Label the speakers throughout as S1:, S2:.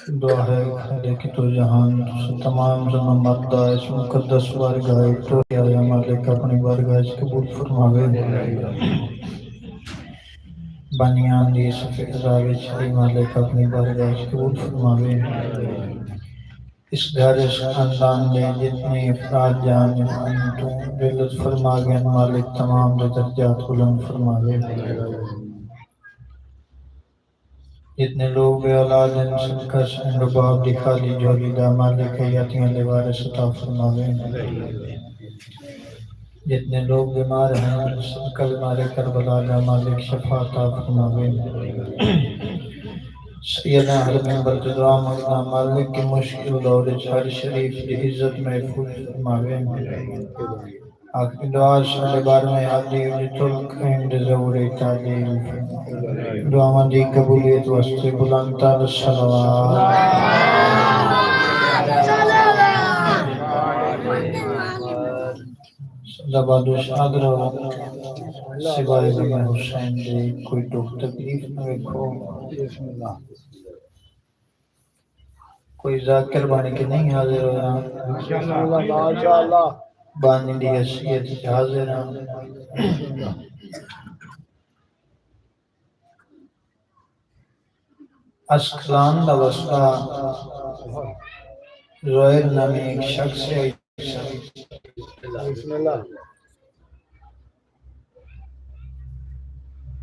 S1: دعا ہے خالق تو جہان تمام زمان مردہ اس مقدس بارگاہ تو یا مالک اپنی بارگاہ اس قبول فرماوے بانیان دی صفحہ عذاب چھری مالک اپنی بارگاہ اس قبول فرماوے اس گھر اس خاندان میں جتنے افراد جان تو دلت فرما گئے مالک تمام درجات بلند فرماوے جتنے لوگ بے اولاد ہیں سنکش رباب دکھا لی جولی دا مالک یاتیاں لیوارس عطا فرماوے جتنے لوگ بیمار ہیں سنکل مارے کربلا دا مالک شفا عطا فرماوے سیدنا حضرت ممبر دعا مانگنا مالک کی مشکل دور ہر شریف کی عزت محفوظ فرماوے آخری دعا سالے بار میں عادی جتل خیند زور تعلیل دعا مندی قبولیت واسطے بلندتا صلوات زباد و شادر سوائے زمان حسین دے کوئی دکھ تکلیف نہ رکھو کوئی ذاکر بانے کے نہیں حاضر ہو رہا بانی دی حیثیت حاضر ہوں اسکلان دا وسطہ زہر نامی ایک شخص ہے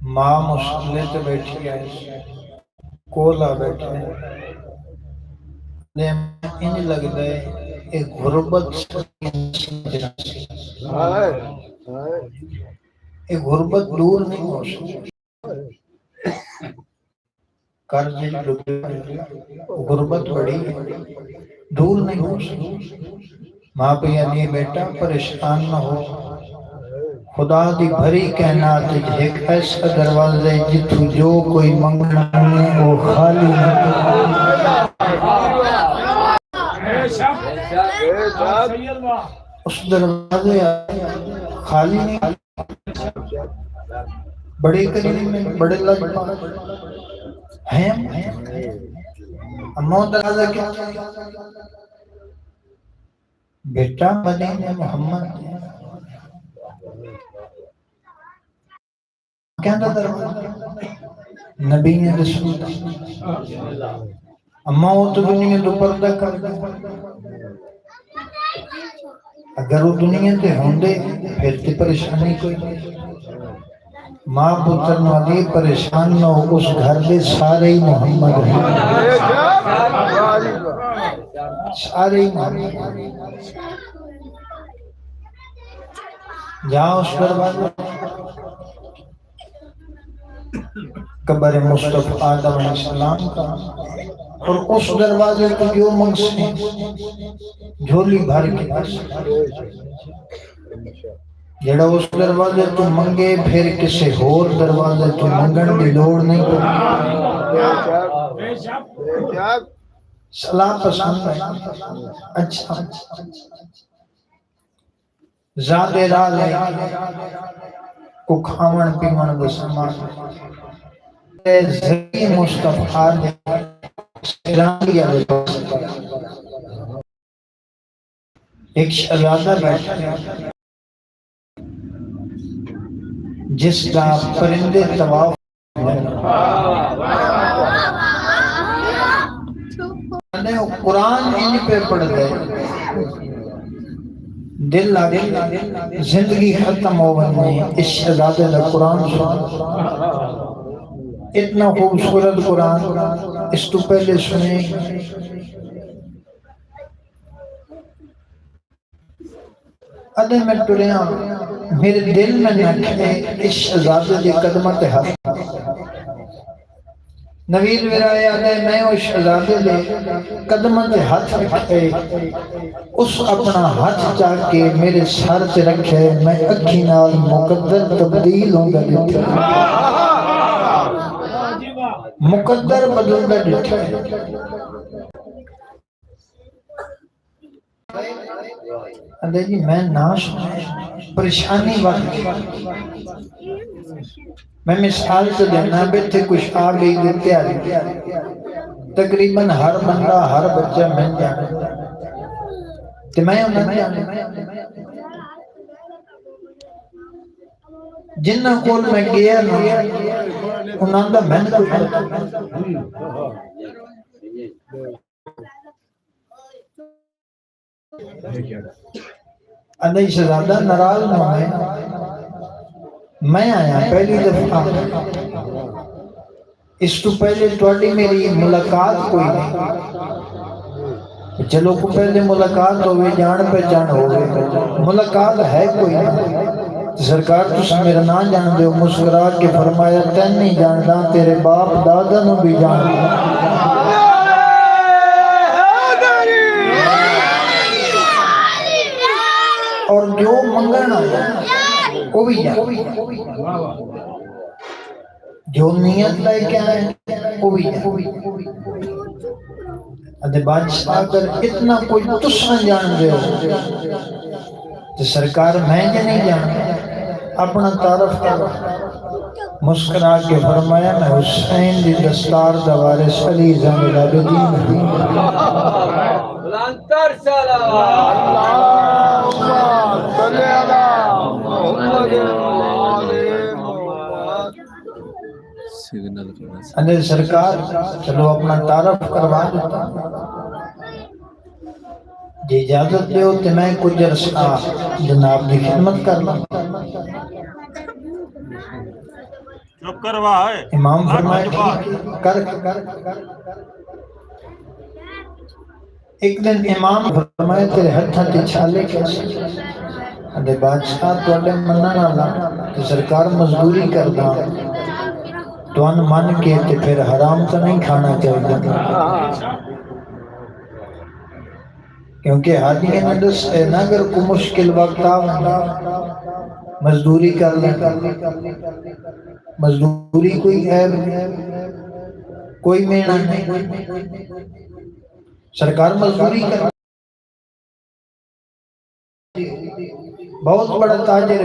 S1: ماں مسلط بیٹھی ہے کولا بیٹھی ہے انہیں لگ دے ایک غربت ایک غربت دور نہیں ہو سکتی قرض غربت بڑی دور نہیں ہو سکتی ماں پہ یعنی بیٹا پریشان نہ ہو خدا دی بھری کائنات ایک ایسا دروازے جتو جو کوئی منگنا نہیں وہ خالی نہیں اس دروازے خالی نہیں بڑے کریم میں بڑے لجبا ہیں اماں دروازہ کیا بیٹا مدینہ محمد کیا دروازہ نبی رسول اماں وہ تو دنیا دو پردہ کر اگر وہ دنیا تے ہوندے پھر تے پریشانی کوئی نہیں ماں پتر نوادی پریشان نہ ہو اس گھر دے سارے ہی محمد ہیں سارے ہی محمد جہاں اس دروازے قبر مصطفیٰ آدم علیہ السلام کا اور اس دروازے کو جو منگسیں جھولی بھر کے جڑا اس دروازے تو منگے پھر کسی اور دروازے تو منگن دی لوڑ نہیں سلام پسند ہے اچھا زیادہ راہ لے کو کھاون پیون بسمان زکی مصطفیٰ نے سرانگی علیہ ایک شہزادہ بیٹھا جس کا پرندے طواف قرآن ان پہ پڑھ گئے دل لگے زندگی ختم ہو گئی اس شہزادے نے قرآن سنا اتنا خوبصورت قرآن اس تو پہلے سنے ادھے میں ٹریاں میرے دل میں نکھے اس شہزادے دی قدمت ہاتھ نوید ورایا دے میں وہ شہزادے دے قدموں تے ہاتھ رکھے، اس اپنا ہاتھ چاہ کے میرے سر تے رکھے، میں اکھی نال مقدر تبدیل ہوں گا دیتے، مقدر بدل گا دیتے۔ اندے جی میں ناش پریشانی وقت میں مثال سے دینا بیٹھے کچھ آگئی دیتے آلی تقریباً ہر بندہ ہر بچہ میں جانا کہ میں انہیں جانا جنہ کول میں گیا انہاں دا میں کوئی اندھائی شہزادہ نراز میں آیا پہلی دفعہ، اس تو پہلے توڑی میری ملاقات کوئی نہیں، چلو کو پہلے ملاقات ہوئے جان پہچان ہوئے، ملاقات ہے کوئی نہیں، سرکار تو میرا نہ جان دے مسکرا کے فرمایا تین نہیں جاندا تیرے باپ دادا نو بھی جان دے اور جو منگنا وہ بھی جان جو نیت لے کے آئے وہ بھی جان ادھے بادشاہ اگر اتنا کوئی تسنا جان دے ہو تو سرکار میں جا نہیں جان اپنا تعارف کر مسکرا کے فرمایا میں حسین دی دستار دا وارث علی زین العابدین
S2: بلندتر سلام اللہم صلی علی محمد
S1: اندھے سرکار چلو اپنا تعارف کروا دیتا جی اجازت دے ہوتے میں کچھ عرصہ جناب دی خدمت کر لوں
S2: چپ کروا ہے
S1: امام فرمائے کر ایک دن امام فرمائے تیرے ہتھاں تے چھالے کیسے اندھے بادشاہ توڑے مننا نہ کہ سرکار مزدوری کردا تو ان من کے تے پھر حرام تو نہیں کھانا چاہیے کیونکہ حادیہ نے دس ہے نا اگر کو مشکل وقت آؤں مزدوری کر لیں مزدوری کوئی عیب کوئی مینا نہیں سرکار مزدوری کر بہت بڑا تاجر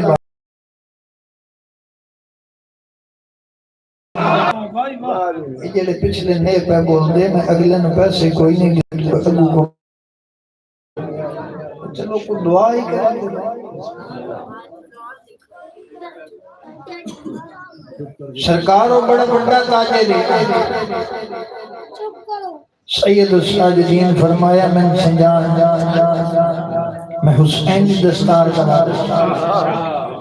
S1: یہ جلے پچھلے نئے پہ بول دے میں اگلے نے پیسے کوئی نہیں ابو کو چلو کو دعا ہی کریں سرکار و بڑا بڑا تاجر سید الساجدین فرمایا میں سنجان میں حسین کی دستار کرا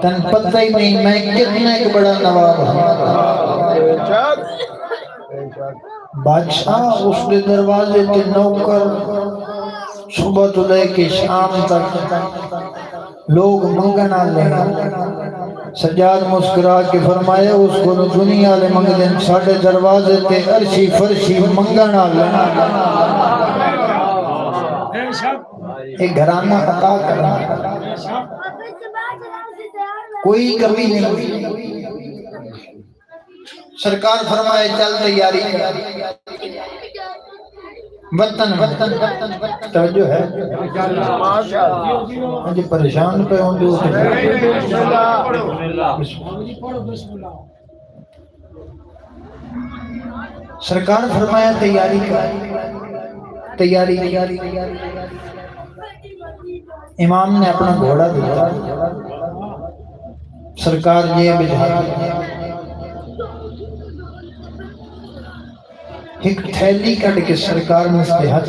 S1: تن پتہ ہی نہیں میں کتنے ایک بڑا نواب ہوں بادشاہ اس کے دروازے تے نوکر صبح تو لے کے شام تک لوگ منگنا لیں سجاد مسکرا کے فرمایا اس کو دنیا لے منگ دیں ساڑھے دروازے تے عرشی فرشی منگنا لیں ایک گھرانہ عطا کرنا کوئی کمی نہیں سرکار فرمائے چل تیاری وطن توجہ ہے مجھے پریشان پہ ہوں جو سرکار فرمایا تیاری تیاری امام نے اپنا گھوڑا دیا سرکار یہ بجھا ایک تھیلی کٹ کے سرکار میں اس کے ہاتھ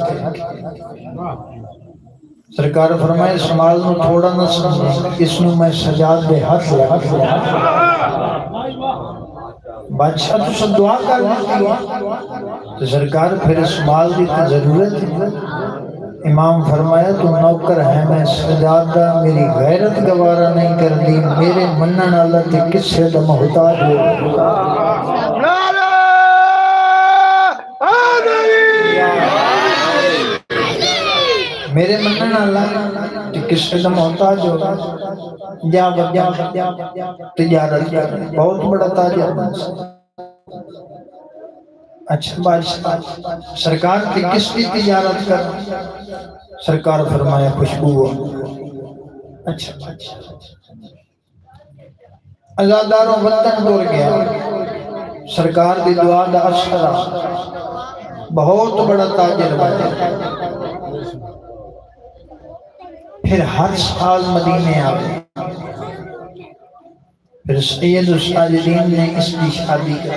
S1: سرکار فرمائے سمال نو تھوڑا نہ سمجھے اس نو میں سجاد دے ہاتھ لے بادشاہ تو سب دعا کر دیتی تو سرکار پھر سمال دی تو ضرورت ہے امام فرمایا تو نوکر ہے میں سجادہ میری غیرت گوارا نہیں کر دی میرے منن اللہ تے کس سے دا محتاج ہو میرے منن والا تے کسے دا محتاج ہو جا وجہ تجارت کر بہت بڑا تاجر بن اچھا بادشاہ سرکار کی کس کی تجارت کر سرکار فرمایا خوشبو ہو اچھا ازاداروں وطن ٹور گیا سرکار دی دعا دا اثر بہت بڑا تاجر بن پھر ہر سال مدینے آئے پھر سید الساجدین نے اس کی شادی کی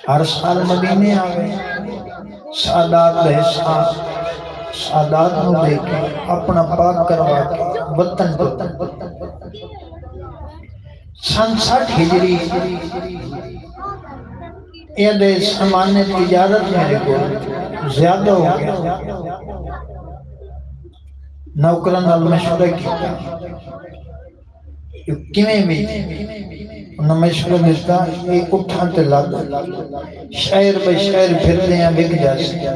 S1: ہر سال مدینے آئے سادات بحثان سادات نو دے کے اپنا پاک کروا کے وطن سن 60 ہجری یہ دے سامان تجارت میرے کو زیادہ ہو گیا نوکران المشورہ کیا کیویں بھی انہوں مشورہ ملتا یہ اٹھا تے لگ شہر بے شہر پھر دیاں بک جاسی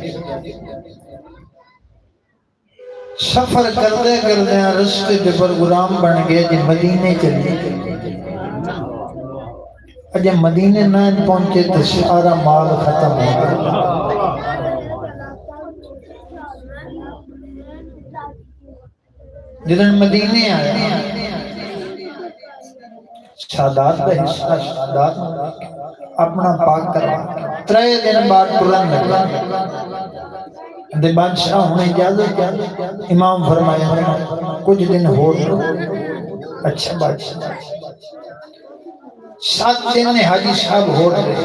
S1: سفر کردے کردے رستے دے پروگرام بن گئے جی مدینے چلے اجے مدینے نہ پہنچے تو سارا مال ختم ہو گیا جدن مدینے آئے سادات کا حصہ سادات اپنا پاک کروا 3 دن بعد ٹرن لگا دے بادشاہ ہونے اجازت امام فرمایا کچھ دن ہو اچھا بادشاہ 7 دن میں حاجی صاحب ہو رہے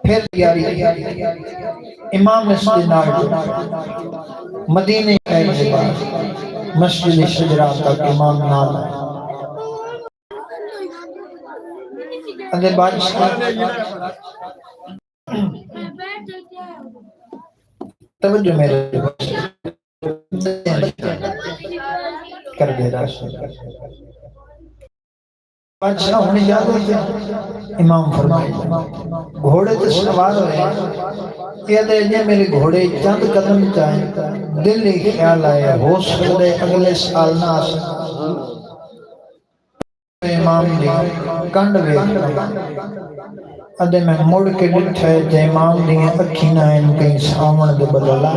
S1: پھر تیاری امام مسجد نال مدینے کے بعد مسجد شجرا تک امام نال اندے بادشاہ توجہ میرے کر دے رہا بادشاہ ہونے یاد ہو گیا امام فرمائے گھوڑے تو سوار ہوئے یہ دے میرے گھوڑے چند قدم چاہیں دل ہی خیال آئے ہو سکتے اگلے سال نہ آ سکتے امام دی کنڈ ویکھ ادے میں مڑ کے ڈٹھا ہے تے امام دی اکھی نہ ان کہیں سامن دے بدلا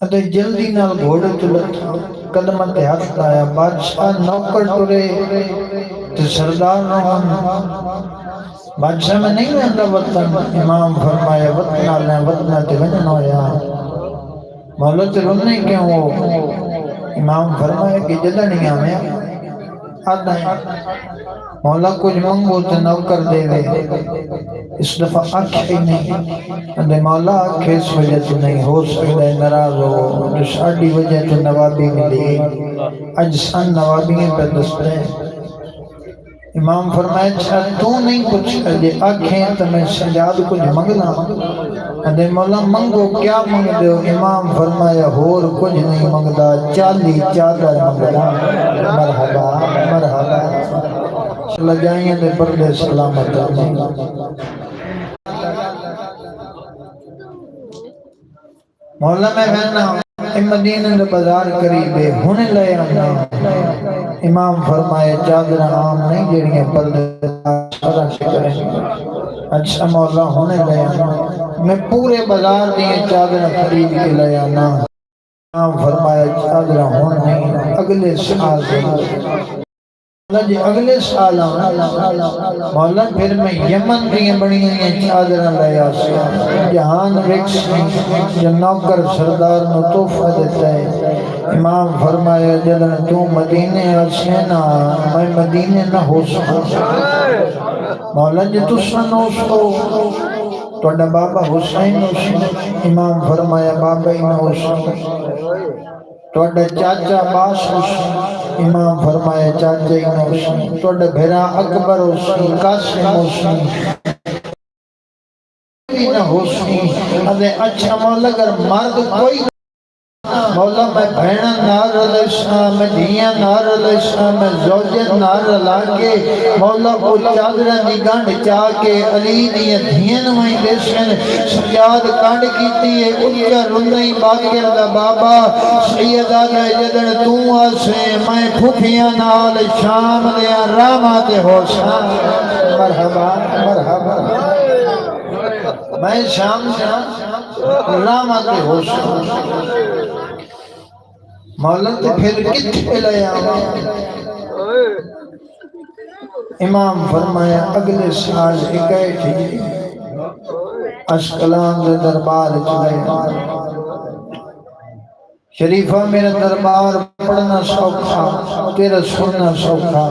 S1: ادے جلدی نال گھوڑے چلتا قدم تے ہاتھ آیا بادشاہ نوکر ٹرے تے سردار نہ بادشاہ میں نہیں رہتا وطن امام فرمایا وطن آلے وطن تے ونن ہویا مولا تے رونے کیوں ہو امام فرمایا کہ جدہ نہیں آمیا آدھا مولا کچھ منگو تو نوکر دے وے اس دفعہ آنکھیں نہیں اندے مولا آنکھیں اس وجہ تو نہیں ہو سکتا نراز ہو جو ساڑھی وجہ تو نوابی ملی اج سن نوابی پر دستے امام فرمائے اچھا تو نہیں کچھ کرے آنکھیں تو میں سجاد کچھ منگنا اندے مولا منگو کیا منگ دے امام فرمایا ہور کچھ نہیں منگدا 40 چادر منگدا مرحبا مرحبا چلا جائیں دے پردے سلامت مولا میں کہنا مدینہ دے بازار قریبے ہونے لے آنا امام فرمائے چادر عام نہیں جڑیاں پردے سارا شکریں اچھا مولا ہونے لے آنا میں پورے بازار دیئے چادر خرید کے لے آنا امام فرمایا چادر ہونے نہیں اگلے سال مولا جی اگلے سال آنا مولا پھر میں یمن دیئے بڑی ہیں چادر لے آسا جہان رکس جو نوکر سردار نو توفہ دیتا ہے امام فرمایا جدن تو مدینے آسینا میں مدینے نہ ہو سکتا مولا جی تو سنو سو توڑا بابا حسین حسین امام فرمایا بابا ہی نہ حسین توڑا چاچا باس حسین امام فرمایا چاچا ہی نہ حسین توڑا بھیرا اکبر حسین قاسم حسین نہ حسین اچھا مولا اگر مرد کوئی مولا میں بہنا نار رلشا میں دھیاں نار رلشا میں زوجت نار رلا کے مولا کو چادرہ دی گنڈ چاہ کے علی دیا دھیاں نمائی دیشن سجاد کانڈ کیتی ہے اچھا رندائی باقر دا بابا سیدہ دا جدن تو آسے میں پھوپیاں نال شام دیا راما دے ہوشا مرحبا مرحبا میں شام راما دے ہوشا مولا تے پھر کتھے لے آواں امام فرمایا اگلے سال اکیٹھی اشکلان دے دربار چلے شریفہ میرا دربار پڑھنا سوکھا تیرا سننا سوکھا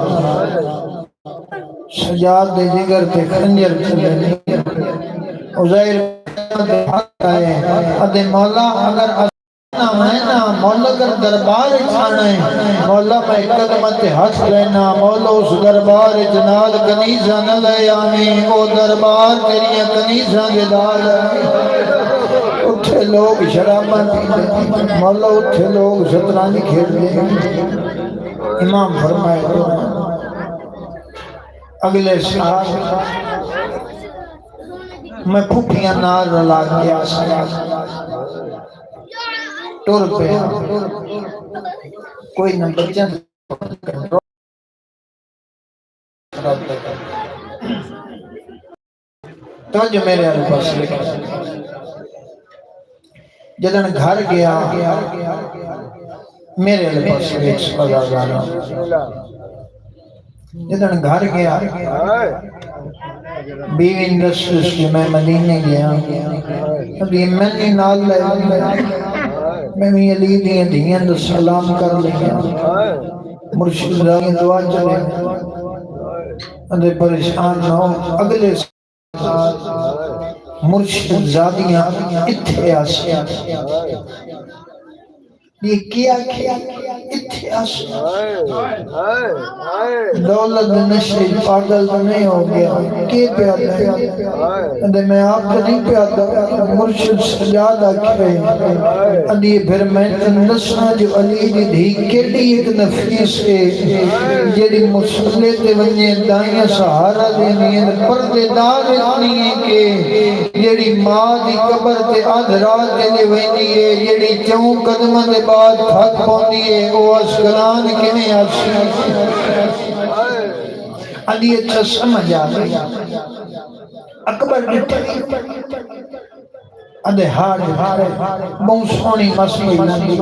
S1: سجاد دے جگر تے خنجر چلے عزیر دے حق آئے ادھے مولا اگر میں نا مولا کر دربار چھانا ہے مولا میں قدمت ہاتھ لینا مولا اس دربار جنال کنیزہ نہ لے آنی او دربار تیریاں کنیزہ کے دال اٹھے لوگ شرابان پیتے مولا اٹھے لوگ شطرانی کھیل دیں امام فرمائے اگلے سال میں پھوپیاں نار رلا گیا ٹور پہ کوئی نمبر چند تو جو میرے الفاظ لکھا جدن گھر گیا میرے الفاظ لکھا جدن گھر گیا بیوی انڈسٹریس کی میں مدینے گیا ابھی میں نے نال لے میں بھی علی دیاں دیاں دا سلام کر لیا مرشد راگی دعا چلے اندھے پریشان نہ ہو اگلے سال مرشد زادیاں اتھے آسیا یہ کیا اتھے آسیا دولت نشے پاگل نہیں ہو گیا کہ پیادا ہے اندھے میں آپ کو نہیں پیادا مرشد سجاد آکھے اندھے پھر میں تندسنا جو علی دی دھی کیلی ایک نفیس ہے جیڑی مسلے تے ونجے دائیں سہارا دینی ہے پردے دار اتنی ہے کہ جیڑی ماں دی قبر تے آدھرات دے وینی ہے جیڑی چون قدمہ دے بعد تھک پوندی ہے وہ اسکلان کنے آسی علی اچھا سمجھ آگئی اکبر ڈٹھے ادھے ہار بہت سونی مسئلہ لگی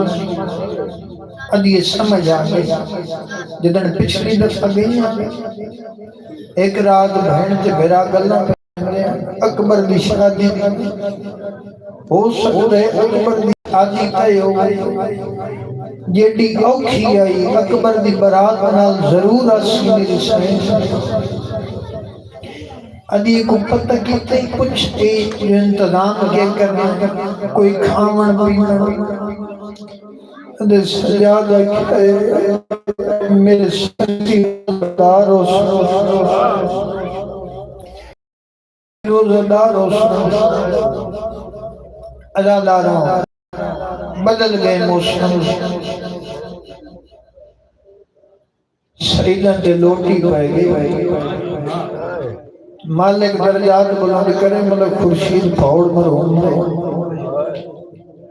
S1: علی سمجھ آگئی جدن پچھلی دفعہ گئی ایک رات بہن تے بھیرا گلہ اکبر دی شادی ہو سکتا ہے اکبر دی شادی تے ہو گئی جیڑی اوکھی آئی اکبر دی برات نال ضرور آسی میری سمجھ علی کو پتہ کیتے کچھ ایک انتظام کیا کرنا کوئی کھاون پینا دے سجادہ کہے میرے سنتی دارو روزدارو اداداروں بدل گئے موسم سیدن تے لوٹی پائے گئی مالک درجات بلند کرے ملک خورشید پھوڑ مرہون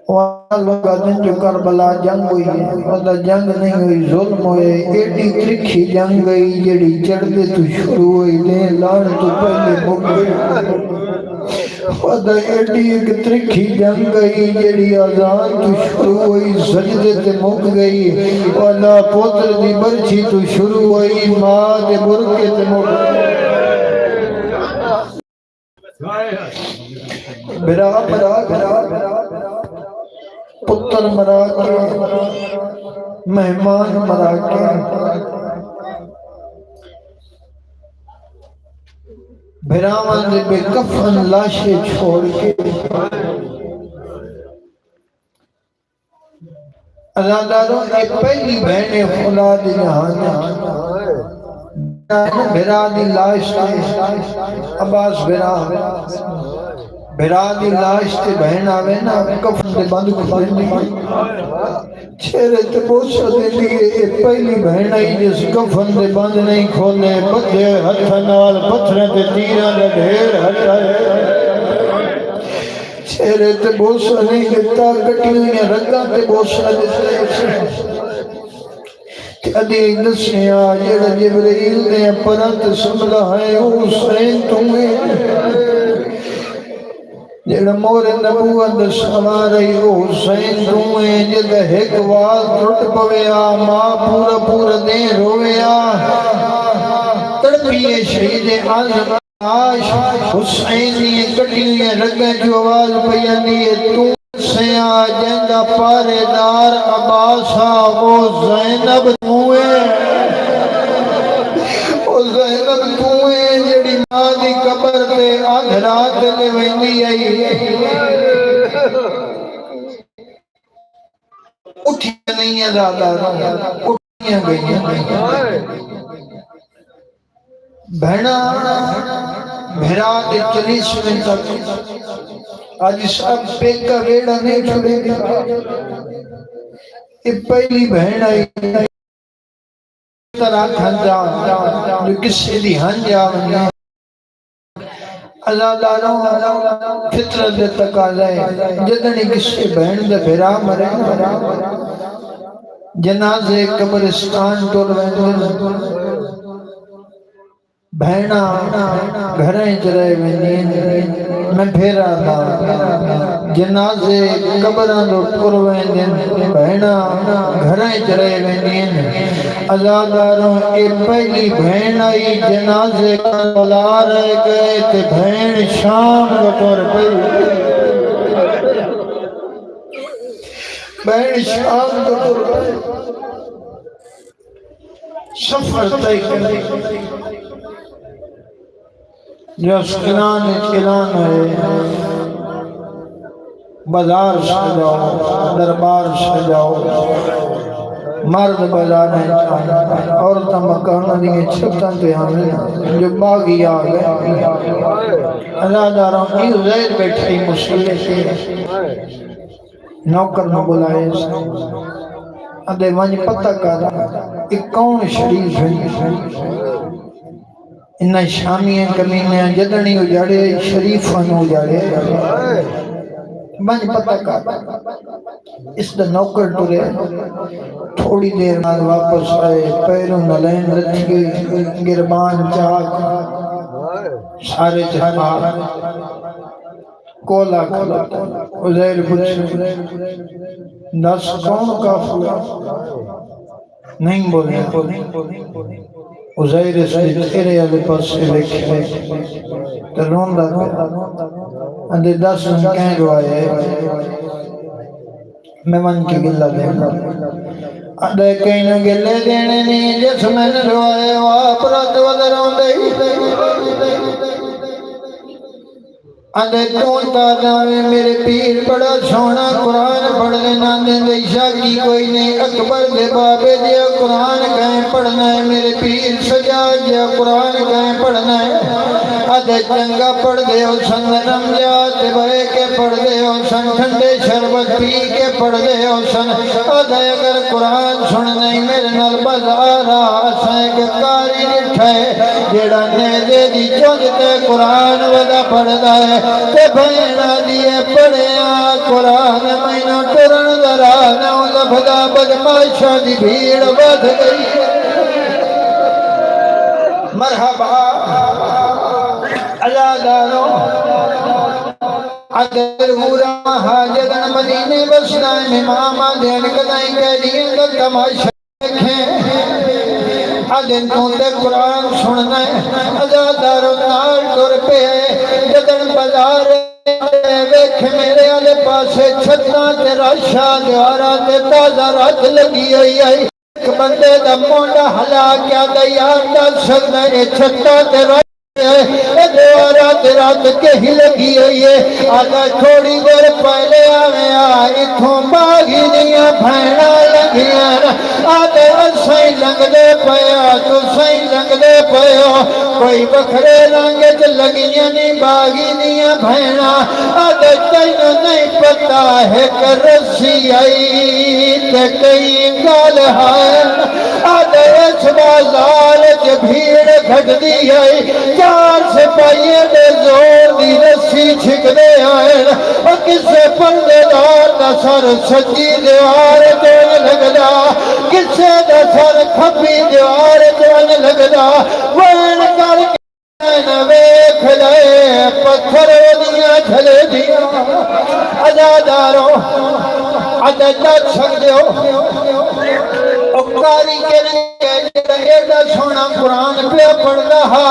S1: وہاں لوگا دن جو کربلا جنگ ہوئی ہے وہاں جنگ نہیں ہوئی ظلم ہوئے ایڈی ترکھی جنگ گئی جڑی چڑھتے تو شروع ہوئی دیں لان تو پہلے مکے وہاں ایڈی ایک ترکھی جنگ گئی جڑی آزان تو شروع ہوئی سجدے تے مک گئی وہاں پوتر دی برچی تو شروع ہوئی ماں دے برکے تے مک گئی برا پتر مرا کے مہمان مرا کے بھراوان دے بے کفن لاشے چھوڑ کے ازاداروں نے پہلی بہنیں خدا دی جہان بھرا دی لاش عباس بھرا بھرا دی لاش تے بہن آوے نا کفن دے بند کھلے نہیں چہرے تے بوسہ دے لیے اے پہلی بہن آئی جس کفن دے بند نہیں کھولے بدھے ہتھ نال پتھریں تے تیران دے ڈھیر ہٹائے چہرے تے بوسہ نہیں دیتا کٹی ہوئی رگاں تے بوسہ دیتا ادھی دسیا جڑا جبرائیل نے پرت سمجھا ہے حسین تمہیں جڑا مور نبوت سوارئی حسین تمہیں جڑا ایک واز ٹوٹ پویا ماں پورا پورا دن رویا تڑپیے شہید اعظم آش حسین نے کٹی ہوئی رگیں جو آواز پیانی ہے تو سیاں جندہ پارے دار عباسا وہ زینب زینب توئے جڑی ماں دی قبر تے آدھ رات لے ویندی آئی اٹھیا نہیں ہے زیادہ اٹھیا گئی بہنا بھرا دے چلیس میں تک آج سب پیک کا ویڑا نہیں چھوڑے یہ پہلی بہن آئی طرح کھنجا جو کسی دی ہنجا اللہ داروں فطرت دے تقاضائے جدنی کسی بہن دے بھرا مرے جنازے قبرستان ٹول ویندے بہنا گھریں چرے ویندین میں پھیرا تھا جنازے قبران ٹول ویندین بہنا گھریں چرے ویندین ازاداروں اے پہلی بہن آئی جنازے بلا رہ گئے تے بہن شام گٹور پئی بہن شام گٹور پئی سفر تے کرے جو اسکنان اعلان ہے بازار سجاؤ دربار سجاؤ مرد بازار ہیں عورتاں مکانہ دیئے چھتاں تے ہمیں جو باغی آگئے اللہ داروں کی زید بیٹھائی مسئلے سے نوکر نہ بلائے ادھے وانج پتہ کہا ایک کون شریف ہے انہیں شامیاں کمینے جدنی اجاڑے شریفان اجاڑے من پتہ کہا اس دا نوکر ٹورے تھوڑی دیر نال واپس آئے پیروں نلین رکھی گئی گربان چاک سارے جہاں کولا کھلاتا عزیر پوچھ دس کون کافلا نہیں بولے عزیر اس نے تیرے علی پاس سے لکھے ترون دا اندے دس من کہیں روائے میں من کی گلہ دینا اندے کہیں گلے دینے نہیں جس میں نے روائے آپ رات ودرون دے اندے کون داداوے میرے پیر بڑا سونا قرآن پڑھ لینا دے شاکی کوئی نہیں اکبر دے بابے دیا قرآن کہیں پڑھنا ہے میرے پیر سجاد دیا قرآن کہیں پڑھنا ہے اندے جنگا پڑھ دے ہو سن رمجات بھائی کے پڑھ دے ہو سن ٹھنڈے شربت پی کے پڑھ دے ہو سن اندے اگر قرآن سن نہیں میرے نال بازارا اسائیں کے کاری نٹھائے جیڑا نیدے دی چونجتے قرآن ودا پڑھ دا ہے تے بھینا دیئے پڑھیا قرآن مینوں ٹرن درانا لفظہ بدماشا دی بھیڑ بدھ گئی مرحبا عزاداروں اگر گورا حاجدن مدینے بسنائیں امامہ دین کدائیں کہہ دین کا تماشا دیکھیں آدھن تو تے قرآن سننا ہے ازادارو نال ٹر پہ جدن بازار ویکھ میرے آلے پاسے چھتاں تے راشا دیوارا تے تازہ رات لگی ہوئی آئی ایک بندے دا مونڈا ہلا کیا دیار دا سکتا ہے چھتاں تے راشا دیوارا تے رات کے ہی لگی ہوئی ہے آدھا تھوڑی دیر پہلے آیا اتھوں باغی دیا بھینا لگیاں آدھے سائیں لنگ دے پیا تو سائیں لنگ دے پیا کوئی بکھرے رنگ چ لگیاں نہیں باغی دیاں بھینا آدھے تینوں نہیں پتا ہے کہ رسی آئی تے کئی گل ہے آدھے اس بازار چ بھیڑ گھٹ دی آئی چار سپاہیے دے زور دی رسی چھک دے آئے اور کسے پردے دار دا سر سچی دیوار تو لگدا کسے دا سر کھبی دیوار تو لگدا وین کر کے ویکھ لے پتھر دیاں جھلے دیاں ازادارو عدد چھک دیو کاری کے ایڈا سونا قرآن پہ پڑھ رہا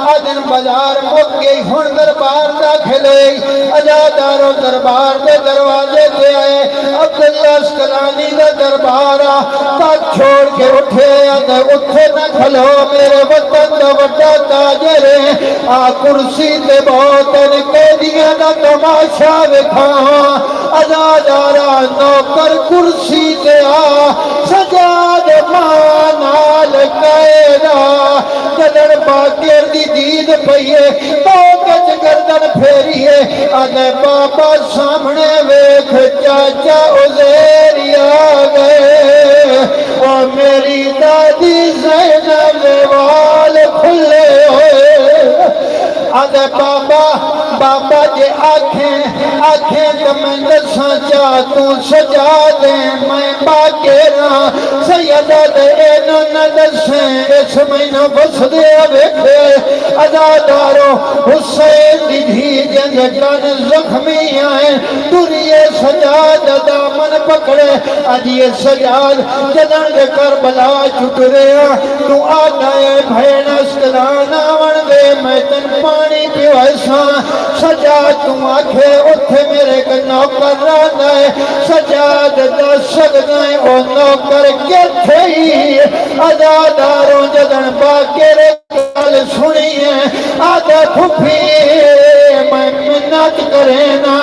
S1: آدن بازار مک گئی ہن دربار داخل ہوئی ازادارو دربار دے دروازے پہ آئے عبداللہ اسکلانی دا دربار تک چھوڑ کے اٹھے اٹھے نہ کھلو میرے وطن دا وڈا تاجر آ کرسی تے بہت قیدیاں دا تماشا وکھاواں ازادارا نوکر کرسی تے آ سجاد مانال قیدا جدن باقر دی دید پئیے تو گج گردن پھیریے آدھے بابا سامنے ویکھ چاچا عزیری آگئے اور میری دادی زینب وال کھلے ہوئے آدھے بابا جے آنکھیں تو میں دساں چاہ تو سجا دے میں باقیراں سیدہ دے اینو نہ دسیں اس مہینہ بس دے ویکھے ازادارو حسین دی دھی جنگ کن زخمی آئیں دنیا سجاد دامن پکڑے آج یہ سجاد جدن دے کربلا چک رہا تو آدھائے بھین اسکلانا ون دے میں تن پانی پیو ایسا سجاد تم آکھے اتھے میرے کا نوکر رہنا ہے سجاد دا سکدائیں او نوکر کے تھے ہی ازاداروں جدن باقر کال سنی ہے آدھا پھپھی میں منت کرینا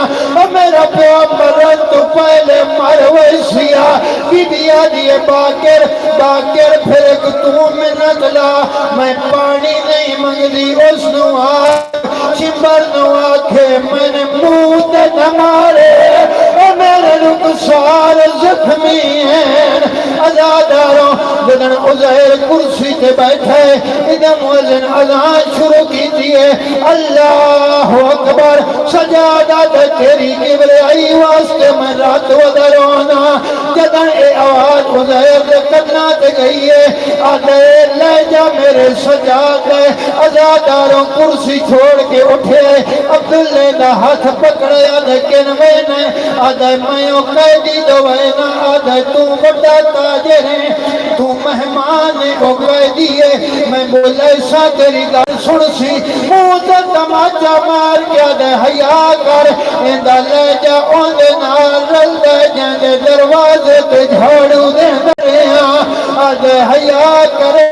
S1: میرا پیو مرن تو پہلے مرویسیا بی بیا دیئے باقر پھر ایک تو منت لا میں پانی نہیں منگلی اس نوآ چمبر نوآ کے میں نے موت نمارے میرے رکسار زخمی ہیں ازاداروں جدن عزیر کرسی تے بیٹھے ادھا موزن اذان شروع کی دیئے اللہ اکبر سجادہ دے تیری کبریائی واسطے میں رات و درونا جدن اے آواز عزیر دے قدنا تے گئی ہے آدھے لے جا میرے سجادہ ازاداروں کرسی چھوڑ کے اٹھے عبداللہ دا ہاتھ پکڑے آدھے کنوینے آدھے میں قیدی دوینا آدھے تو بڑا تاجر ہیں تو مہمان کو قیدی ہے میں بولے سا تیری گل سن سی موتا تماچا مار کیا دے حیاء کر اندہ لے جا اوندے نال رل دے جاندے دروازے تے جھاڑو دے دریا آدھے حیاء کرے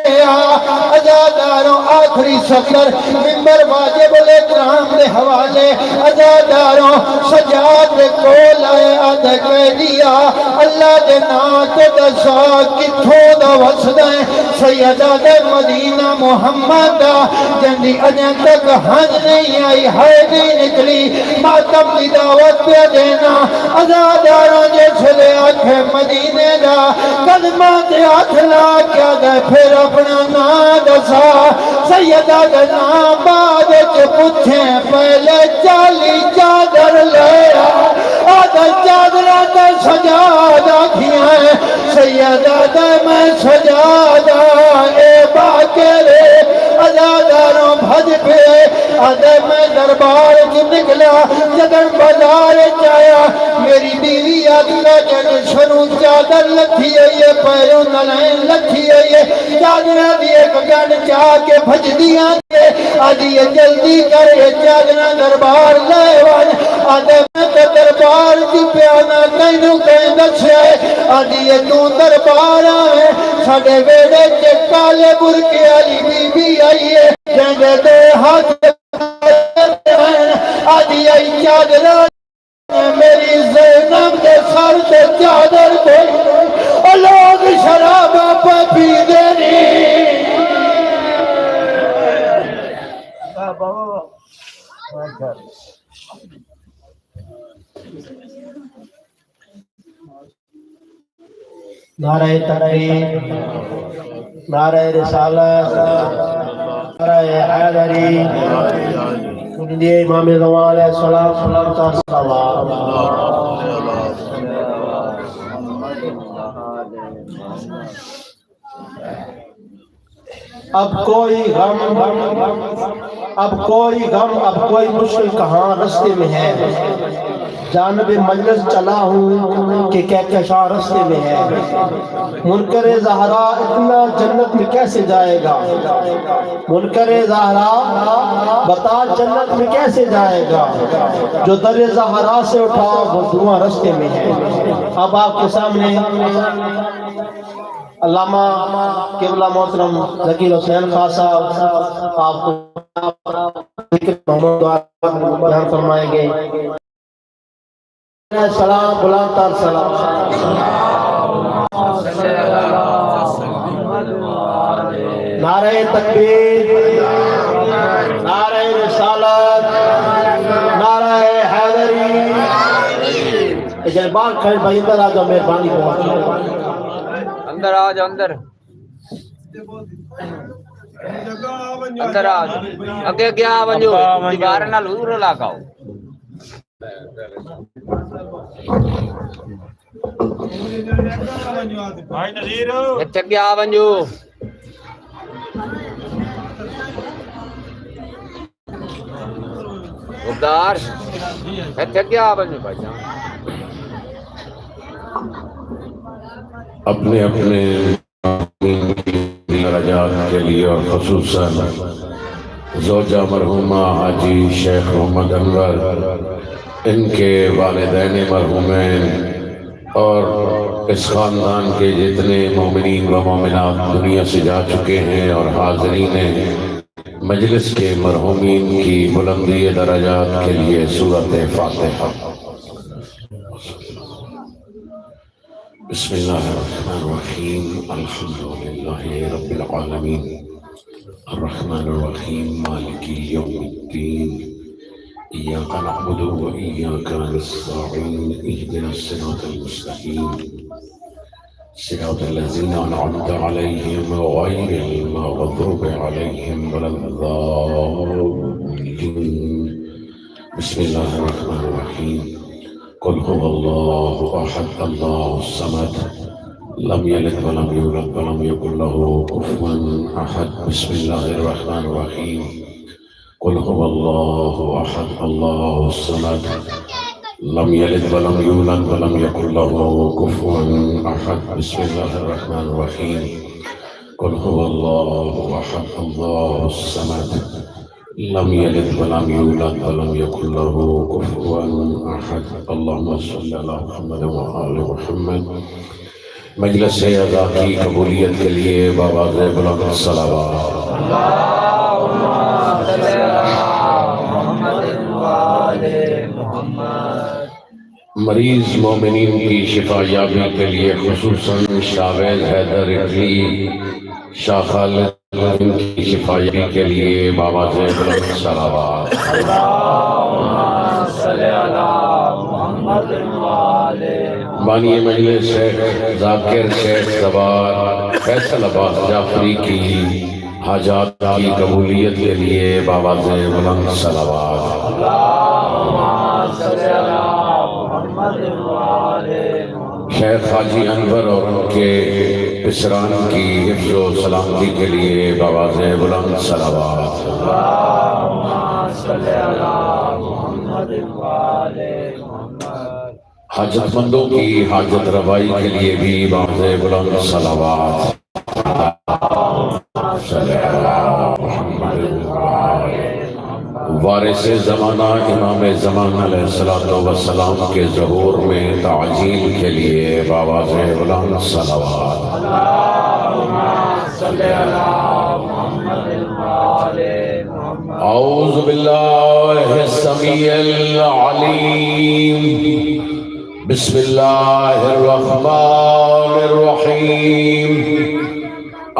S1: ازاداروں آخری سفر ممبر واجب الاکرام دے حوالے ازاداروں سجاد کو لائے آدھے کہہ دیا اللہ دے نات دسا کتھوں دا وسدیں سیدہ دے مدینہ محمد جندی اجن تک ہنج نہیں آئی ہے نہیں نکلی ماتم دی دعوت پہ دینا ازاداروں جیسے آنکھیں مدینے دا قدمہ دے ہاتھ لا کیا دے پھر اپنا نا دسا سیدہ دے نام بعد چ پوچھیں پہلے چالی چادر لیا آدھا چادرہ دے سجادہ کھیاں سیدہ دے میں سجادہ اے باقرے ازاداروں بھج پہ آدھے میں دربار کی نکلا جدن بازار جایا میری بیوی آدھا جن شروع چادر لکھی ہے پیروں نلائن لکھی ہے چادرہ دی ایک گن چاہ کے بھج دیا آدھی یہ جلدی کرے چادرہ دربار لے وان آدھے میں تو دربار کی پیانا کینوں کہیں دچھے آدھی یہ تو دربار آئے ساڑھے ویڑے چکالے برکے آلی بی بی آئیے جنگے دے ہاتھ آدھی آئی چادرہ میری زینب دے سر دے چادر کوئی اور لوگ شرابہ پہ پی دینی
S3: نعرہ تکبیر، نعرہ رسالت، نعرہ حیدری، بولیے امام زمان علیہ السلام صلوات اب کوئی غم اب کوئی مشکل کہاں رستے میں ہے، جانب مجلس چلا ہوں کہ کہکشاں رستے میں ہے، منکر زہرا اتنا جنت میں کیسے جائے گا، منکر زہرا بتا جنت میں کیسے جائے گا، جو در زہرا سے اٹھا وہ دھواں رستے میں ہے۔ اب آپ کے سامنے علامہ قبلہ محترم ذکیر حسین خان صاحب آپ کو ذکر محمد بیان فرمائیں گے۔ سلام بلند تر سلام، نعرہ تکبیر، نعرہ رسالت، نعرہ حیدری۔ بات کھڑ بھائی اندر آ جاؤ، مہربانی
S4: اندر آ جاؤ، اندر اندر آ جاؤ، اگے کیا ونجو دیوار نال حضور لگاؤ۔
S2: بھائی نذیر
S4: اتھے کیا ونجو غدار، اتھے کیا ونجو بھائی جان۔
S5: اپنے اپنے درجات کے لیے اور خصوصاً زوجہ مرحومہ حاجی شیخ محمد انور، ان کے والدین مرحومین اور اس خاندان کے جتنے مومنین و مومنات دنیا سے جا چکے ہیں اور حاضرین مجلس کے مرحومین کی بلندی درجات کے لیے سورۃ فاتحہ۔ بسم اللہ الرحمن الرحیم، الحمدللہ رب العالمین، الرحمن الرحیم، مالک یوم الدین، ایاک نعبد و ایاک نستعین، اہدنا الصراط المستقیم، صراط الذین انعمت علیہم غیر المغضوب علیہم ولا الضالین۔ بسم اللہ الرحمن الرحیم، قل هو الله احد الله الصمد لم يلد ولم يولد ولم يكن له كفوا احد۔ بسم الله الرحمن الرحيم، قل هو الله احد الله الصمد لم يلد ولم يولد ولم يكن له كفوا احد۔ بسم الله الرحمن الرحيم، قل هو الله احد الله الصمد لم يلد ولم يولد ولم يكن له كفوا احد۔ اللهم صل على محمد وآل محمد۔ مجلس ادا کی قبولیت کے لیے بآواز بلند صلوات۔
S4: اللہم صلی علی محمد وآل محمد۔
S5: مریض مومنین کی شفا یابی کے لیے خصوصاً شاویز حیدر اٹلی، شاہ خالد ان کی شفا یابی کے لیے بآواز بلند صلوات۔
S4: اللہم صلی علی محمد وآل محمد۔
S5: بانی مجلس شیخ ذاکر شیخ زبار فیصل عباس جعفری کی حاجات کی قبولیت کے لیے بآواز بلند صلوات۔
S4: اللہم صلی علی محمد وآل محمد۔
S5: شیخ حاجی انور اور ان کے پسران کی حفظ و سلامتی کے لیے بآواز بلند صلوات۔
S4: اللہم صلی علی محمد وآل محمد۔
S5: حاجت مندوں کی حاجت روائی کے لیے بھی بآواز بلند صلوات۔ صلی اللہ محمد وآل۔ وارث زمانہ امام زمان علیہ السلام کے ظہور میں تعجیل کے لیے بآواز بلند صلوات۔
S4: اللہم صلی علی محمد وآل محمد۔
S5: اعوذ باللہ السمیع العلیم، بسم اللہ الرحمن الرحیم،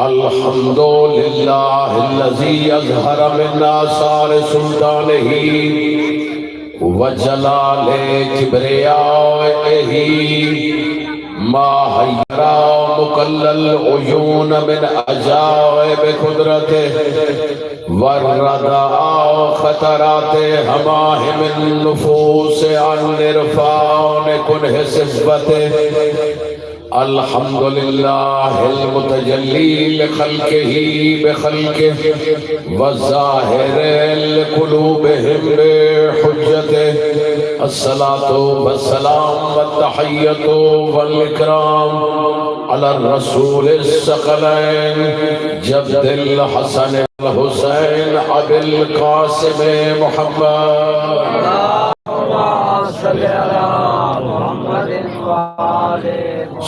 S5: الحمدللہ الذی اظہر من آثار سلطانہ وجلال کبریائہ ما حیرا مکلل عیون من عجائب قدرتہ وردع خطرات ہماہم النفوس عن عرفان کنہ صفتہ الحمدللہ المتجلی لخلقہ بخلقہ وظاہر لقلوبہم بحجتہ الصلاة والسلام والتحیۃ والاکرام علی الرسول الثقلین جد الحسن الحسین ابی القاسم محمد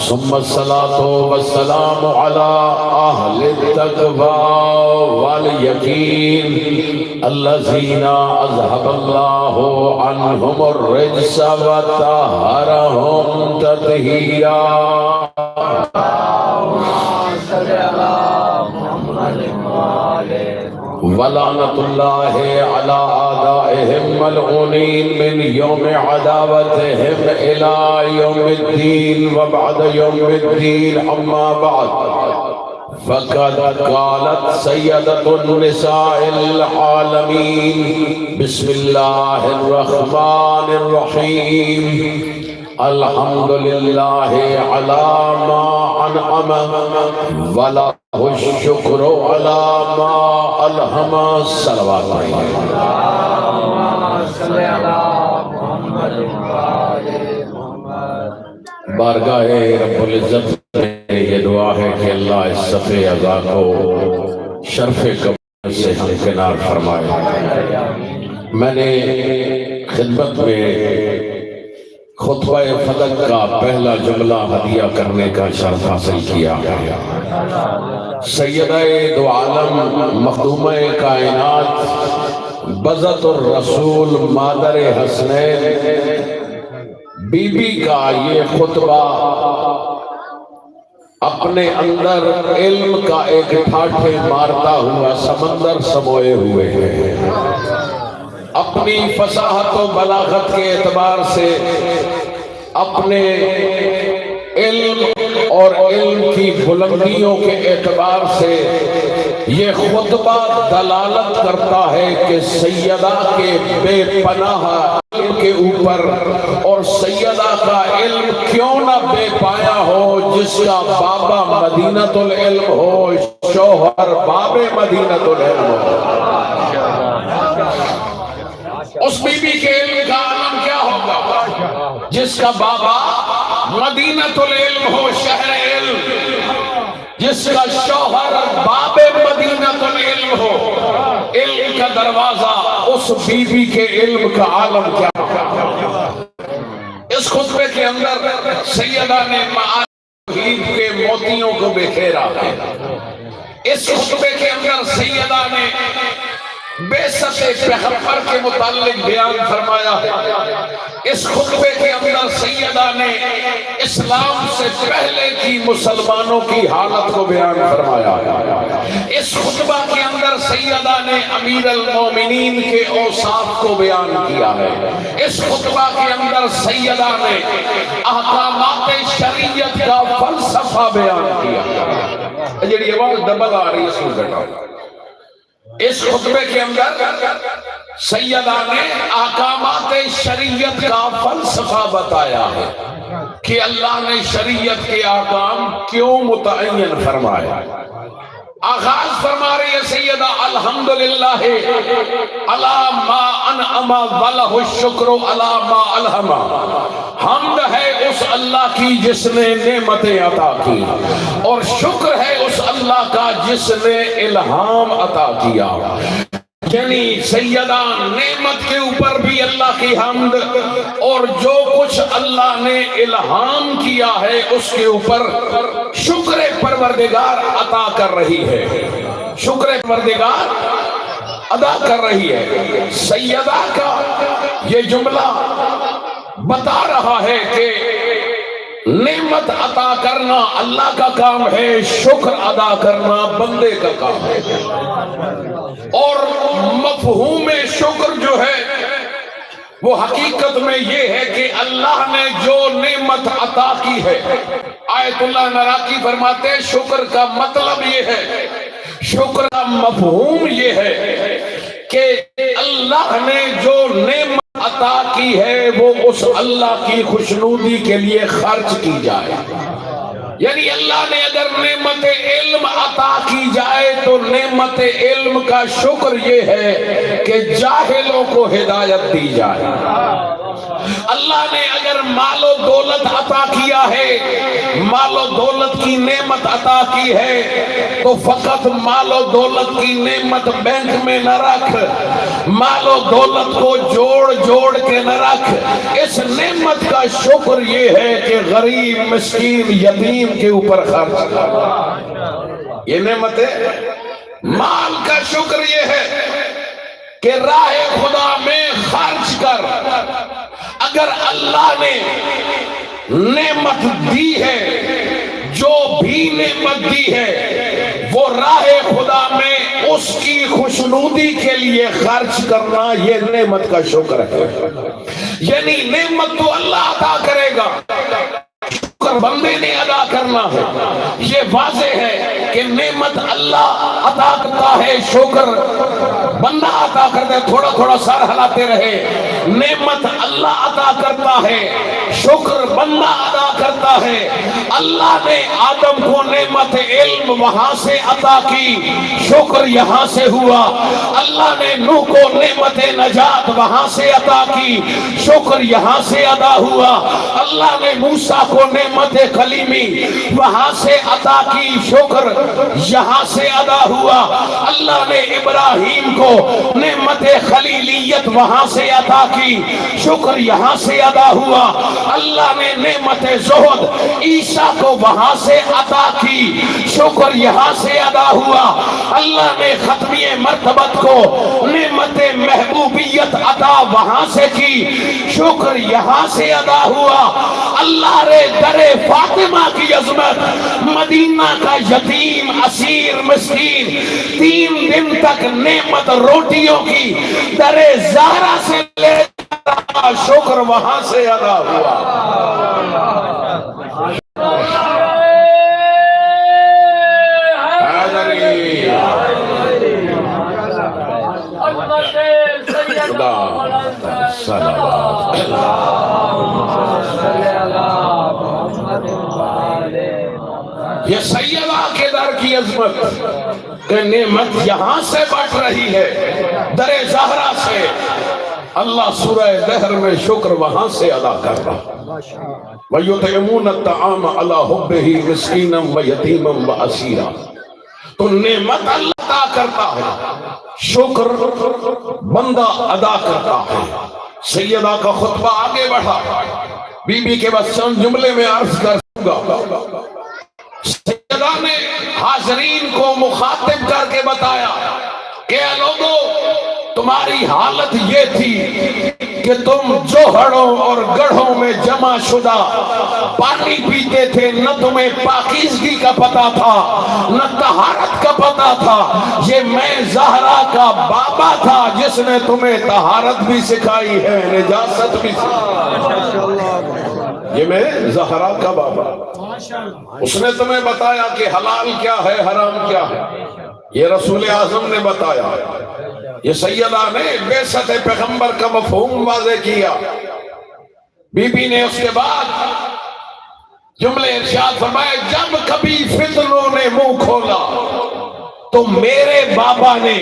S5: ثم الصلاة والسلام على أهل التقوى واليقين الذين أذهب الله عنهم الرجس وطهرهم تطهيرا ولعنت اللہ علی اعدائهم ملعونین من یوم عداوتهم الى یوم الدین وبعد یوم الدین اما بعد فقد قالت سیدۃ النساء العالمین بسم اللہ الرحمن الرحیم الحمدللہ علی ما انعم ولا الشکر علی ما الہم صلوات بارگاہ رب العزت میں یہ دعا ہے کہ اللہ اس صفحہ عزا کو شرف قبر سے ہمکنار فرمائے۔ میں نے خدمت میں خطبہ فلک کا پہلا جملہ ہدیہ کرنے کا شرف حاصل کیا ہے۔ سیدہ دو عالم مخدومہ کائنات بذات الرسول مادر حسنین بی بی کا یہ خطبہ اپنے اندر علم کا ایک ٹھاٹھے مارتا ہوا سمندر سموئے ہوئے ہیں۔ اپنی فصاحت و بلاغت کے اعتبار سے، اپنے علم اور علم کی بلندیوں کے اعتبار سے یہ خطبہ دلالت کرتا ہے کہ سیدہ کے بے پناہ علم کے اوپر، اور سیدہ کا علم کیوں نہ بے پایا ہو، جس کا بابا مدینۃ العلم ہو، شوہر باب مدینۃ العلم ہو۔ اس بی بی کے علم کا عالم کیا ہوگا جس کا بابا مدینۃ العلم ہو، شہر علم، جس کا شوہر باب مدینۃ العلم ہو۔ علم کا دروازہ اس بی بی کے علم کا عالم کیا ہوگا۔ اس خطبے کے اندر سیدہ نے معانی توحید کے موتیوں کو بکھیرا ہے۔ اس خطبے کے اندر سیدہ نے بعثت پیغمبر کے متعلق بیان فرمایا ہے۔ اس خطبے کے اندر سیدہ نے اسلام سے پہلے کی مسلمانوں کی حالت کو بیان فرمایا ہے۔ اس خطبہ کے اندر سیدہ نے امیر المومنین کے اوصاف کو بیان کیا ہے۔ اس خطبہ کے اندر سیدہ نے احکامات شریعت کا فلسفہ بیان کیا ہے۔ جڑی آواز ڈبل آ رہی ہے سن گٹا۔ اس خطبے کے اندر سیدہ نے احکامات شریعت کا فلسفہ بتایا ہے کہ اللہ نے شریعت کے احکام کیوں متعین فرمایا۔ آغاز فرما رہی ہے سیدہ الحمدللہ علی ما انعم وله الشکر علی ما الہم۔ حمد ہے اس اللہ کی جس نے نعمتیں عطا کی، اور شکر ہے اس اللہ کا جس نے الہام عطا کیا۔ یعنی سیدہ نعمت کے اوپر بھی اللہ کی حمد، اور جو کچھ اللہ نے الہام کیا ہے اس کے اوپر شکر پروردگار عطا کر رہی ہے، شکر پروردگار ادا کر رہی ہے۔ سیدہ کا یہ جملہ بتا رہا ہے کہ نعمت عطا کرنا اللہ کا کام ہے، شکر ادا کرنا بندے کا کام ہے۔ اور مفہوم شکر جو ہے وہ حقیقت میں یہ ہے کہ اللہ نے جو نعمت عطا کی ہے، آیت اللہ نراقی فرماتے ہیں شکر کا مطلب یہ ہے، شکر کا مفہوم یہ ہے کہ اللہ نے جو نعمت عطا کی ہے وہ اس اللہ کی خوشنودی کے لیے خرچ کی جائے۔ یعنی اللہ نے اگر نعمت علم عطا کی جائے تو نعمت علم کا شکر یہ ہے کہ جاہلوں کو ہدایت دی جائے۔ اللہ نے اگر مال و دولت عطا کیا ہے، مال و دولت کی نعمت عطا کی ہے تو فقط مال و دولت کی نعمت بینک میں نہ رکھ، مال و دولت کو جوڑ جوڑ کے نہ رکھ، اس نعمت کا شکر یہ ہے کہ غریب مسکین یتیم کے اوپر خرچ کر۔ یہ نعمت ہے۔ مال کا شکر یہ ہے کہ راہ خدا میں خرچ کر۔ اگر اللہ نے نعمت دی ہے، جو بھی نعمت دی ہے وہ راہ خدا میں اس کی خوشنودی کے لیے خرچ کرنا، یہ نعمت کا شکر ہے۔ یعنی نعمت تو اللہ عطا کرے گا، شکر بندے نے ادا کرنا ہے۔ یہ واضح ہے کہ نعمت اللہ عطا کرتا ہے، شکر بندہ عطا کرتا ہے۔ تھوڑا تھوڑا سر ہلاتے رہے۔ نعمت اللہ عطا کرتا ہے، شکر بندہ ادا کرتا ہے۔ اللہ نے آدم کو نعمت علم وہاں سے عطا کی، شکر یہاں سے ہوا۔ اللہ نے نوح کو نعمت نجات وہاں سے عطا کی، شکر یہاں سے ادا ہوا۔ اللہ نے موسیٰ کو نعمت کلیمی وہاں سے عطا کی، شکر یہاں سے ادا ہوا۔ اللہ نے ابراہیم کو نعمت خلیلیت وہاں سے عطا کی، شکر یہاں سے ادا ہوا۔ اللہ نے نعمت زہد عیسیٰ کو وہاں سے عطا کی، شکر یہاں سے ادا ہوا۔ اللہ نے ختمی مرتبت کو نعمت محبوبیت عطا وہاں سے کی، شکر یہاں سے ادا ہوا۔ اللہ نے در فاطمہ کی عظمت، مدینہ کا یتیم اسیر مسکین 3 دن تک نعمت روٹیوں کی در زہرا سے لے رہا، شکر وہاں سے ادا ہوا۔ یہ سیدہ کے در کی عظمت کہ نعمت یہاں سے بٹ رہی ہے، در زہرا سے۔ اللہ سورہ دہر میں شکر وہاں سے ادا کر رہا۔ وَيُطْعِمُونَ الطَّعَامَ عَلَىٰ حُبِّهِ مِسْكِينًا وَيَتِيمًا وَأَسِيرًا۔ تو نعمت اللہ عطا کرتا ہے، شکر بندہ ادا کرتا ہے۔ سیدہ کا خطبہ آگے بڑھا، بی بی کے بس چند جملے میں عرض کروں گا۔ سیدہ نے حاضرین کو مخاطب کر کے بتایا کہ اے لوگو، تمہاری حالت یہ تھی کہ تم جوہڑوں اور گڑھوں میں جمع شدہ پانی پیتے تھے، نہ تمہیں پاکیزگی کا پتہ تھا، نہ طہارت کا پتہ تھا۔ یہ میں زہرا کا بابا تھا جس نے تمہیں طہارت بھی سکھائی ہے، نجاست بھی سکھائی۔ یہ میں زہرا کا بابا، اس نے تمہیں بتایا کہ حلال کیا ہے، حرام کیا ہے۔ یہ رسول اعظم نے بتایا۔ یہ سیدہ نے بعثت پیغمبر کا مفہوم واضح کیا۔ بی بی نے اس کے بعد جملے ارشاد فرمائے، جب کبھی فتنوں نے منہ کھولا تو میرے بابا نے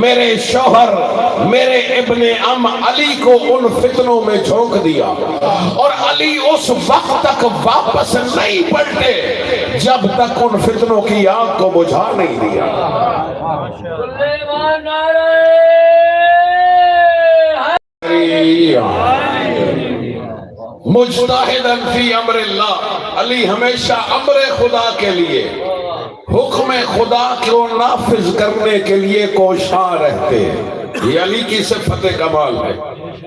S5: میرے شوہر میرے ابن ام علی کو ان فتنوں میں جھونک دیا، اور علی اس وقت تک واپس نہیں پلٹے جب تک ان فتنوں کی آگ کو بجھا نہیں دیا۔ مجتہداً فی امر اللہ، علی ہمیشہ امر خدا کے لیے، حکم خدا کو نافذ کرنے کے لیے کوشاں رہتے ہیں۔ یہ علی کی صفت کمال ہے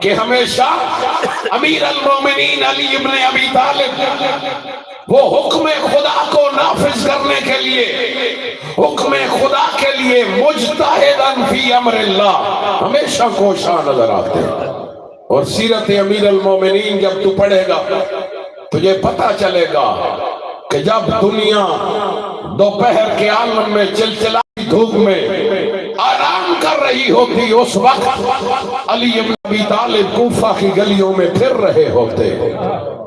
S5: کہ ہمیشہ امیر المومنین علی ابن ابی طالب وہ حکم خدا کو نافذ کرنے کے لیے، حکم خدا کے لیے مجتہداً فی امر اللہ ہمیشہ کوشاں نظر آتے ہیں۔ اور سیرت امیر المومنین جب تو پڑھے گا تجھے پتہ چلے گا کہ جب دنیا دوپہر کے عالم میں چلچلائی دھوپ میں آرام کر رہی ہوتی، اس وقت علی بن ابی طالب کوفہ کی گلیوں میں پھر رہے ہوتے،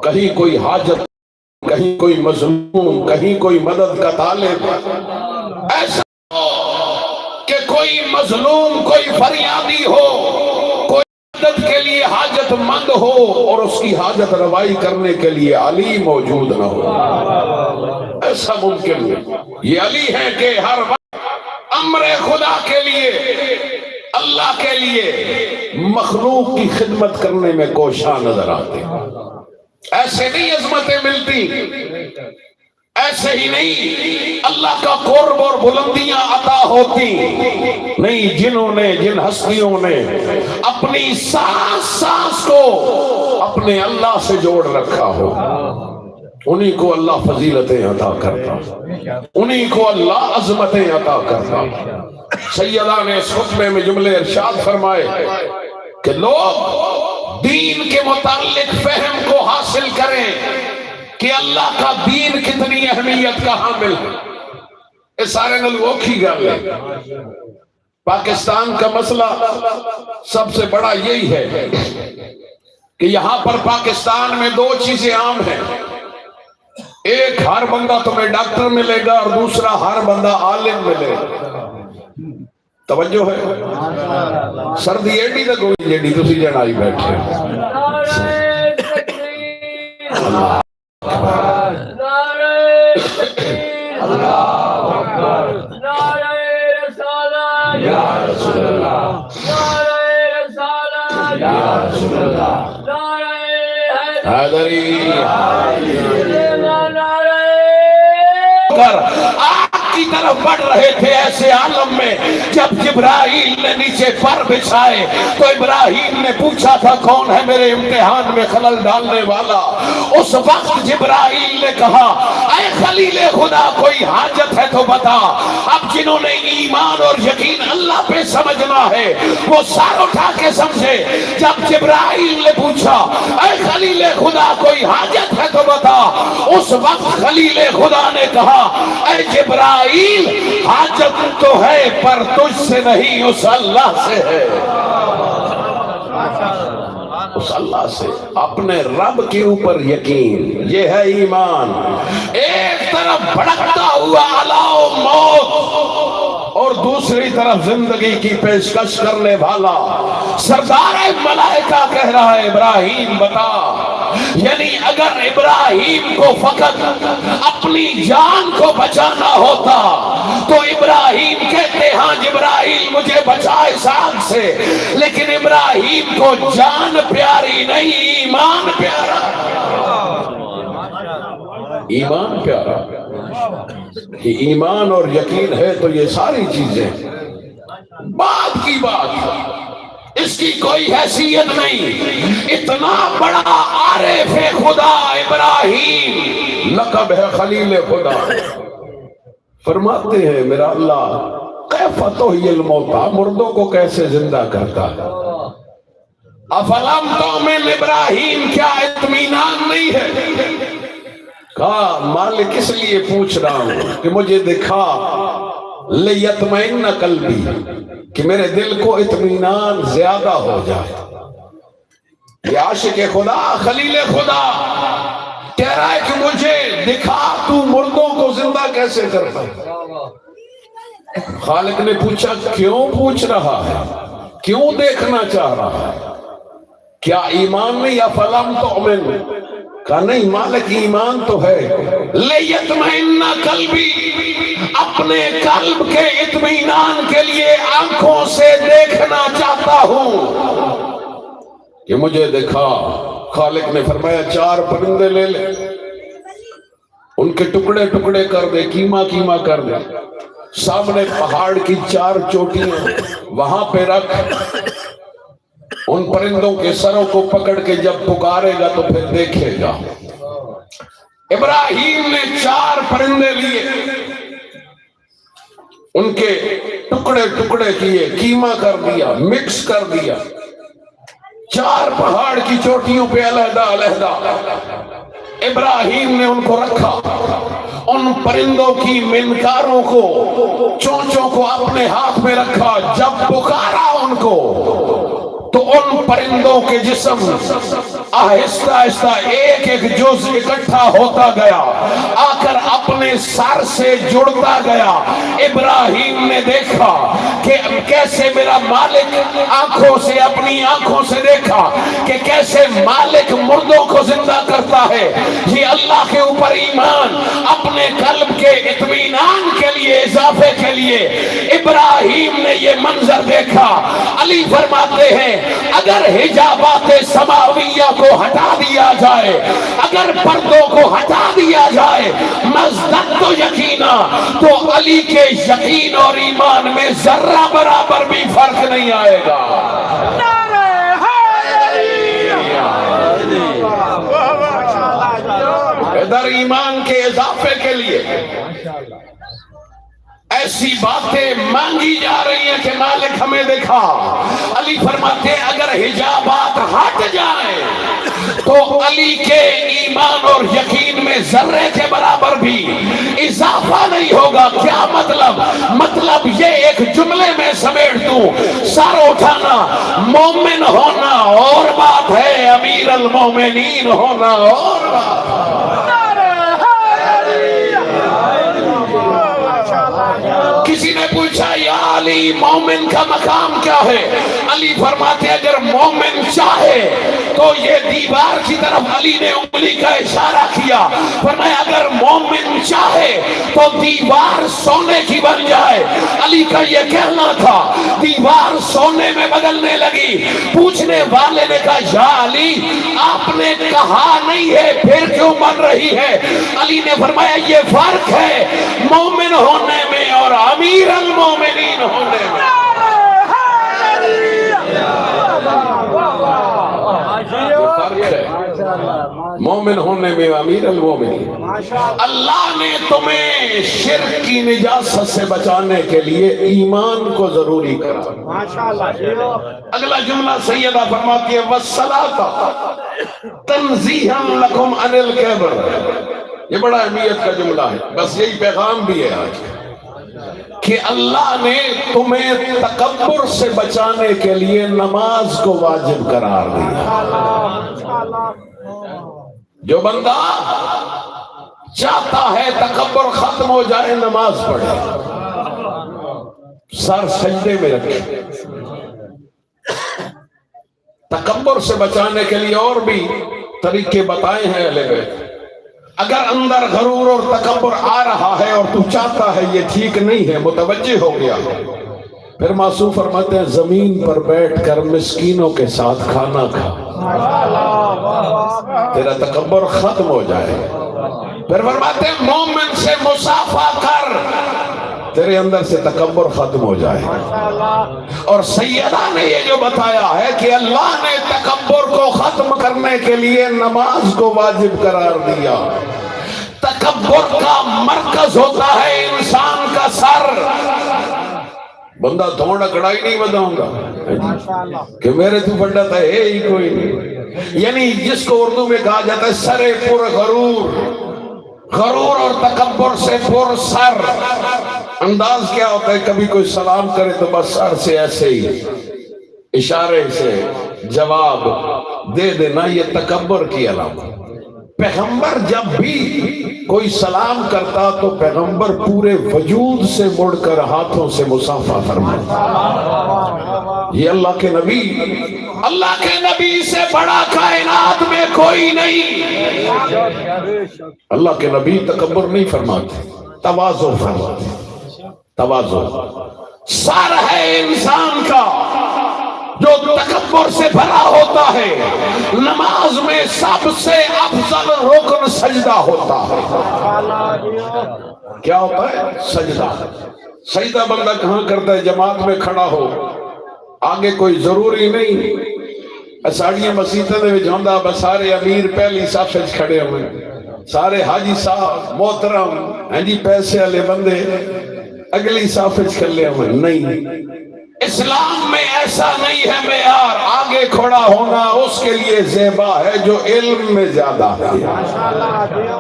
S5: کہیں کوئی حاجت، کہیں کوئی مظلوم، کہیں کوئی مدد کا طالب، ایسا ہو کہ کوئی مظلوم، کوئی فریادی ہو، کوئی مدد کے لیے حاجت مند ہو اور اس کی حاجت روائی کرنے کے لیے علی موجود نہ ہو، ایسا ممکن ہے۔ یہ علی ہے کہ ہر وقت امر خدا کے لیے، اللہ کے لیے مخلوق کی خدمت کرنے میں کوشاں نظر آتے، ایسے نہیں عظمتیں ملتی، ایسے ہی نہیں اللہ کا قرب اور بلندیاں عطا ہوتی، نہیں، جن ہستیوں نے اپنی سانس سانس کو اپنے اللہ سے جوڑ رکھا ہو، انہی کو اللہ فضیلتیں عطا کرتا، انہی کو اللہ عظمتیں عطا کرتا۔ سیدہ نے اس خطبے میں جملے ارشاد فرمائے کہ لوگ دین کے متعلق فہم کو حاصل کریں کہ اللہ کا دین کتنی اہمیت کا حامل ہے۔ اس سارے نلووں کی گل ہے۔ پاکستان کا مسئلہ سب سے بڑا یہی ہے کہ یہاں پر پاکستان میں دو چیزیں عام ہیں، ایک ہر بندہ تمہیں ڈاکٹر ملے گا اور دوسرا ہر بندہ عالم ملے گا۔ توجہ ہے؟ سردی ایڈی تک ہوئی جیڈی تسی جنائی بیٹھے حیدری آگ کی طرف بڑھ رہے تھے ایسے عالم میں جب جبرائیل نے نیچے پر بچھائے تو ابراہیم نے پوچھا تھا کون ہے میرے امتحان میں خلل ڈالنے والا؟ اس وقت جبرائیل نے کہا اے خلیل خدا کوئی حاجت ہے تو بتا۔ اب جنہوں نے ایمان اور یقین اللہ پہ سمجھنا ہے وہ سر اٹھا کے سمجھے۔ جب جبرائیل نے پوچھا اے خلیل خدا کوئی حاجت ہے تو بتا، اس وقت خلیل خدا نے کہا اے جبرائیل حاجت تو ہے پر تجھ سے نہیں، اس اللہ سے ہے، اس اللہ سے۔ اپنے رب کے اوپر یقین، یہ ہے ایمان۔ ایک طرف بھڑکتا ہوا علاؤ موت اور دوسری طرف زندگی کی پیشکش کرنے والا سردار ملائکہ کہہ رہا ہے ابراہیم بتا۔ یعنی اگر ابراہیم کو فقط اپنی جان کو بچانا ہوتا تو ابراہیم کہتے ہاں جبرائیل مجھے بچا اس آگ سے، لیکن ابراہیم کو جان پیاری نہیں، ایمان پیارا، ایمان پیارا۔ ایمان اور یقین ہے تو یہ ساری چیزیں بات کی بات، اس کی کوئی حیثیت نہیں۔ اتنا بڑا عارف خدا ابراہیم، لقب ہے خلیل خدا، فرماتے ہیں میرا اللہ کیف تحیی الموتیٰ، مردوں کو کیسے زندہ کرتا ہے۔ افلم تؤمن ابراہیم، کیا اطمینان نہیں ہے؟ کہا مالک اس لیے پوچھ رہا ہوں کہ مجھے دکھا لیطمئن قلبی، کہ میرے دل کو اطمینان زیادہ ہو جائے۔ یہ عاشق خدا خلیل خدا کہہ رہا ہے کہ مجھے دکھا تو مردوں کو زندہ کیسے کرتا ہے۔ خالق نے پوچھا کیوں پوچھ رہا ہے، کیوں دیکھنا چاہ رہا ہے؟ کیا ایمان نہیں؟ افلم تؤمن، کہا نہیں مالک ایمان تو ہے، لیطمئن قلبی، اپنے قلب کے اطمینان کے لیے آنکھوں سے دیکھنا چاہتا ہوں کہ مجھے دکھا۔ خالق نے فرمایا 4 پرندے لے لے، ان کے ٹکڑے ٹکڑے کر دے، کیما کیما کر دے، سامنے پہاڑ کی 4 چوٹیاں وہاں پہ رکھ، ان پرندوں کے سروں کو پکڑ کے جب پکارے گا تو پھر دیکھے گا۔ ابراہیم نے 4 پرندے لیے، ان کے ٹکڑے ٹکڑے کیے، کیما کر دیا، مکس کر دیا، 4 پہاڑ کی چوٹیوں پہ علیحدہ علیحدہ ابراہیم نے ان کو رکھا، ان پرندوں کی منکاروں کو، چونچوں کو اپنے ہاتھ میں رکھا، جب پکارا ان کو تو ان پرندوں کے جسم آہستہ آہستہ ایک ایک جز اکٹھا ہوتا گیا، آ کر اپنے سر سے جڑتا گیا۔ ابراہیم نے دیکھا کہ کیسے میرا مالک آنکھوں سے، اپنی آنکھوں سے دیکھا کہ کیسے مالک مردوں کو زندہ کرتا ہے۔ یہ اللہ کے اوپر ایمان، اپنے قلب کے اطمینان کے لیے، اضافے کے لیے ابراہیم نے یہ منظر دیکھا۔ علی فرماتے ہیں اگر حجابات سماویہ کو ہٹا دیا جائے، اگر پردوں کو ہٹا دیا جائے، مزدد تو یقینا، تو علی کے یقین اور ایمان میں ذرہ برابر بھی فرق نہیں آئے گا۔ ادھر ایمان کے اضافے کے لیے ایسی باتیں مانگی جا رہی ہیں کہ مالک ہمیں دکھا۔ علی فرماتے ہیں اگر حجابات ہٹ جائیں تو علی کے ایمان اور یقین میں ذرے کے برابر بھی اضافہ نہیں ہوگا۔ کیا مطلب؟ مطلب یہ ایک جملے میں سمیٹ دوں، سر اٹھانا مومن ہونا اور بات ہے، امیر المومنین ہونا اور بات۔ کسی نے پوچھا یا علی مومن کا مقام کیا ہے؟ علی فرماتے ہیں اگر مومن چاہے تو یہ دیوار کی طرف علی نے انگلی کا اشارہ کیا، فرمایا اگر مومن چاہے تو دیوار سونے کی بن جائے۔ علی کا یہ کہنا تھا، دیوار سونے میں بدلنے لگی۔ پوچھنے والے نے کہا یا علی آپ نے کہا نہیں ہے پھر کیوں بن رہی ہے؟ علی نے فرمایا یہ فرق ہے مومن ہونے میں اور امیر المومنین ہونے میں۔ مومن ہونے میں امیر المومنین۔ اللہ نے تمہیں شرک کی نجاست سے بچانے کے لیے ایمان کو ضروری کرا۔ اگلا جملہ سیدہ فرماتی ہے وَالصَّلَاةَ تَنزِيهًا لَكُمْ عَنِ الْكِبْرِ۔ یہ بڑا اہمیت کا جملہ ہے، بس یہی پیغام بھی ہے آج کہ اللہ نے تمہیں تکبر سے بچانے کے لیے نماز کو واجب قرار دیا۔ جو بندہ چاہتا ہے تکبر ختم ہو جائے نماز پڑھے، سر سجدے میں رکھے۔ تکبر سے بچانے کے لیے اور بھی طریقے بتائے ہیں اہل بیت۔ اگر اندر غرور اور تکبر آ رہا ہے اور تو چاہتا ہے یہ ٹھیک نہیں ہے، متوجہ ہو گیا، پھر معصوم فرماتے ہیں زمین پر بیٹھ کر مسکینوں کے ساتھ کھانا کھا، تیرا تکبر ختم ہو جائے۔ پھر فرماتے ہیں مومن سے مصافحہ کر، تیرے اندر سے تکبر ختم ہو جائے۔ اور سیدہ نے یہ جو بتایا ہے کہ اللہ نے تکبر کو ختم کرنے کے لیے نماز کو واجب قرار دیا۔ تکبر کا مرکز ہوتا ہے انسان کا سر۔ بندہ تھوڑا کڑائی نہیں بتاؤں گا کہ میرے تو بڑا تھا ہے ہی کوئی نہیں، یعنی جس کو اردو میں کہا جاتا ہے سر پر غرور، غرور اور تکبر سے پر سر۔ انداز کیا ہوتا ہے؟ کبھی کوئی سلام کرے تو بس سر سے ایسے ہی اشارے سے جواب دے دینا، یہ تکبر کی علامت۔ پیغمبر جب بھی کوئی سلام کرتا تو پیغمبر پورے وجود سے مڑ کر ہاتھوں سے مصافحہ فرماتا۔ یہ اللہ کے نبی، اللہ کے نبی سے بڑا کائنات میں کوئی نہیں۔ اللہ کے نبی تکبر نہیں فرماتے، تواضع فرماتے۔ تواضع سر ہے انسان کا جو تکبر سے بھرا ہوتا ہے۔ نماز میں سب سے افضل رکن سجدہ ہوتا ہے۔ کیا ہوتا ہے؟ سجدہ۔ سجدہ بندہ کہاں کرتا ہے؟ جماعت میں کھڑا ہو، آگے کوئی ضروری نہیں۔ ساڑیاں مسیطیں میں جاندہ بس سارے امیر پہلی صف وچ کھڑے ہوئے، سارے حاجی صاحب محترم ہیں جی پیسے والے بندے اگلی صف وچ کھڑے ہوئے، نہیں۔ اسلام میں ایسا نہیں ہے معیار آگے کھڑا ہونا اس کے لیے زیبا ہے جو علم میں زیادہ ہے،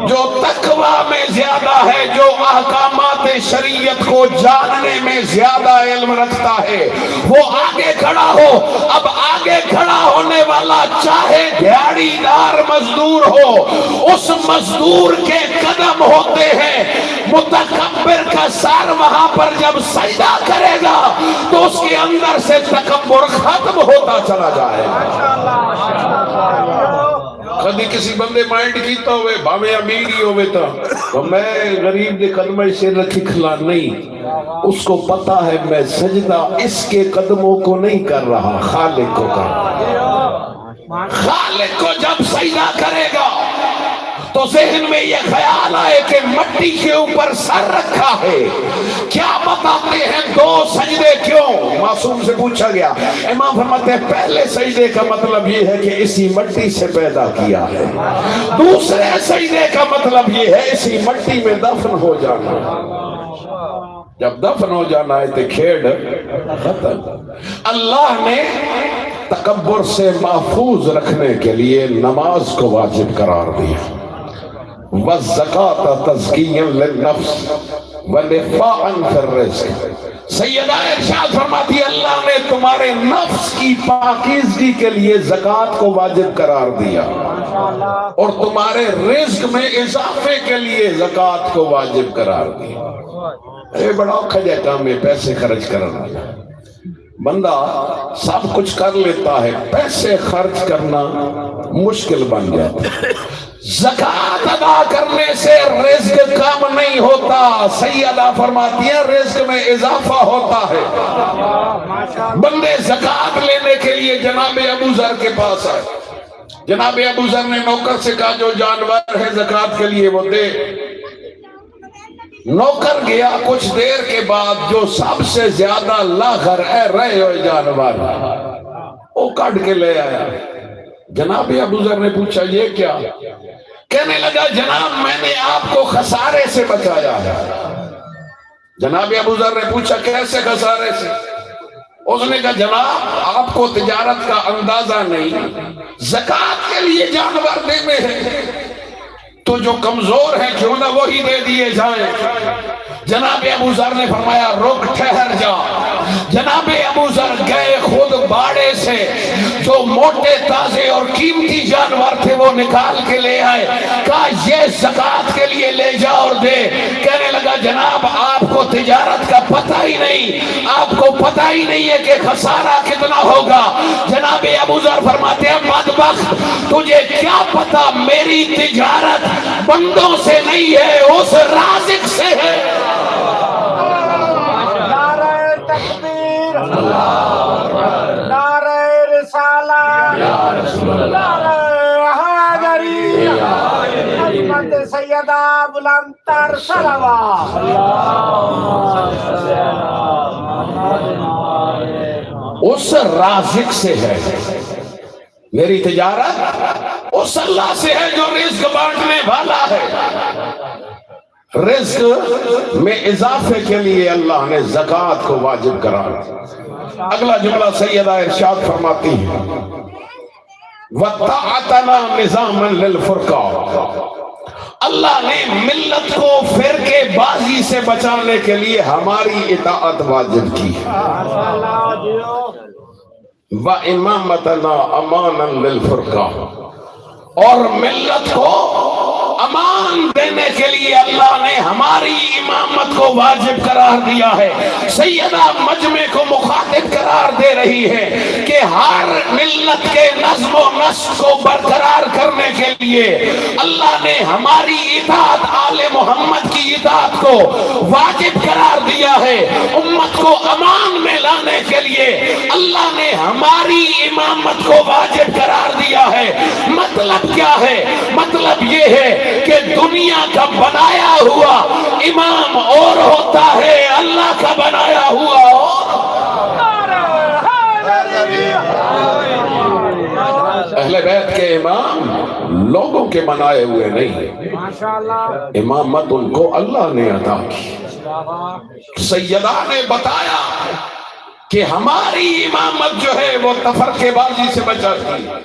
S5: جو تقوی میں زیادہ ہے، جو احکامات شریعت کو جاننے میں زیادہ علم رکھتا ہے، وہ آگے کھڑا ہو۔ اب آگے کھڑا ہونے والا چاہے دیہڑی دار مزدور ہو، اس مزدور کے قدم ہوتے ہیں، متکبر کا سر وہاں پر جب سجدہ کرے گا تو اس کے اندر سے تکبر ختم ہوتا چلا جائے گا۔ کدی کسی بندے مائنڈ کیتا ہوئے بھاوے امیر ہی ہوئے تو میں غریب دے قدمیں سے رکھی کھلا نہیں، اس کو پتا ہے میں سجدہ اس کے قدموں کو نہیں کر رہا، خالق کو کر رہا۔ خالق کو جب سجدہ کرے گا تو ذہن میں یہ خیال آئے کہ مٹی کے اوپر سر رکھا ہے، کیا بتاتے ہیں دو سجدے کیوں؟ معصوم سے پوچھا گیا، امام فرماتے ہیں پہلے سجدے کا مطلب یہ ہے کہ اسی مٹی سے پیدا کیا ہے، دوسرے سجدے کا مطلب یہ ہے اسی مٹی میں دفن ہو جانا۔ جب دفن ہو جانا ہے تو کھیڑ ختم۔ اللہ نے تکبر سے محفوظ رکھنے کے لیے نماز کو واجب قرار دیا، وَالزَّكَاةَ تَزْكِيًّا لِلنَّفْسِ وَدِفَاعًا فِي الرِّزْقِ۔ سیدہ ارشاد فرماتی ہے اللہ نے تمہارے نفس کی پاکیزگی کے لیے زکوٰۃ کو واجب قرار دیا اور تمہارے رزق میں اضافے کے لیے زکوٰۃ کو واجب قرار دیا۔ یہ بڑا اوکھا جا کام ہے پیسے خرچ کرنا، بندہ سب کچھ کر لیتا ہے، پیسے خرچ کرنا مشکل بن جاتا ہے۔ زکوٰۃ ادا کرنے سے رزق کم نہیں ہوتا، سیدہ فرماتی ہے رزق میں اضافہ ہوتا ہے۔ بندے زکوٰۃ لینے کے لیے جناب ابو ذر کے پاس آئے، جناب ابو ذر نے نوکر سے کہا جو جانور ہے زکوٰۃ کے لیے وہ دے۔ نوکر گیا، کچھ دیر کے بعد جو سب سے زیادہ لاغر رہے ہوئے جانور وہ کٹ کے لے آیا۔ جناب ابو ذر نے پوچھا یہ کیا؟ کہنے لگا جناب میں نے آپ کو خسارے سے بچایا ہے۔ جناب ابو ذر نے پوچھا کیسے خسارے سے؟ اس نے کہا جناب آپ کو تجارت کا اندازہ نہیں، زکوٰۃ کے لیے جانور دینے ہیں تو جو کمزور ہیں کیوں نہ وہی دے دیے جائیں۔ جناب ابو ذر نے فرمایا رک ٹھہر جا۔ جناب ابو ذر گئے خود باڑے سے جو موٹے تازے اور قیمتی جانور تھے وہ نکال کے لے آئے، کہا یہ زکوٰۃ کے لیے لے جا اور دے۔ کہنے لگا جناب آپ کو تجارت کا پتہ ہی نہیں، آپ کو پتہ ہی نہیں ہے کہ خسارہ کتنا ہوگا۔ جناب ابو ذر فرماتے ہیں بدبخت تجھے کیا پتہ میری تجارت بندوں سے نہیں ہے اس رازق سے ہے۔
S6: نعرہ تکبیر، نعرہ رسالہ، نعرہ حیدری، حضرت سیدہ بلند تر صلوات۔
S5: اس رازق سے ہے میری تجارت، اس اللہ سے ہے جو رزق بانٹنے والا ہے۔ رزق میں اضافے کے لیے اللہ نے زکوٰۃ کو واجب قرار دیا۔ اگلا جملہ سیدہ ارشاد فرماتی ہے وَتَعَتَنَا نِظَامًا لِلْفُرْقَةِ، اللہ نے ملت کو فرقے بازی سے بچانے کے لیے ہماری اطاعت واجب کی ہے۔ وَإِمَامَتَنَا أَمَانًا لِلْفُرْقَةِ، اور ملت کو امان دینے کے لیے اللہ نے ہماری امامت کو واجب قرار دیا ہے۔ سیدہ مجمع کو مخاطب قرار دے رہی ہے کہ ہر ملت کے نظم و نسق کو برقرار کرنے کے لیے اللہ نے ہماری اطاعت آل محمد کی اطاعت کو واجب قرار دیا ہے۔ امت کو امان میں لانے کے لیے اللہ نے ہماری امامت کو واجب قرار دیا ہے۔ مطلب کیا ہے؟ مطلب یہ ہے کہ دنیا کا بنایا ہوا امام اور ہوتا ہے، اللہ کا بنایا ہوا اور۔ اہل بیت کے امام لوگوں کے بنائے ہوئے نہیں، امامت ان کو اللہ نے عطا کی۔ سیدہ نے بتایا کہ ہماری امامت جو ہے وہ تفرقے بازی سے بچاتی ہے.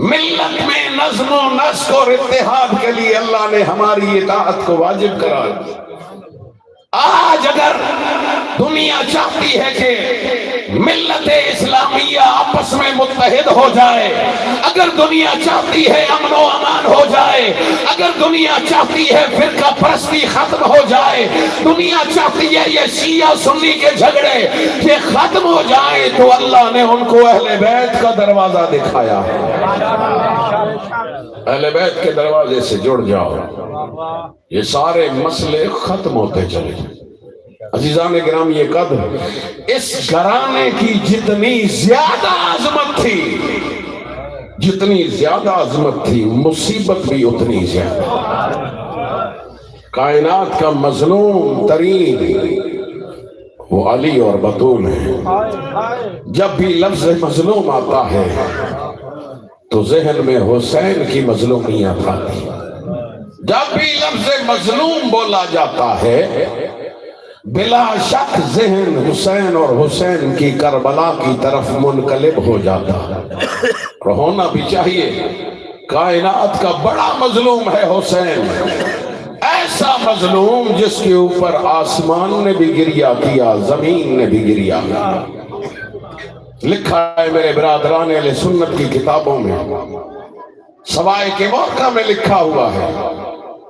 S5: ملت میں نظم و نسق اور اتحاد کے لیے اللہ نے ہماری اطاعت کو واجب قرار دیا. آج اگر دنیا چاہتی ہے کہ ملت اسلامیہ آپس میں متحد ہو جائے، اگر دنیا چاہتی ہے امن و امان ہو جائے، اگر دنیا چاہتی ہے فرقہ پرستی ختم ہو جائے، دنیا چاہتی ہے یہ شیعہ سنی کے جھگڑے یہ ختم ہو جائے، تو اللہ نے ان کو اہل بیت کا دروازہ دکھایا. اہل بیت کے دروازے سے جڑ جاؤ، یہ سارے مسئلے ختم ہوتے چلے. عزیزان گرامی قدر، اس گھرانے کی جتنی زیادہ عظمت تھی، جتنی زیادہ عظمت تھی، مصیبت بھی اتنی زیادہ. کائنات کا مظلوم ترین وہ علی اور بطول ہے. جب بھی لفظ مظلوم آتا ہے تو ذہن میں حسین کی مظلومیت آتی. جب بھی لفظ مظلوم بولا جاتا ہے بلا شک ذہن حسین اور حسین کی کربلا کی طرف منقلب ہو جاتا اور ہونا بھی چاہیے. کائنات کا بڑا مظلوم ہے حسین، ایسا مظلوم جس کے اوپر آسمان نے بھی گریہ کیا، زمین نے بھی گریہ کیا. لکھا ہے میرے برادران اہل سنت کی کتابوں میں، سوائے کے موقع میں لکھا ہوا ہے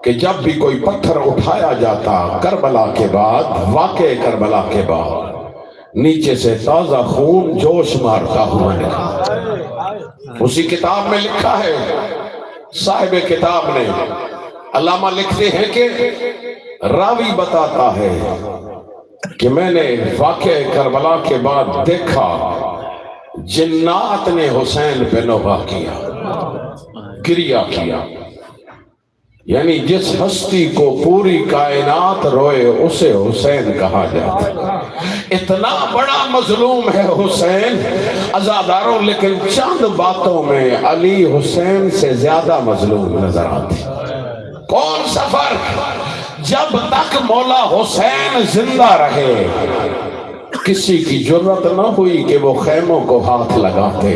S5: کہ جب بھی کوئی پتھر اٹھایا جاتا کربلا کے بعد، واقع کربلا کے بعد، نیچے سے تازہ خون جوش مارتا ہوا نکلا. اسی کتاب میں لکھا ہے، صاحب کتاب نے، علامہ لکھتے ہیں کہ راوی بتاتا ہے کہ میں نے واقع کربلا کے بعد دیکھا جنات نے حسین پہ نوحہ کیا، گریہ کیا. یعنی جس ہستی کو پوری کائنات روئے اسے حسین کہا جاتا. اتنا بڑا مظلوم ہے حسین عزاداروں، لیکن چند باتوں میں علی حسین سے زیادہ مظلوم نظر آتے. کون سا فرق؟ جب تک مولا حسین زندہ رہے کسی کی جرت نہ ہوئی کہ وہ خیموں کو ہاتھ لگاتے،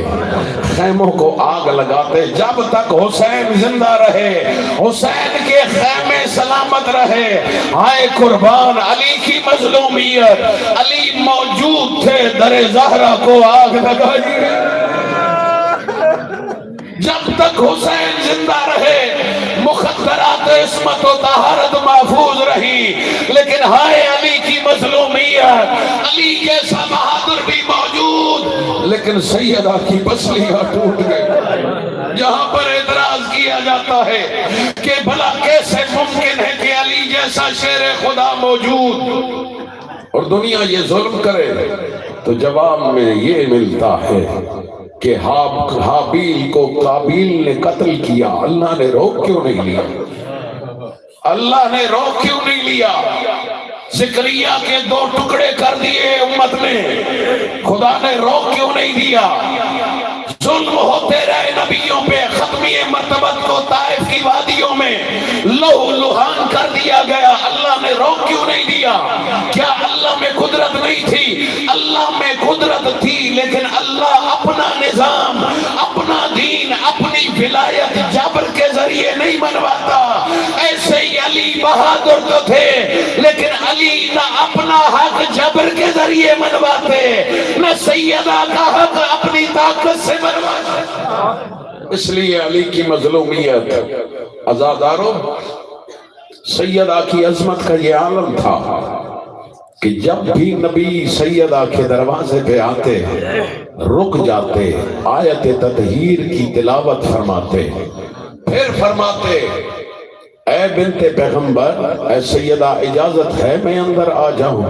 S5: خیموں کو آگ لگاتے. جب تک حسین زندہ رہے، حسین کے خیمے سلامت رہے. ہائے قربان علی کی مظلومیت، علی موجود تھے در زہرا کو آگ لگائی. جب تک حسین زندہ رہے مخدرات عصمت و طہارت محفوظ رہی. لیکن ہائے علی کی مظلومیت، علی جیسا بہادر بھی موجود لیکن سیدہ کی پسلیاں ٹوٹ گئی. جہاں پر اعتراض کیا جاتا ہے کہ بھلا کیسے ممکن ہے کہ علی جیسا شیر خدا موجود اور دنیا یہ ظلم کرے، تو جواب میں یہ ملتا ہے کہ حابیل کو قابیل نے قتل کیا، اللہ نے روک کیوں نہیں لیا؟ اللہ نے روک کیوں نہیں لیا؟ زکریا کے 2 ٹکڑے کر دیے امت میں، خدا نے روک کیوں نہیں دیا؟ ظلم ہوتے رہے نبیوں پہ، ختمی مرتبت کو طائف کی وادیوں میں لہو لہان کر دیا گیا، اللہ نے روک کیوں نہیں دیا؟ کیا اللہ میں قدرت نہیں تھی؟ اللہ میں قدرت تھی، لیکن اللہ اپنا نظام، اپنا دین، اپنی ولایت جبر کے ذریعے نہیں منواتا. ایسے ہی علی بہادر تو تھے، لیکن علی نہ اپنا حق جبر کے ذریعے منواتے، نہ سیدہ کا حق اپنی طاقت سے منواتے. اس لیے علی کی مظلومیت، عزاداروں، سیدہ کی عظمت کا یہ عالم تھا کہ جب بھی نبی سیدہ کے دروازے پہ آتے رک جاتے، آیت تطہیر کی تلاوت فرماتے، پھر فرماتے اے بنت پیغمبر، اے سیدہ اجازت ہے میں اندر آ جاؤں؟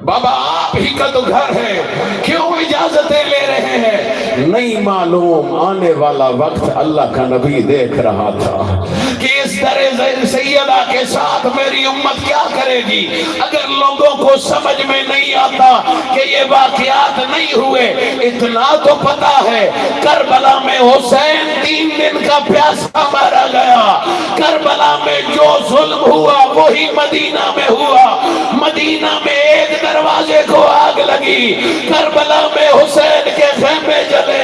S5: بابا آپ ہی کا تو گھر ہے، کیوں اجازتیں لے رہے ہیں؟ نہیں معلوم آنے والا وقت اللہ کا نبی دیکھ رہا تھا کہ اس طرح سیدہ کے ساتھ میری امت کیا کرے گی. اگر لوگوں کو سمجھ میں نہیں آتا کہ یہ واقعات نہیں ہوئے، اتنا تو پتا ہے کربلا میں حسین 3 دن کا پیاسا مارا گیا. کربلا میں جو ظلم ہوا وہی مدینہ میں ہوا. مدینہ میں ایک دروازے کو آگ لگی، کربلا میں حسین کے خیمے جلے،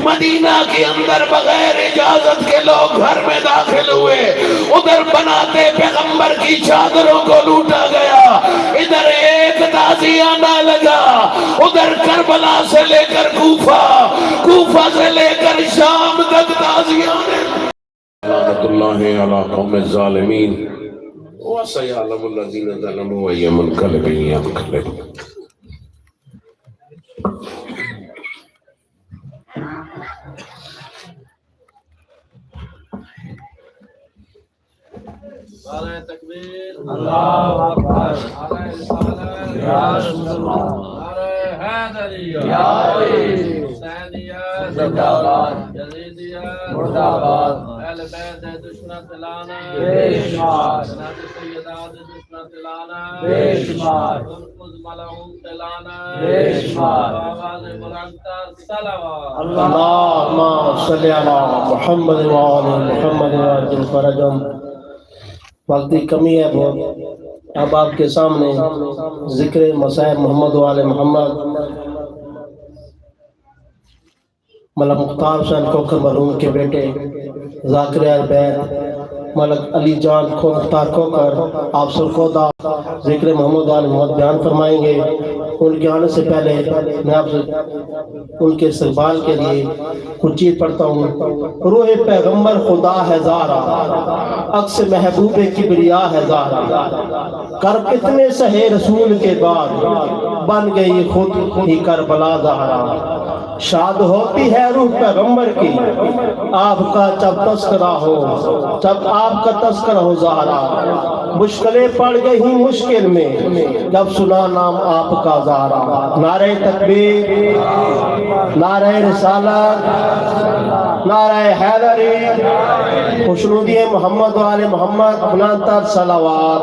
S5: مدینہ کے اندر بغیر اجازت کے لوگ گھر میں داخل ہوئے، ادھر بناتے پیغمبر کی چادروں کو لوٹا گیا، ادھر ایک تعزیہ نہ لگا، ادھر کربلا سے لے کر کوفہ سے لے کر شام تک تعزیہ نے لعنت اللہ علی قوم الظالمین وسيعلم الذين ظلموا أي منقلب ينقلبون.
S2: نعرہ تکبیر، اللہ اکبر، نعرہ رسالت، یا رسول اللہ، نعرہ حیدریہ، یا علی، حسینیہ، زندہ باد، یزیدیہ، مردہ آباد، اہل بیت دشمن تلانا، بے شمار، جناب سیدات دشمن تلانا، بے شمار، خود ملعون تلانا، بے شمار، آواز بلندتر صلوات،
S3: اللہم صلی علی محمد وآل محمد وعجل فرجہم. وقت کی کمی ہے بہت، اب آپ کے سامنے ذکر مصائب محمد وآل محمد ملک مختار حسین کوکر مرحوم کے بیٹے ذاکر اہل بیت ملک علی جان کو مختار کوکر آپ سرکودہ ذکر محمد وآل محمد بیان فرمائیں گے. ان کے آنے سے پہلے میں آپ سے ان کے استقبال کے لیے کچھ چیز پڑھتا ہوں. روح پیغمبر خدا ہے زارا، عکس محبوب کبریا ہے زارا، کر کتنے سہے رسول کے بعد بن گئی خود ہی کربلا زہرا. شاد ہوتی ہے روح پیغمبر کی آپ کا جب تذکرہ ہو، جب آپ کا تذکرہ ہو زہرا. مشکلیں پڑ گئی مشکل میں جب سنا نام آپ کا زہرا. نعرہ تکبیر، نعرہ رسالت، نعرہ حیدری، خوشنودی محمد وآل محمد بلندتر صلوات.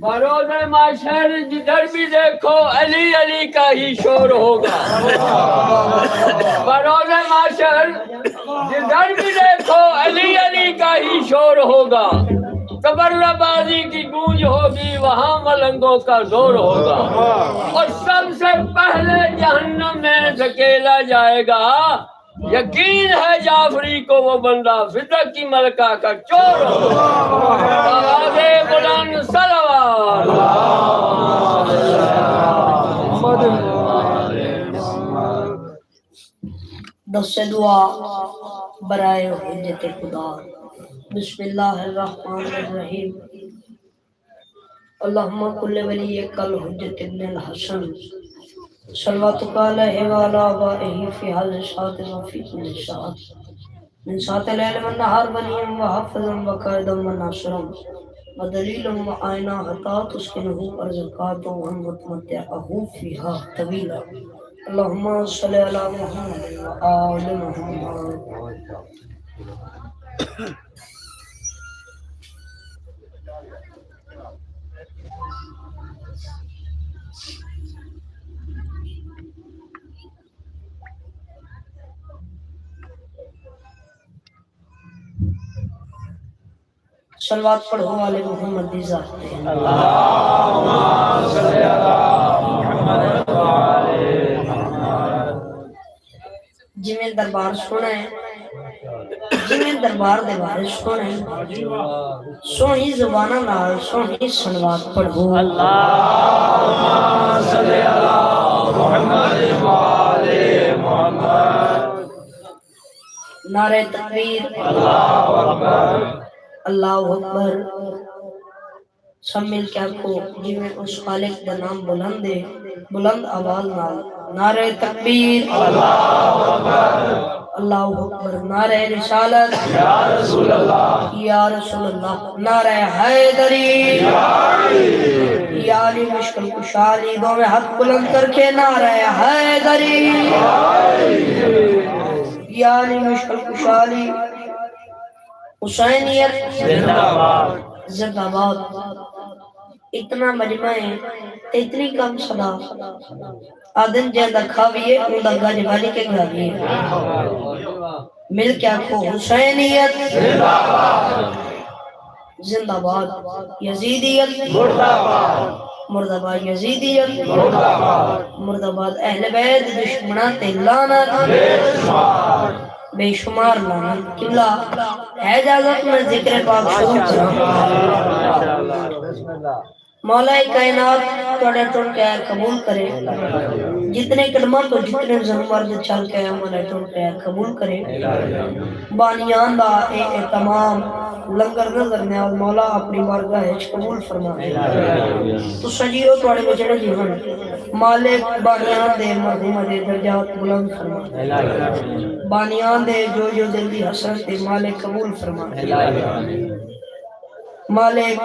S7: بروز معاشر جدھر بھی دیکھو علی علی کا ہی شور ہوگا. بروز معاشر جدھر بھی دیکھو علی علی کا ہی شور ہوگا. تبرہ بازی کی گونج ہوگی وہاں ملنگوں کا زور ہوگا. اور سب سے پہلے جہنم میں دھکیلا جائے گا. یقین ہے جعفری کو وہ بندہ فدہ کی ملکہ کا چور ہوگا. آواز بلند صلوات.
S8: دس دعا برائے حجت خدا. بسم اللہ الرحمن الرحیم. اللہم کل ولیک الحجت ابن الحسن صلواتک علیہ وعلی آبائہ فی حال ساعت وفی کل ساعت من ساعت لیل من نہار ولیم وحفظا وقائدا وناصرا ودلیلا وعائنا حتی تسکنہ ارزقات ومتمتعہ فیہا طویلا. اللہم صلی علی محمد وآل محمد. صلوات پڑھو والے محمد دی ذات پہ.
S2: اللہم صلی علی محمد وآل محمد.
S8: جویں دربار سونا ہے، جویں دربار دے بارے سونا ہے، سونی زبانہ نال سونی صلوات پڑھو.
S2: اللہم صلی علی محمد وآل محمد.
S8: نعرہ تکبیر،
S2: اللہ اکبر،
S8: اللہ اکبر. سب مل کے آپ کو جویں اس خالق دا نام بلند ہے بلند آواز نال نعرہ تکبیر،
S2: اللہ اکبر،
S8: اللہ اکبر. نعرہ رسالت،
S2: یا رسول اللہ،
S8: یا رسول اللہ. نعرہ حیدری، یا علی مشکل کشالی. دو میں ہاتھ بلند کر کے نعرہ حیدری، یا علی مشکل کشالی. حسینیت
S2: زندہ باد،
S8: زندہ باد اتنا مجمع ہے اتنی کم صدا آدم جیندہ کھاویے اندہ گاج والی کے گھاویے مل کے آنکھو حسینیت زندہ باد یزیدیت مردہ باد یزیدیت مردہ باد اہل بیت دشمنات لعنت بے شمار لعنت قبلہ ہے اجازت میں ذکر پاک شروع کروں مولا کائنات توڑے ٹوڑ کے قبول کرے جتنے کلمات تو جتنے زنمرد چل کے مولا ٹوڑ کے قبول کرے بانیان دا تمام لنگر نظر نے اور مولا اپنی بارگاہ قبول فرمائے تو سجیو توڑے بچڑے جیون مالک بانیان دے مرحوم دے درجات بلند فرمائے بانیان دے جو جو دل دی حسرت دے مالک قبول فرمائے مالک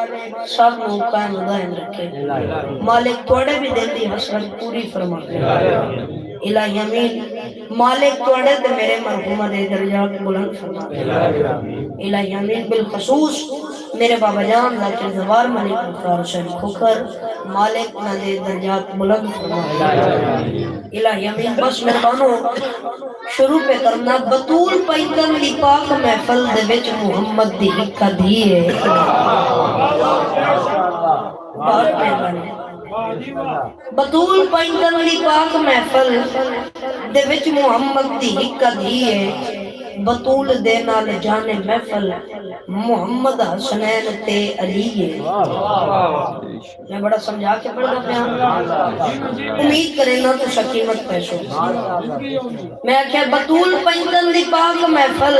S8: سب نو قائم دائم رکھے مالک توڑے بھی دل دی حسرت پوری فرمائے الہی امین مالک توڑے تے میرے مرحومہ دے درجات بلند فرمائے الہی امین بالخصوص میرے بابا جان ذاکر زوار ملک مختار حسین کھوکر مالک نہ دے درجات بلند فرمائے الہی امین بس مہربانو شروع پہ کرنا بطول پیتن دی پاک محفل دے وچ محمد دی حکا دیئے بہت مہربانی بطول پیتن دی پاک محفل دے وچ محمد دی حکا دیئے بطول دے نال جانے محفل محمد حسنین تے علی میں بڑا سمجھا کے پڑھنا پیا امید کرے نا تو شکیمت پیشو میں کہ بطول پنجن دی پاک محفل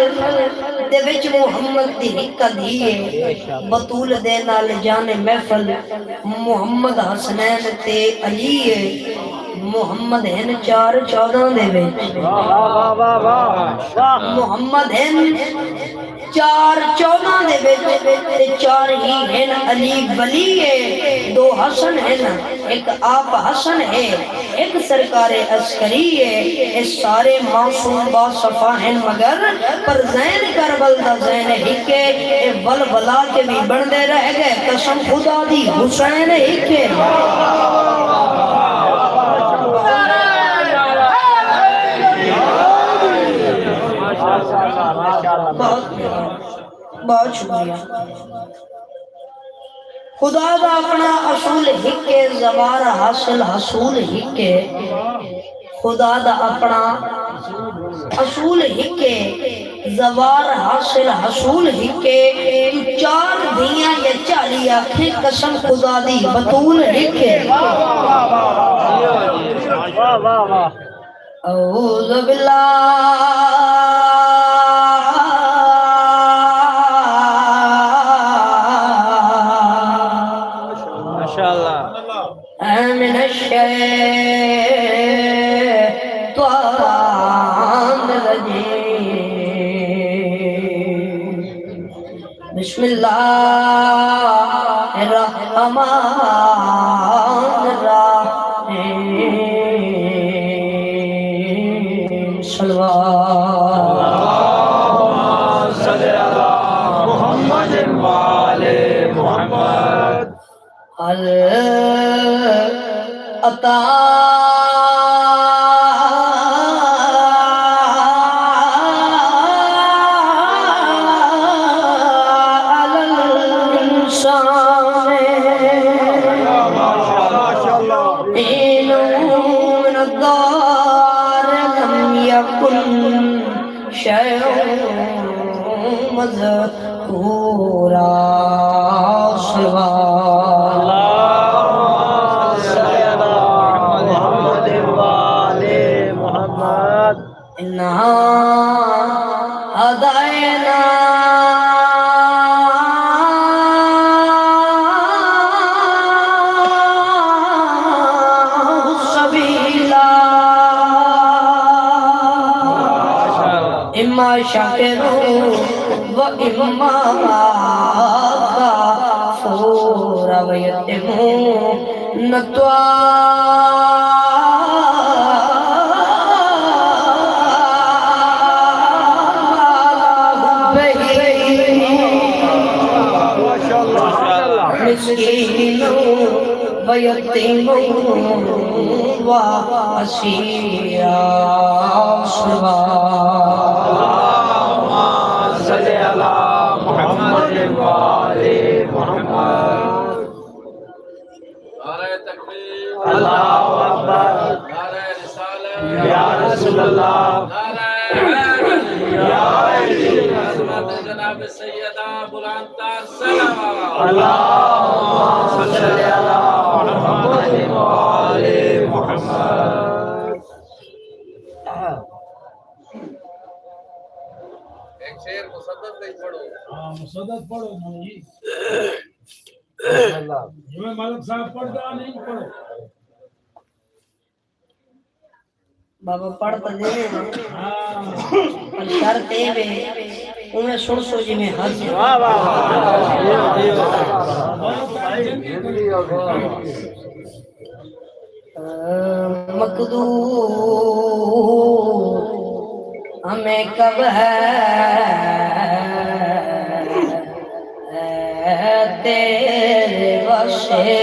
S8: دے وچ محمد دی حکا دیئے بطول دے نال جانے محفل محمد حسنین تے علی محمد ہن 4:14 دے وچ محمد ہن 4:14 دے وچ تے 4 ہی ہن علی ولی ہے 2 حسن ہن ایک آپ حسن ہے ایک سرکار عسکری ہے اس سارے معصوم با صفا ہن مگر پر زین کربل دا زین ہکے اے ولولا کے بھی بندے رہ گئے قسم خدا دی حسین ہکے بہت شکریہ خدا دا اپنا اصول ہکے زوار حاصل حصول ہکے خدا دا اپنا اصول ہکے زوار حاصل حصول ہکے تو 4 دھیاں یا 40 آنکھیں قسم خدا دی بطول ہکے اعوذ باللہ من الشیطان الرجیم بسم اللہ الرحمن الرحیم صلی اللہ محمد وآل محمد عطا مذکورا شاکروں و اما کافور و یتمون نتوا ماشاءاللہ مسكين ويتيم وأسير
S7: صل على محمد وآل محمد
S2: نعرہ تکبیر
S7: اللہ اکبر
S2: نعرہ رسالت
S7: یا رسول اللہ
S2: نعرہ حیدری
S7: یا علی
S2: عظمت جناب سیدہ بلند تر صلوات
S7: اللہم صل علی محمد وآل محمد
S2: ایک شعر مسدد نہیں پڑھو
S9: مسدد پڑھو مولوی جو ملک صاحب پڑھتا نہیں پڑھو
S8: بابا پڑھتا دے پر شرط اے وے انہیں سن سو جی میں حد مقدور ہمیں کب ہے تیرے وشے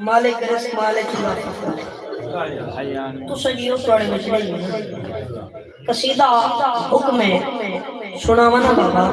S8: مالک رزق مالک تو سجیو توڑے میں قصیدہ حکم ہے سنا منا بابا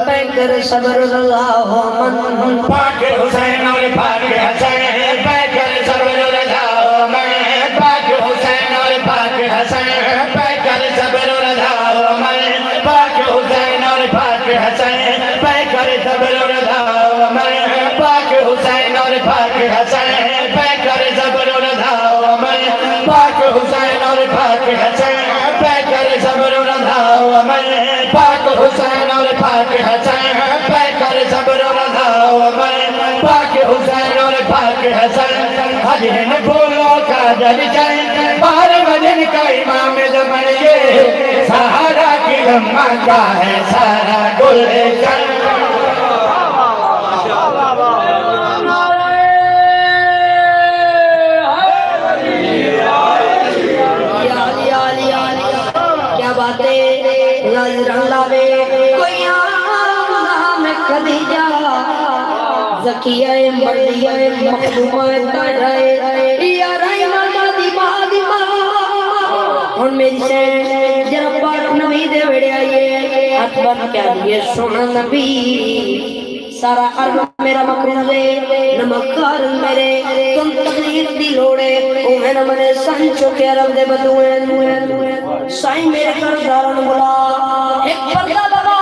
S8: پیکر صبر اللہ من
S6: پاک حسین اور پاک حسین پیکر صبر اللہ من پاک حسین اور پاک حسین پیکر صبر اللہ من پاک حسین اور پاک حسین پیکر صبر اللہ من پاک حسین اور پاک حسین پیکر صبر اللہ من پاک حسین اور پاک حسین پیکر صبر اللہ من پاک حسین اور پاک حسین پیکر صبر اللہ من پاک حسین اور پاک حسین حجن پھولوں کا جلچن بار مدن کا امام زمن یہ سہارا کی لمحہ کا ہے سارا گلشن
S8: کیا باتیں نظر لاوے کوئی آرام خدیجہ زکیہ مردیہ مخدومہ تڑھائے یا رائی ماما دی ماں اور میری سے جرب پاک نبی دے وڑے آئیے ہاتھ بن کیا دیئے سونا نبی سارا عرب میرا مقروض ہے نمکار میرے تم تقدیر دی لوڑے اوہ نہ منے سن چکے عرب دے بدویں سائیں میرے قرضدارن بلا ایک پردہ لگا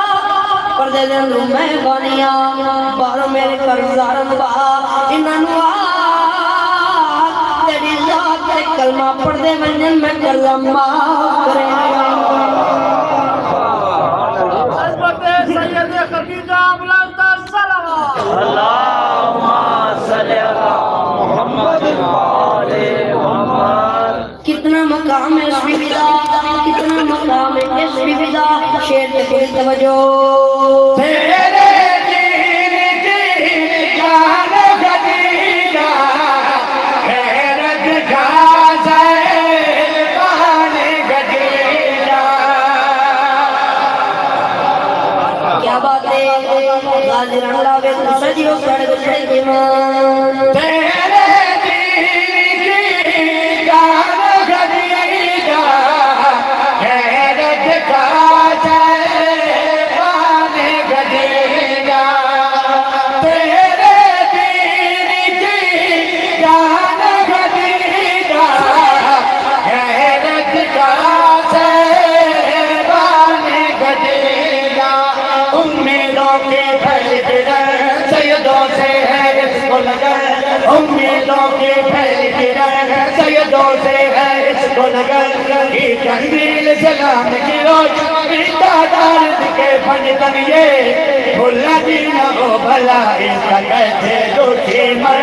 S8: پردے دے اندر میں بانیا بارو میرے قرضدارن بہا انہوں تیری ذات تے کلمہ پڑھ دے ونجن میں قرضہ معاف کرے کتنا مقام ہے اس بھی بدا کتنا مقام ہے اس بھی بدا شیر کے کوئی توجہ
S6: تیرے دین کی جان خدیجہ حیرت کا زیبان خدیجہ
S8: کیا بات ہے غازی رنگلا بے تو سجیو پڑھ گزرے ایمان
S6: تیرے دین کی جان خدیجہ حیرت کا زیبان خدیجہ تیرے دین کی جان خدیجہ حیرت کا زیبان خدیجہ امیدوں کے پھیل گرہ سیدوں سے ہے اس کو لگن امیدوں کے پھیل گرہ سیدوں سے ہے اس کو لگن کی تحمیل سلام کی روشنی دادارد کے فن تنیے بھلا دینا ہو بھلا اس کا کہتے روچی مر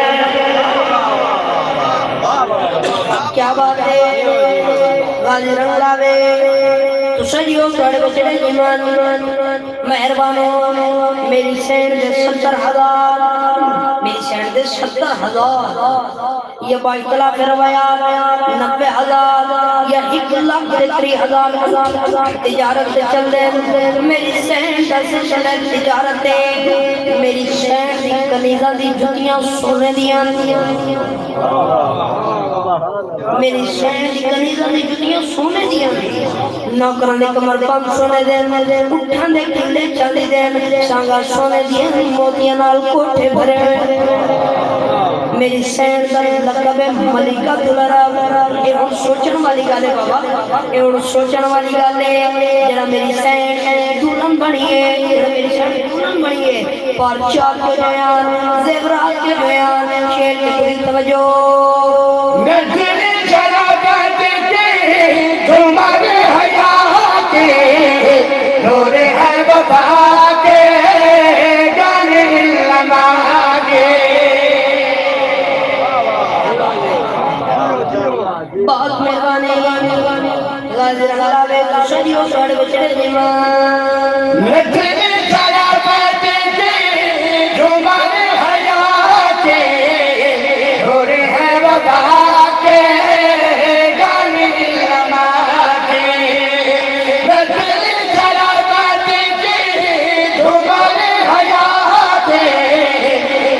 S8: کیا بات ہے غازی رنگلا بے تو سجیو پڑھ گزرے ایمان مہربانوں میری سین دے 70,000 میری سین دے 70,000 یہ با اطلاق روایات 90,000 یا 1,30,000 تجارت سے چل دے میری سین دا سے چلے تجارت دے میری سین دی کنیزہ دی جتیاں سونے دیاں میری سین دی کنیزہ دی جتیاں سونے دیاں نوکران دے کمر پن سونے دین اٹھان دے کلے چلی دین سانگا سونے دین موتیاں نال کوٹھے بھرے میری سین دا لقب ملکہ دلرا اے ہن سوچن والی گل ہے بابا اے ہن سوچن والی گل ہے جڑا میری سین دلہن بنی ہے جڑا میری سین دلہن بنی ہے پرچا کے بیان زیورات کے بیان شیر کی پوری توجہ
S6: نظر شرابت کی جمال حیات کے نور ہے وفا کے گانے علماء کے
S8: بہت مہربانی غازی رنگلا بے سجیو پڑھ گزرے ایمان
S6: نظر شرابت کی جمال حیات کے نور ہے وفا کے گانے علماء کے نظر شرابت کی جمال حیات کے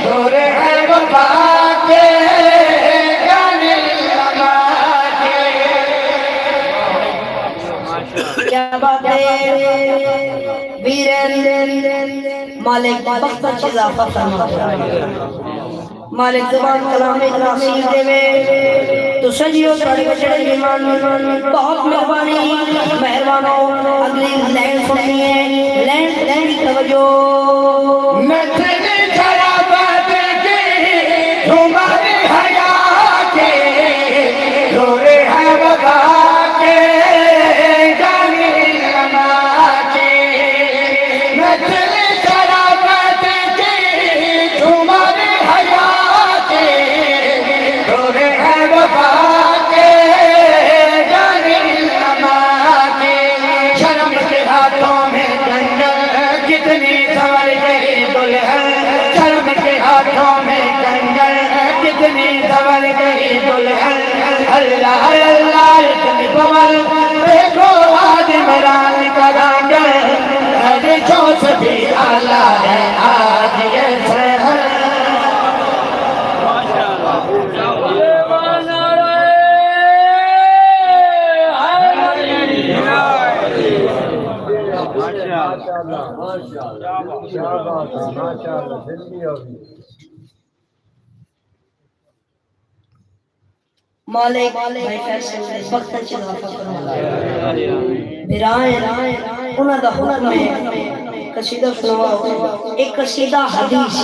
S6: نور ہے وفا کے گانے علماء کے
S8: کیا بات ہے ویرن مالک بخت چیزا فرما مالک زبان کلام ناصیر دے وے تو سجیو پڑھ گزرے ایمان بہت مہربانی مہربانوں اگلی لائن سننی ہے لائن کی توجہ
S6: نظر شرابت کی جمال حیات کے نور ہے وفا کے گانے علماء کے نظر شرابت کی جمال حیات کے نور ہے وفا کے گانے علماء کے شرم کے ہاتھوں میں کنگن کتنی سنور گئی دلہن شرم کے ہاتھوں میں کنگن کتنی سنور گئی دلہن اللہ اللہ اتنی پمل دیکھو آدم ران کا رانگن ریچوں سے بھی آلہ ہے آج یہ سہر
S8: مالک بھائی فیصل نے وقت چلا برائے انہاں دا حکم ہے قصیدہ سنواؤ ایک قصیدہ حدیث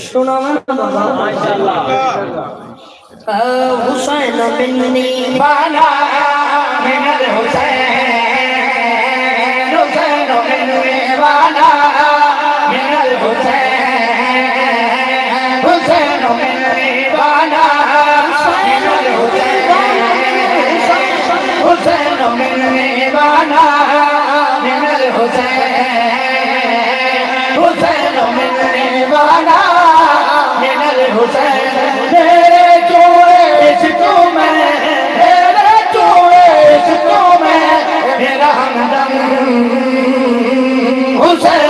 S8: سناواں بابا ماشاءاللہ حسین منی
S6: بالا من الحسین حسین منی بالا من الحسین حسین منی بالا من الحسین حسین منی بالا من الحسین حسین منی بالا من الحسین میرا ہمدم حسین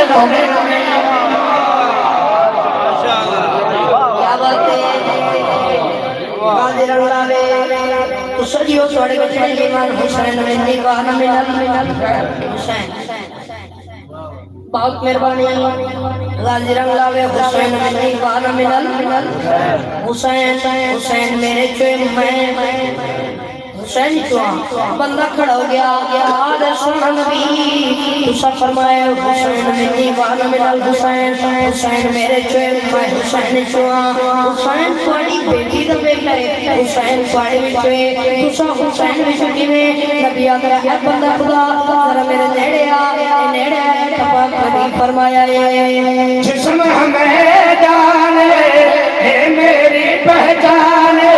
S8: کیا بات ہے قادر اللہ تو سجیو سوڑے بچے ایمان حسین میں دیوانہ من حسین بہت مہربانی غازی رنگ لاوے حسین میں دیوانہ من حسین حسین میرے چوئے میں حسین چوہاں بندہ کھڑا ہو گیا آدھر سنن بھی تُسا فرمائے حسین میں دیوانہ من الحسین حسین میرے چوئے میں حسین چوہاں حسین پاڑی بیٹی دا بیٹا ہے حسین پاڑی بھی چوئے تُسا حسین بھی چکی میں نبی آدھر ہے بندہ خدا ذرا میرے نیڑے تباک نبی فرمایا
S6: جسم ہمیں جانے ہے میری پہچانے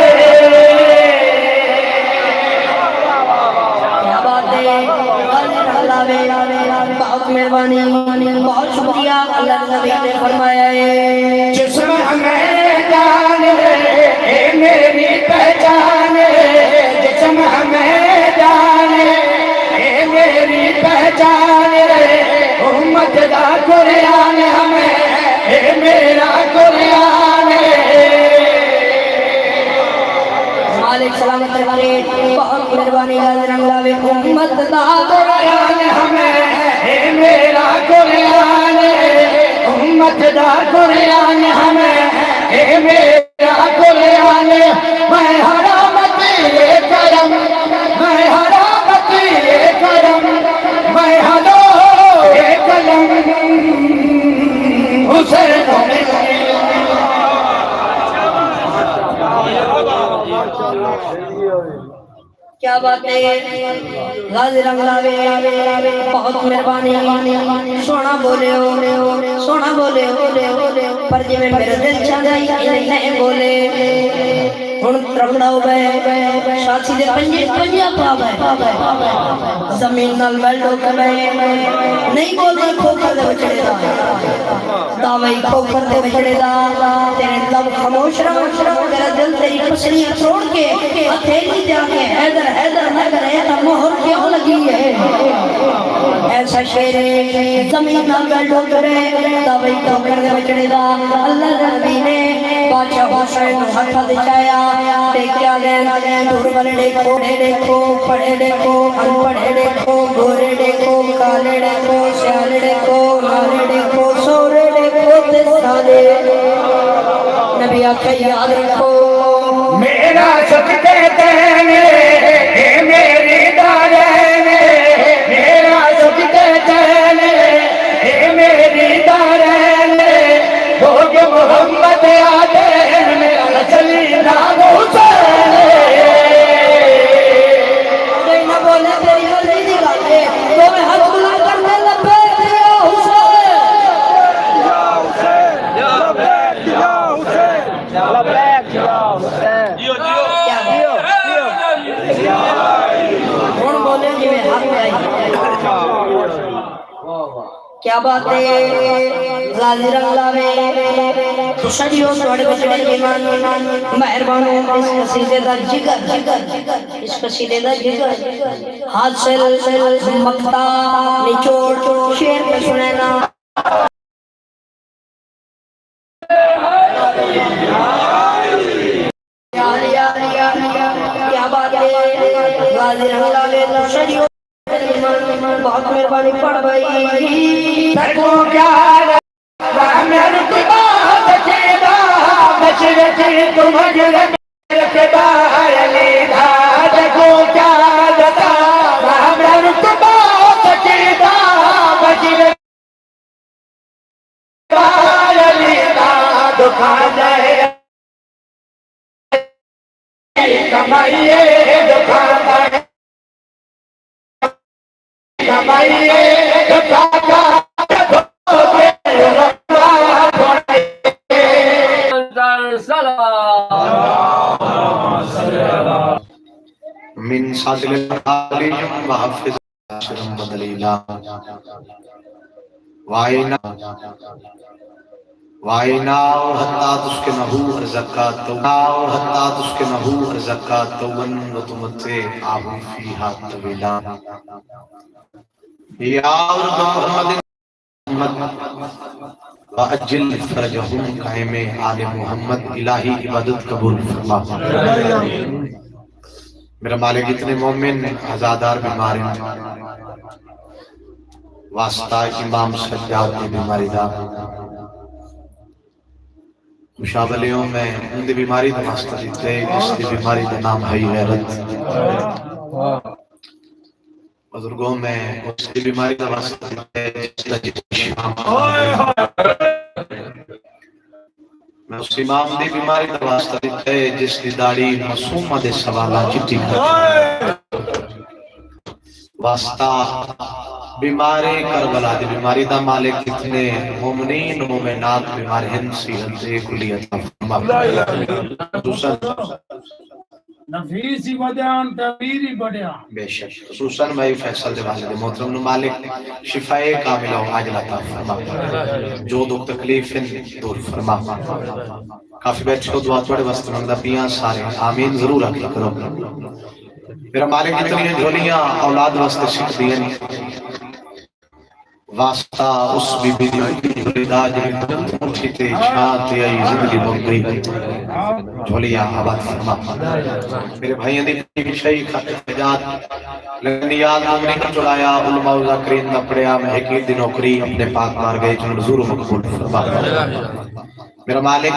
S8: بہت مہربانی بہت شکریہ اللہ نبی نے فرمایا
S6: جسم ہمیں جانے اے میری پہچان جسم ہمیں جانے اے میری پہچان امت دا قرآن ہمیں اے میرا قرآن
S8: مالک سلامت رکھے بہت مہربانی رنگ لاوے امت دا
S6: قرآن ہمیں اے میرا قرآن امت دا قرآن ہمیں اے میرا قرآن میں حرامت یہ کرم میں حرامت یہ کرم میں حدو یہ قلم حسین
S8: کیا بات ہے غازی رنگ لاوے بہت مہربانی سونا بولے ہو پر جی میں میرے دل چاہائی نہیں بولے ہن ترکڑا ہو گئے شاچی دے پنجیا پا گئے زمین نال ویلڈ ہو گئے نہیں بولے کھوکر دے بچڑے دا دعوی کھوکر دے بچڑے دا تیرے لب خاموش رہا تیرا دل تیری پسلیاں چھوڑ کے ہتھیلی جا کے حیدر نگر ایتا مہر کیوں لگی ہے ایسا شیر زمین نال ویلڈ ہو گئے دعوی کھوکر دے بچڑے دا اللہ نبی نے بادشاہ حسین ہتھا دچایا دیکھیا گئے دور والے دیکھو پڑھے دیکھو ان پڑھے دیکھو گورے دیکھو کالے دیکھو سیالے دیکھو نالے دیکھو سورے دیکھو تسالے نبی آکھے یاد رکھو
S6: میرا سکتے تینے اے میری دارین میرا سکتے تینے اے میری دارین وہ جو محمد آدین میرا نسلی نام حسین
S8: کوئی نہ بولے تیری غلطی دی گاتے تو میں ہاتھ بلا کر دے لبیک یا حسین کون بولے جی میں ہاتھ آئی کیا بات ہے غازی رنگ لاوے سجیو سوڑے بچڑے ایمان مہربانوں اس قصیدے دا جگر اس قصیدے دا جگر حاصل مقطع نچوڑ شیر پہ سنینا کیا بات ہے غازی رنگ لاوے سجیو بہت مہربانی پڑھ بھائی
S6: تکو کیا میرے بات کیدا بچے تم گرے کے باہر لیدا تکو کیا دتا میرے بات کیدا بچے باہر لیدا دکان جائے کمائیے دکان کمائیے دکان
S1: من ساتل الحالي وحفظ شرم بدلیلا وائنا حتی تسکنہو ارزقات توبن وتمتے آہو فیہا طویلا یا محمد وعجل فرجہم قائم آل محمد الہی عبادت قبول فرما میرا مالک اتنے مومن ہزادار بیماری واسطہ امام سجاد نے بیماری دا مشابلیوں میں ان دی بیماری دا واسطہ دیتے اس دی بیماری دا نام ہے غیرت بزرگوں میں اس دی بیماری دا واسطہ دیتے جس دا شفا میں اس امام دی بیماری دا واسطہ دیتے جس دی داڑی معصومہ دے سوالا چٹی واسطہ بیماری کربلا دی بیماری دا مالک اتنے مومنین مومنات بیمار ہن صحت دے کلیت فرما
S9: نفیسی بدیان تبیری بدیان
S1: بے شک خصوصاً میں فیصل دے والد محترم نو مالک شفائے کاملہ و عاجلہ عطا فرما جو دکھ تکلیف دور فرما کافی بیٹھو دعا توڑے وسط مندہ پیاں سارے آمین ضرور آگے کرو میرا مالک اتنی جھولیاں اولاد واسطے سکھ دیا واسطہ اس بی بی جھولیدہ جنہی مٹھی تے چھانتے آئی زندگی بن گئی جھولیاں آباد فرما میرے بھائیوں دی شئی خاطر فجاد لگنی یاد آمنی کا چڑھایا علماء و ذاکرین نہ پڑیا میں ایک دی نوکری اپنے پاک مار گئے جنہوں حضور و مقبول فرما میرا مالک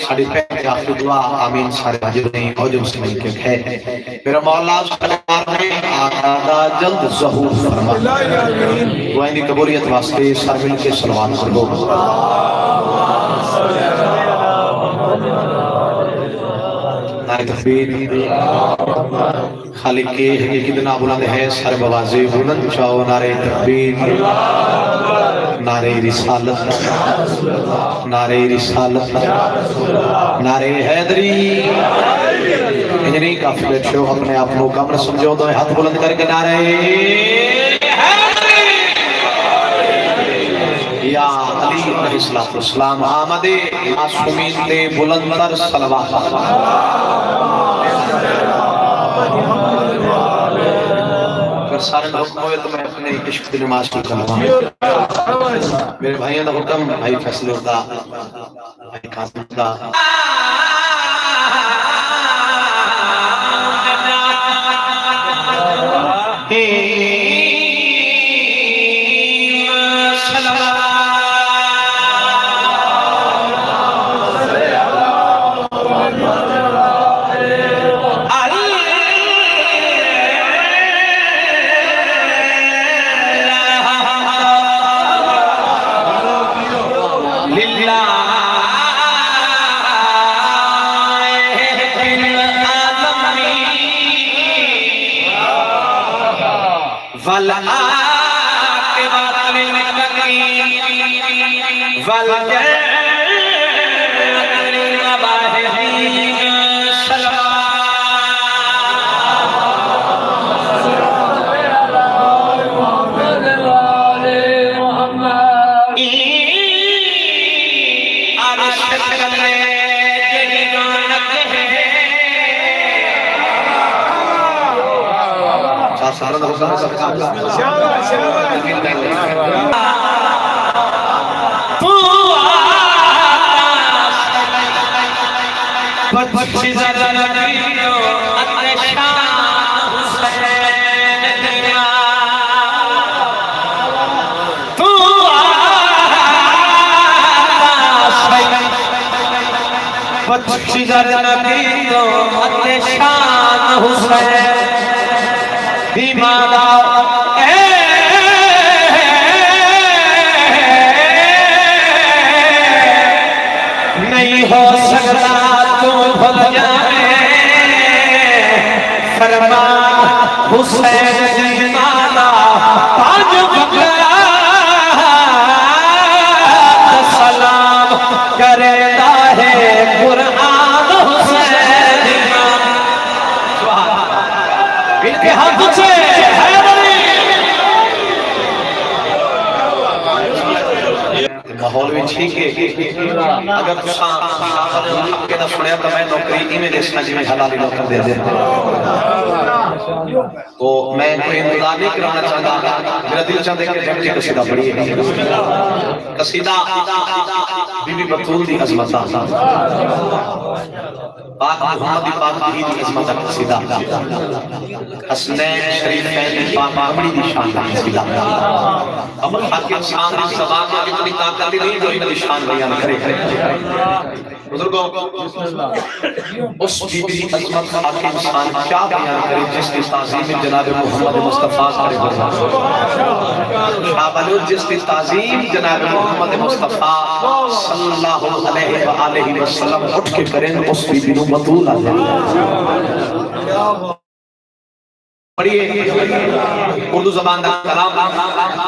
S1: ساڑھی پہنے آخری دعا آمین سارے حاجر نہیں عجب سے نہیں کہ ہے میرا مولا سلام نے آقا جلد ظہور فرما دعائیں دی قبولیت واسطے سار مل کے سلوات کرو نائے تخبیر خالق کے حقیقی دنا بلند ہے سر بوازے بلند چاہو نعرہ تکبیر نعرہ رسالت نعرہ رسالت نعرہ حیدری انجنی کافی بیٹھے ہو اپنے آپ لوگ کامر سمجھو دو ہاتھ بلند کر کے نعرہ یا علی علیہ السلام آمد معصومین دے بلندر صلوات اگر سارے حکم ہوئے تو میں اپنے عشق کی نماز کی کروں میرے بھائیوں دا حکم بھائی فیصلے ہوتا بھائی قاسم دا
S6: کچھ جگر نبی تو مت شان حسین بیمارا نہیں ہو سکتا تو بھول جائے فرمان حسین بیمارا تاج بکرا سلام کرتا ہے قرآن حسین ان کے ہاتھ سے ماحول بھی ٹھیک ہے اگر آپ کے نہ سنیا تو میں نوکری میں دیکھنا جی میں حلالی نوکر دے دیتا تو میں کوئی انتظار نہیں کرانا چاہتا میرا دل چاہتا ہے کہ ڈیپٹی قصیدہ پڑھی ہے قصیدہ بی بی بطول دی عظمتہ پاک محمد پاک کی دی عظمتہ قصیدہ حسنین شریفین پاک بڑی دی شان دی قصیدہ اب حاکم شان دی سبا کا اتنی طاقت نہیں جو ان شان بیان کرے بزرگوں اس بی بی عظمت حاکم شان کیا بیان کرے جس کی تعظیم جناب محمد مصطفیٰ کرے جس کی تعظیم جناب محمد مصطفیٰ صلی اللہ علیہ وآلہ وسلم اٹھ کے کریں اس بی بی بطول آ جائے پڑھئے اردو زبان کا کلام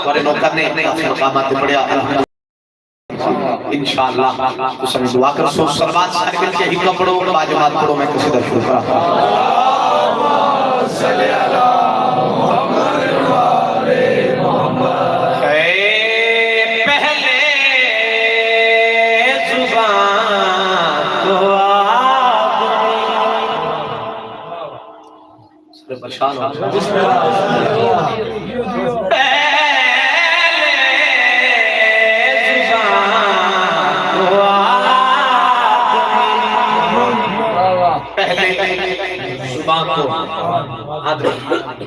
S6: اور نوکر نے کافی مقامات پڑھیا انشاءاللہ تو سب دعا کر سو سلوات سارے مل کے حکم پڑھو باجمات پڑھو میں کسی در شروع کرا صلی اللہ محمد وآلہ محمد پہلے زبان تو پریشان ہو پہلے صبح کو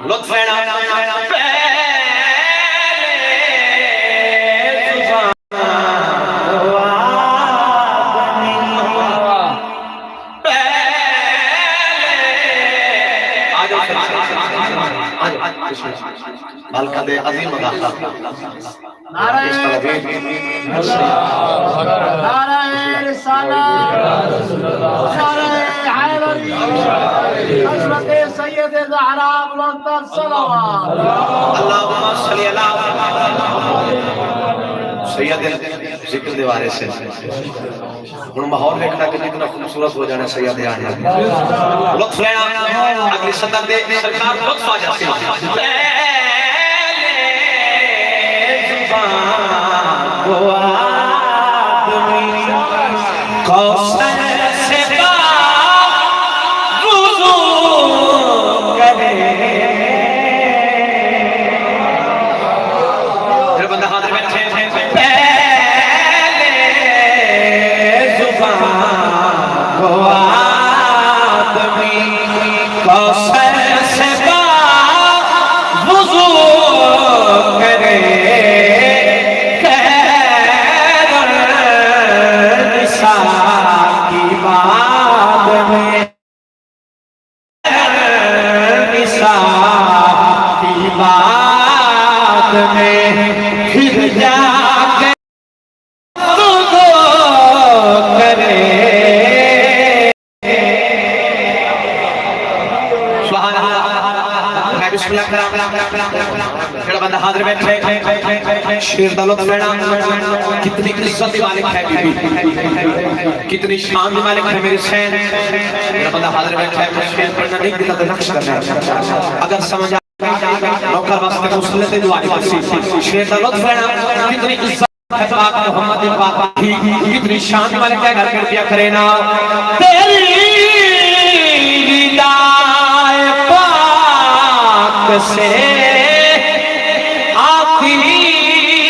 S6: لطف بلکہ دے عظیم ادا
S2: نعرہ رسالت نعرہ حیدری حضرت سید زہرا بلند الصلوات
S6: اللہم صلی اللہ سید ذکر دیوارے سے ان ماحول دیکھتا کہ کتنا خوبصورت ہو جانا سید آنے لطف لینا اگلی صدر دے سرکار لطف آ جاتے ہیں وہ آدمی کوثر سے پاک وضو کرے پھر بندہ حاضر بیٹھے پہلے زبان وہ آدمی کوثر سے پاک وضو کرے پھر جا کے تو کرے سبحان اللہ میں بسم اللہ کرام بندہ حاضر بیٹھے شیر دا لطف لینا کتنی عزت مالک ہے بی بی کتنی شان مالک ہے میرے سین میرا بندہ حاضر بیٹھا ہے شیر پڑھنا نہیں دلا تو نقش کرنا اگر سمجھا نوکر واسطے مسلم تے دعا کرسی شیر دا لطف لینا کتنی عزت ہے پاک محمد پاک کی کتنی شان مالک ہے گھر کر دیا کرے نا تیری ردائے پاک سے آتی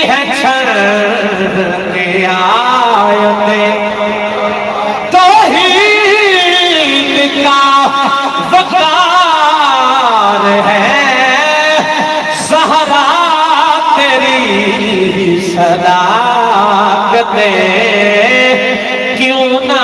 S6: ہے چھڑ کے آیتیں توحید کا وقار ہے زہرا تیری صداقتیں کیوں نہ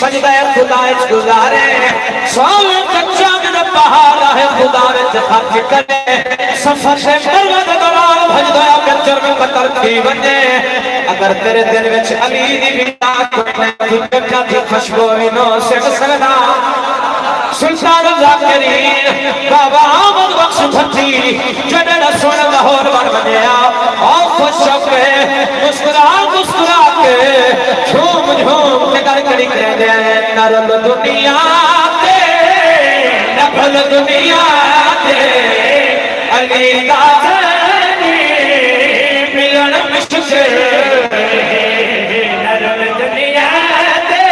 S6: سجدہ خدا اچ گزارے سوال کچا دے پہاڑ ہے خدا وچ خرچ کرے سفر سے مرد دوار بھج دیا کچر میں قطر تھی ونجے اگر تیرے دل وچ علی دی بنا کوئی کچا دی خوشبو نو سٹ سکدا سلطان ذاکرین بابا آمد بخش بھٹی جڑا سن لاہور بن بنیا اور خوش ہو کے مسکرا مسکرا کے جھوم جھوم کے کر کڑی کرے دے نرم دنیا تے نبل دنیا تے علی دا زنی ملن مشکے نرم دنیا تے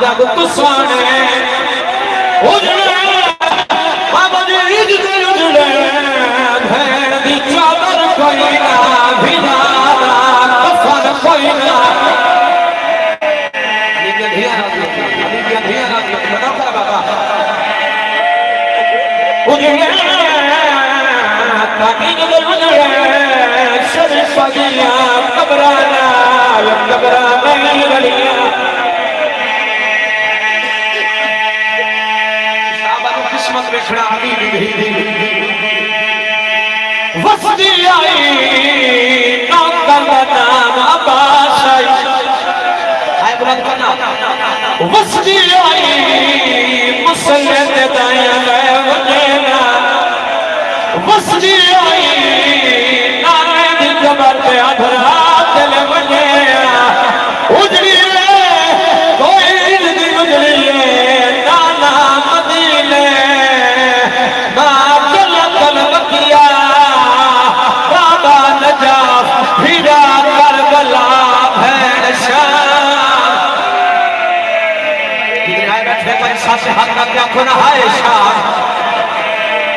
S6: جب کسوانے اجڑے بابا جی اجڑے اجڑے بھین دی چادر کوئی نہ بھینا کفن کوئی نہ علی کے دھیان بابا اجڑے تاکہ اجڑے شریف گیا قبرانا قبرانا گلیاں قسمت بکھڑا علی وفدی آئی نوکر نام عباس آئی بلند کرنا وفدی آئی مسلم دائیں گئے وجینا وفدی آئی نانے دی قبر پہ ادھرا دل وجینا اجڑی کوئی دی اجڑی نانا مدینے سے حق نہ کیا کھنا ہائے شاہ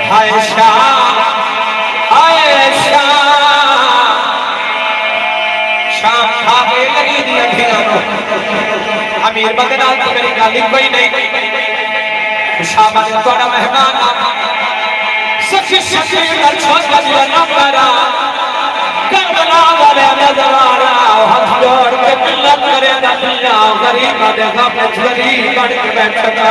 S6: ہائے شاہ ہائے شاہ شام کھاگے لگی دیا دھیرانو امیر بدنال تو میری گالی کوئی نہیں شاہ بانی توڑا مہمانا سکھی سکھی در چھوٹ لگیا نمبرا کربلا والے نظرارا ہاتھ جوڑ کے ملت کرے دا دنیا غریب آدھے غابت غریب بڑھ کے بیٹھتا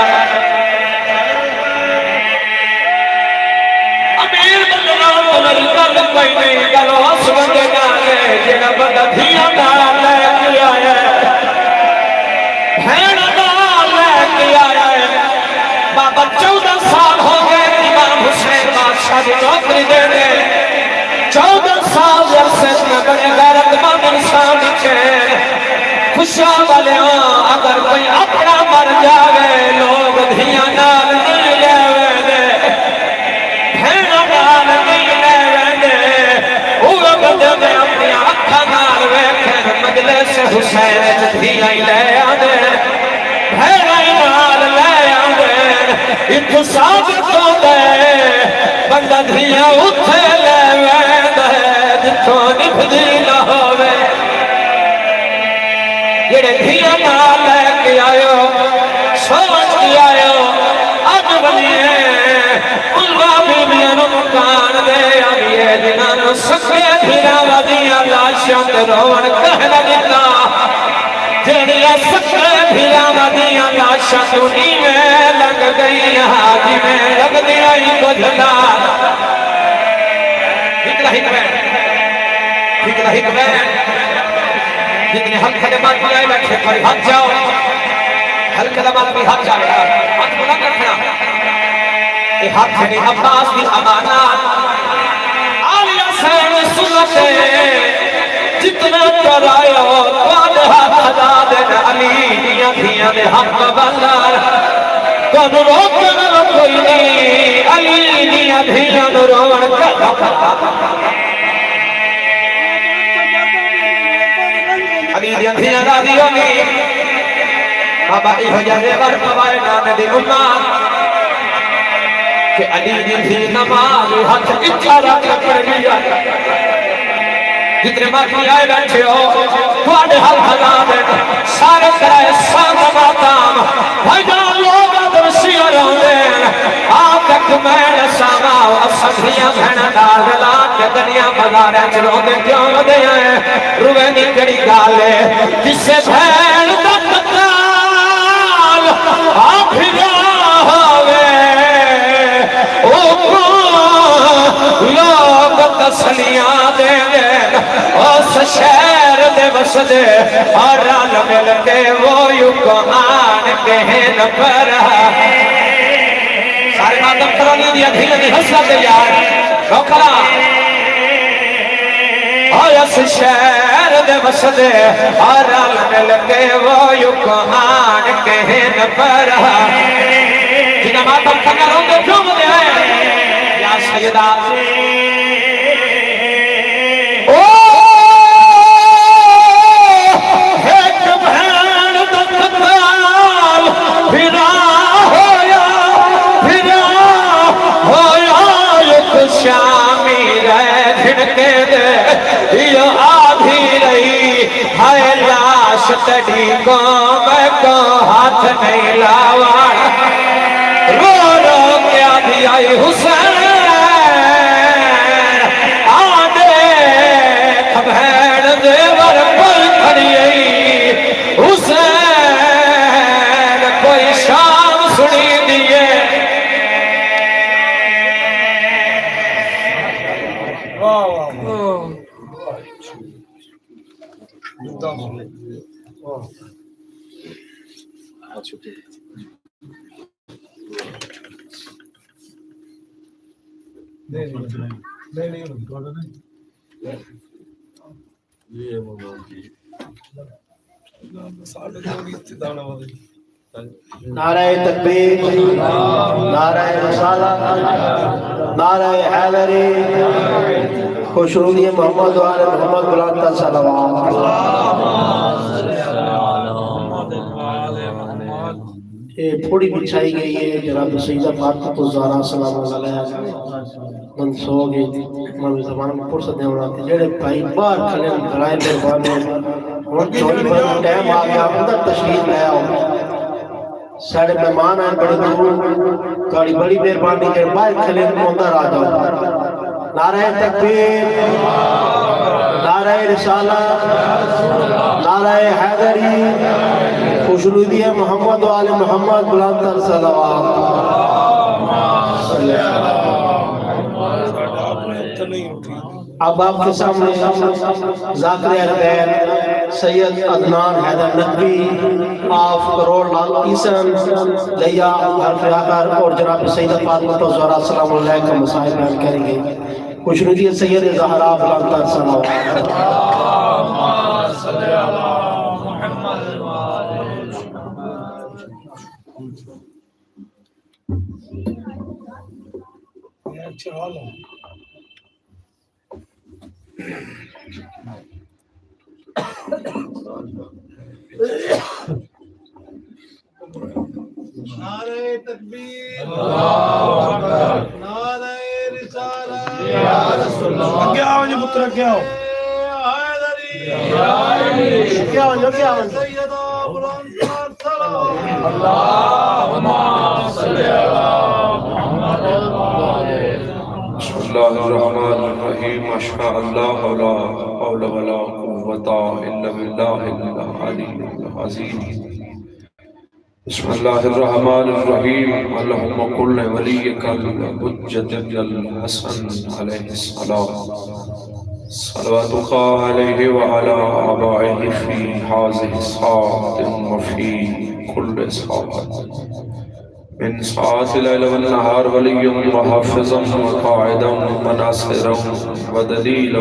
S6: امیر بدنال تو میری گل کوئی نہیں گلو اس بندے گانے جنہ بندہ دھیا دارا لے کیا ہے بھین دار لے کیا ہے بابا 14 سال ہو گئے امام حسین بادشاہ دی نوکری دے دے 14 سال عرصے میں بڑے غیرت مند انسان کے خوشیاں والے اگر کوئی اپنا مر جاوے لوگ دھیاں نال نہیں لے دے بھین نال نہیں لے دے اوہ بندے میں اپنی آنکھاں نال ویکھن مجلس حسین دھیاں لے آدے بھین نال لے آدے ات ثابت ہوندے بندہ دھیاں اتھے لے ویندے جتھوں نبھدی نہ ہووے جڑے دھیاں نال لے کے آئے سوچ کے آئے اج بلیے اللہ بیبیاں نو مکان دے آئیے جنہاں نو سکے دھیاں ودیاں لاشاں تے روڑ کہنا دیتا جڑیاں سکے دھیاں ودیاں لاشاں تو نیویں لگ گئی حاجی میں لگ دیا ہی کجھنا ہک بین جتنے حق خدمات بھی آئے بیٹھے پر ہاتھ جاؤ حل خدمات بھی ہاتھ جاؤ ہاتھ بلند رکھنا یہ ہاتھ سے عباس کی امانات آلیہ سین سنتے جتنا کرائے ہو تواد ہاتھ ادا دن علی دیا دیا دے حق بلار کن روکن کوئی نہیں علی دیا دیا روڑ علی دیا دیا راضی ہوگی بابا ایہو جہے برکوائے نانے دی امات کہ علی دی نماز ہاتھ اچھارا کر لیا جتنے مرمی آئے بیٹھے ہو تھوڑے حل حلا دیں سارے کرائے سامہ ماتام بھائی جان لوگ درسیاں رہو دیں آپ تک میں سامہ سبھیاں بہنہ دارلان کے دنیا بزارے چلو دیں کیوں دیں روے نہیں کڑی گالے جس سے بہن دکتال آپ ہی ہوئے لوگ تسلیاں دے دیں اس شہر دے بس دے اور رال مل کے وہ یوں کمان کہن پر سارے مادم کرونی دیا دھیلے دی حسن دے یار روکلا اور اس شہر دے بس دے اور رال مل کے وہ یوں کمان کہن پر جنہ مادم کروں گے کیوں مجھے ہے یا سیدہ شامی رہے دھڑکے دے یہ آدھی رہی ہائے لاش تڑی کو میں کو ہاتھ نہیں لاوڑ رو رو کے آدھی آئی حسین آدھے بھین دیور پر کھڑی حسین کوئی شام سنی دیئے
S3: نعرہ تکبیر نعرہ رسالت نعرہ حیدری خوشنودی محمد و آل محمد بلند صلوات یہ تھوڑی بچھائی گئی ہے جناب سیدہ فاطمہ الزہرا سلام علیہ من سو گئی من زمان میں فرصت نہیں ہونا تھی جڑے بھائی باہر کھلے لڑائے مہربانے ہن چوری بن ٹائم آ گیا اندر تشریف لے آؤ ساڑھے مہمان آئے بڑے دور گاڑی بڑی مہربانی کے باہر کھلے اندر آ جاؤ نعرہ تکبیر نعرہ رسالت نعرہ حیدری خوشنودی محمد و آل محمد بلند صلوات اب آپ کے سامنے ذاکر اہدین سید عدنان حیدر نقوی آف کروڑ لال عیسن لیا حرف آخر اور جناب سیدہ فاطمہ الزہرا سلام اللہ کا مسائل بیان کریں گے خوشنودی سید زہرا بلند صلوات
S2: نعرہ تکبیر اللہ اکبر نعرہ رسالت یا رسول اللہ
S9: کیا ہو جو پتر کیا ہو
S2: حیدری
S3: کیا ہو کیا ہو
S2: سیدہ بلند سلام
S9: اللہم صلی علی محمد
S5: بسم اللہ الرحمن الرحیم اشفاء اللہ ولا حول ولا قوة الا باللہ العلی العظیم بسم اللہ الرحمن الرحیم اللہم قل ولیک الحجۃ الحسن علیہ السلام صلواتک علیہ وعلی آبائہ فی هذه الساعة وفی كل ساعة من ساعات الليل والنهار وليا وحافظا وقاعدا وناصرا ودليلا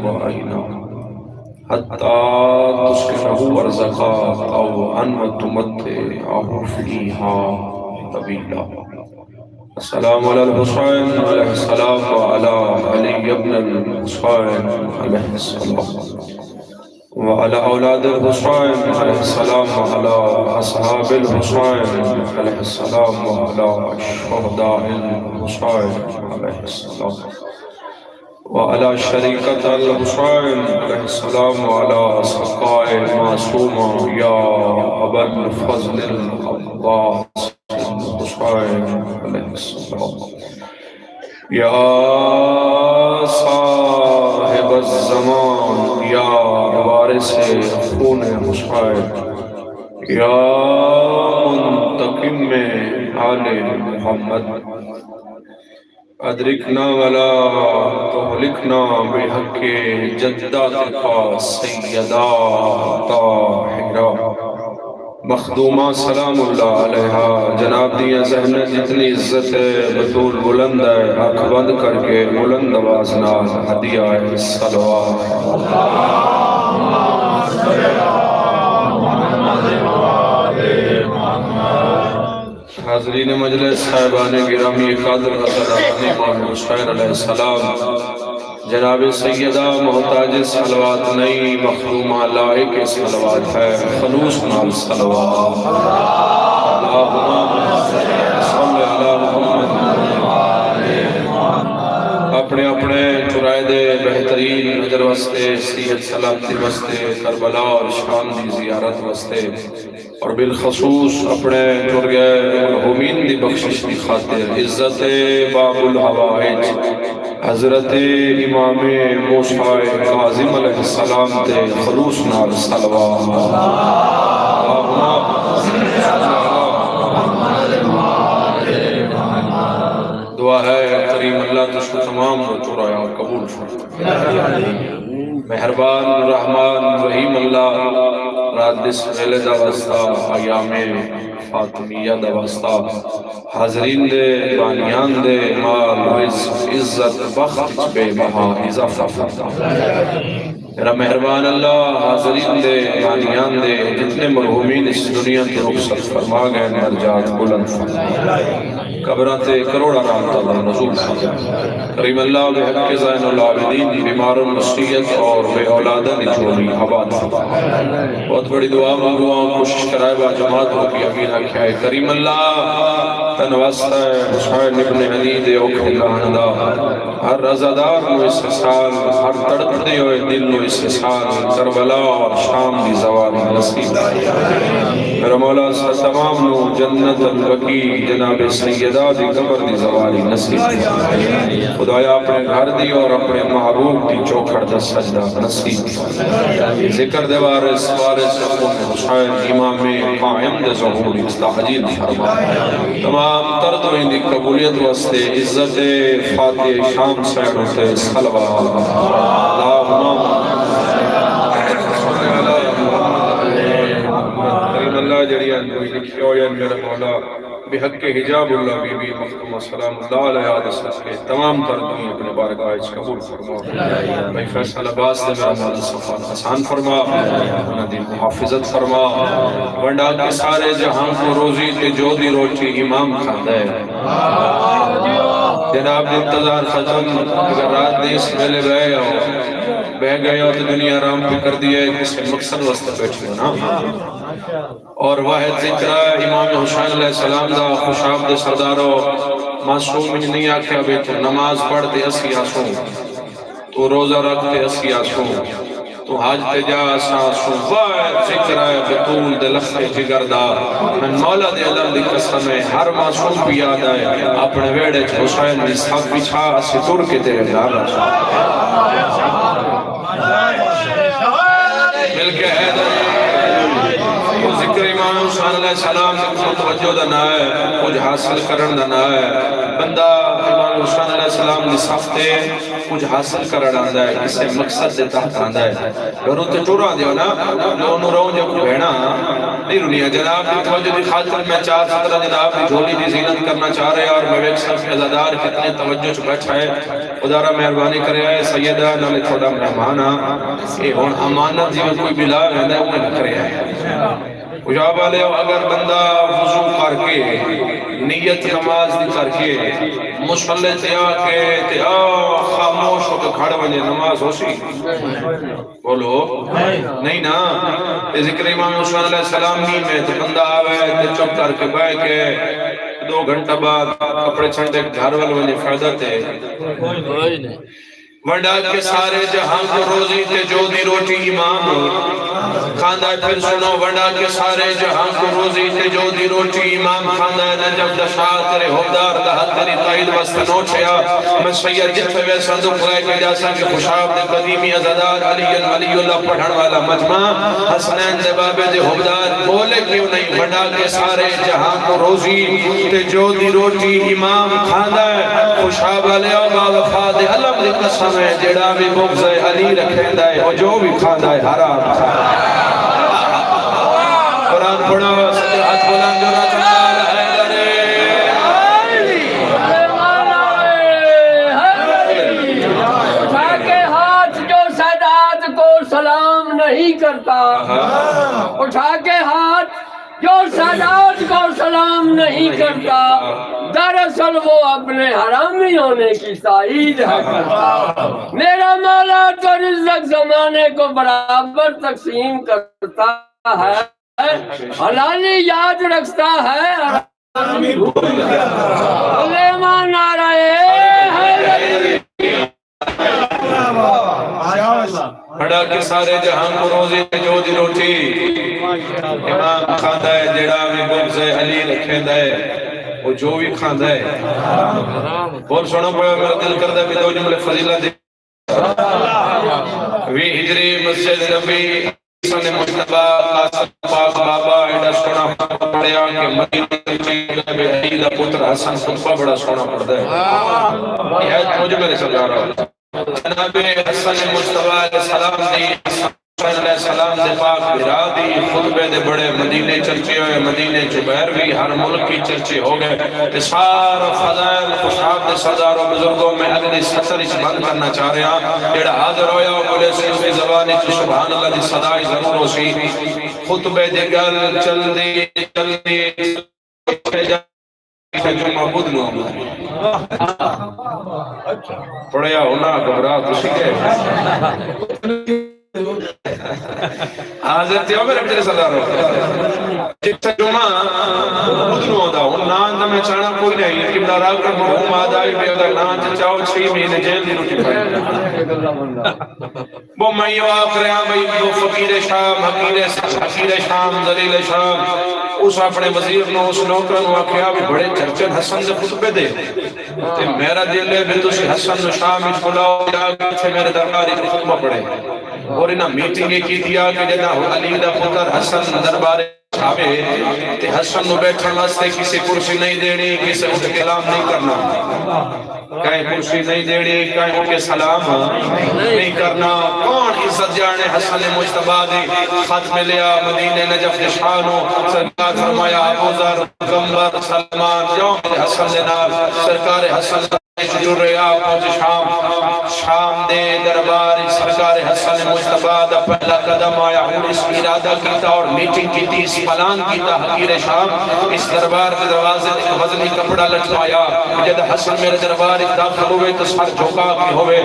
S5: وعينا حتى تسكنه أرزقا أو أن تمتعه فيها طويلا السلام على الحسين عليه السلام وعلى علي بن الحسين عليه السلام وعلى أولاد الحسين عليه السلام وعلى أصحاب الحسين عليه السلام وعلى شهداء الحسين عليه السلام وعلى شريكة الحسين عليه السلام وعلى سقاء المعصوم يا أبا الفضل العباس الحسين عليه السلام يا صاحب الزمان يا وارث خون حسین یا منتقم آل محمد ادرکنا ولا تهلکنا بحق جداتک سیدہ طاہرہ مخدومہ سلام اللہ علیہ جناب دیا ذہن جتنی عزت ہے بطول بلند ہے آنکھ بند کر کے بلند آواز نال ہدیہ ہے صلوات حاضرین مجلس صاحبان گرامی قادر حضرات امام حسین علیہ السلام جناب سیدہ محتاج صلوات نئی مخدومہ لائق صلوات ہے خلوص نال صلوات اللہم صلی علی محمد اپنے اپنے چرائے دے بہترین اجر وستے صحت سلامتی وستے کربلا اور شام دی زیارت وستے اور بالخصوص اپنے چرگے مرحومین دی بخشش دی خاطر عزت باب الحوائج حضرت امام موسیٰ کاظم علیہ السلام تے خلوص نال صلوات دعا ہے کریم اللہ تشکو تمام چرایا قبول مہربان رحمان رحیم اللہ رات دس ویلے دا واسطہ ایام فاطمیہ دا واسطہ حاضرین دے بانیان دے مال رزق عزت بخت بے بہا اضافہ فرما میرا مہربان اللہ حاضرین دے بانیان دے جتنے مرحومین اس دنیا کے رخصت فرما گئے درجات بلند فرما قبرات کروڑا رات اللہ نزول فرما کریم اللہ بحق زین العابدین بیمار المسیت اور بے اولادہ نچولی حباد فرما بہت بڑی دعا مانگوا کوشش کرائے با جماعت ہو کی امین آکھا ہے کریم اللہ تنوست ہے حسین ابن علی دے اوکھ اللہ دا ہر رضادار نو اس سال ہر تڑپ دے ہوئے دل نو اس سال کربلا اور شام دی زوال نصیب میرا مولا تمام نو جنت الوکی جناب سیدہ دی قبر دی زوالی نصیب خدایا اپنے گھر دی اور اپنے محبوب دی چوکھڑ دا سجدہ نصیب ذکر دے وارث حسین امام قائم دے ظہور استحجیل فرما تمام تردوین دی قبولیت واسطے عزت فاتح شام سیڑوں تے صلوات اللہم کریم اللہ جڑیان کوئی لکھی ہویا میرا مولا بحق حجاب اللہ بی بی مختومہ سلام اللہ علیہ آدھس کے تمام تردوین اپنے بارگاہ اچھ قبول فرما بھائی فیصل عباس دے میرا مولا صفان حسان فرما انہ دی محافظت فرما ونڈا کے سارے جہاں کو روزی تے جو دی روچی امام کھاندہ ہے جناب انتظار ختم اگر رات دیس ملے گئے بہ گئے ہو تو دنیا آرام بھی کر دیا ہے کسی مقصد واسطے بیٹھے ہو نا اور واحد ذکر ہے امام حسین علیہ السلام دا خوشاب دے سردارو معصوم نہیں آکھیا بے تو نماز پڑھتے اسی آسوں تو روزہ رکھتے اسی آسوں تو حج تے جا اساں واحد ذکر ہے بطول دے لختے جگردار من مولا دے علم دی قسم ہے ہر معصوم بھی یاد آئے اپنے ویڑے حسین دی ساتھ بچھا اسی تر کے تیرے دار مل کے حیدر وہ ذکر امام حسین علیہ السلام کو توجہ دا نہ ہے کچھ حاصل کرن دا نہ ہے بندہ امام حسین علیہ السلام دی صفتے کچھ حاصل کرن آندا ہے کسی مقصد دے تحت آندا ہے گھروں تے ٹورا دیو نا لونو رہوں جو بہنا نہیں رونیا جناب دی توجہ دی خاطر میں 4-17 جناب دی جھولی دی زینت کرنا چاہ رہے اور میں ایک صرف عزادار کتنے توجہ چ بیٹھا ہے خدا را مہربانی کرے آئے سیدہ نالے تھوڑا مہمانا اے ہون امانت جی میں کوئی بلا رہندا ہے وہ کرے آئے اجاب والے اگر بندہ وضو کر کے نیت نماز دی کر کے مصلی تے آ کے تے خاموش ہو کے کھڑ ونے نماز ہو سی بولو نہیں نا تے ذکر امام حسین علیہ السلام نہیں میں تے بندہ آوے تے چپ کر کے بیٹھ کے 2 گھنٹہ بعد کپڑے چھنڈے گھر والے ونے فائدہ تے کوئی نہیں وڈا کے سارے جہاں کو روزی تے جو دی روٹی امام کھاندہ پھر سنو وڈا کے سارے جہاں کو روزی تے جو دی روٹی امام کھاندہ نجب دشاہ تیرے حبدار دہت تیری قائد وست نوٹھیا میں سید جتھے وے صندوق لائے کے جاسا کہ خوشاب دے قدیمی ازادار علی اللہ پڑھن والا مجمع حسنین دے بابے دے حبدار بولے کیوں نہیں وڈا کے سارے جہاں کو روزی تے جو دی روٹی امام کھاندہ خوشاب علیہ وفا دے علم دے قسم میں جڑا بھی بغض علی رکھیں دائے اور جو بھی کھاندہ ہے حرام قرآن پڑھا سجل ہاتھ بلند جو رجال حیدر
S7: اٹھا کے ہاتھ جو سادات کو سلام نہیں کرتا اٹھا کے ہاتھ جو سادات کو سلام نہیں کرتا دراصل وہ اپنے حرامی ہونے کی تائید ہے کرتا میرا مولا تو رزق زمانے کو برابر تقسیم کرتا ہے حلالی یاد رکھتا ہے حرامی بھول جاتا علیمان آ رہے ہیں
S5: بڑا کے سارے جہاں کو روزی جو دی روٹی امام کھاندہ ہے جڑا بھی بغض علی رکھیں دائے وہ جو بھی کھاندہ ہے اور سنو پڑا میرا دل کردہ بھی دو جملے فضیلہ دے وی ہجری مسجد نبی سن مجتبہ قاسم پاک بابا ایڈا سونا پڑیا کہ مدینہ چیلہ بے عیدہ پتر حسن خطبہ بڑا سونا پڑتا ہے یہ ہے مجھے میرے سجا رہا ہوں جناب حسن مجتبہ علیہ السلام دی حسن علیہ السلام دے پاک برا دی خطبے دے بڑے مدینے چرچے ہوئے مدینے جبیر بھی ہر ملک کی چرچے ہو گئے سارا فضائل خوشاب دے صدار و بزرگوں میں اگلی سطر اس بند کرنا چاہ رہے ہیں جیڑا حاضر ہویا و بولے سے اس کی زبانی تو سبحان اللہ دی صدائی ضرور ہو سی خطبے دے گل چل دی جو معبود لو پڑھیا ہونا گھبرا تو سکے حاضر تھی عمر ابن صدار جتا جمعہ بدنو ہوتا ہوں نان میں چانا کوئی نہیں کہ راگ کا مرحوم آدھائی بھی اگر نان چاہو 6 مہینے جیل دی روٹی پڑھیں وہ میں یہ آخر ہیں بھئی وہ فقیر شام حقیر شام ذلیل شام اس اپنے وزیر نو اس نوکر نو آکھیا بھی بڑے چرچن حسن سے خطبے دے تے میرا دل ہے بھی تسی حسن نو شام اچھ بلاؤ جا کے میرے درباری کو خطبہ پڑھے اور انہاں میٹنگیں کی دیا کہ جدا علی دا پتر حسن دربارے چھاوے تے حسن نو بیٹھن واسطے کسی کرسی نہیں دینی کسی اٹھ کے سلام نہیں کرنا کہیں کرسی نہیں دینی کہیں اٹھ کے سلام نہیں کرنا کون عزت جانے حسن مجتبہ دی خط میں لیا مدینہ نجف نشانو سرکار فرمایا ابو ذر پیغمبر سلمان جو حسن نال سرکار حسن ٹریا پہنچ شام دے دربار سرکار حسن مجتبی دا پہلا قدم آیا. ہوں اس ارادہ کیتا اور میٹنگ کی تھی، اس پلان کیتا حقیر شام اس دربار کے دروازے ایک وزنی کپڑا لٹکایا. جب حسن میرے دربار داخل ہوئے تو سر جھکا کے ہوئے،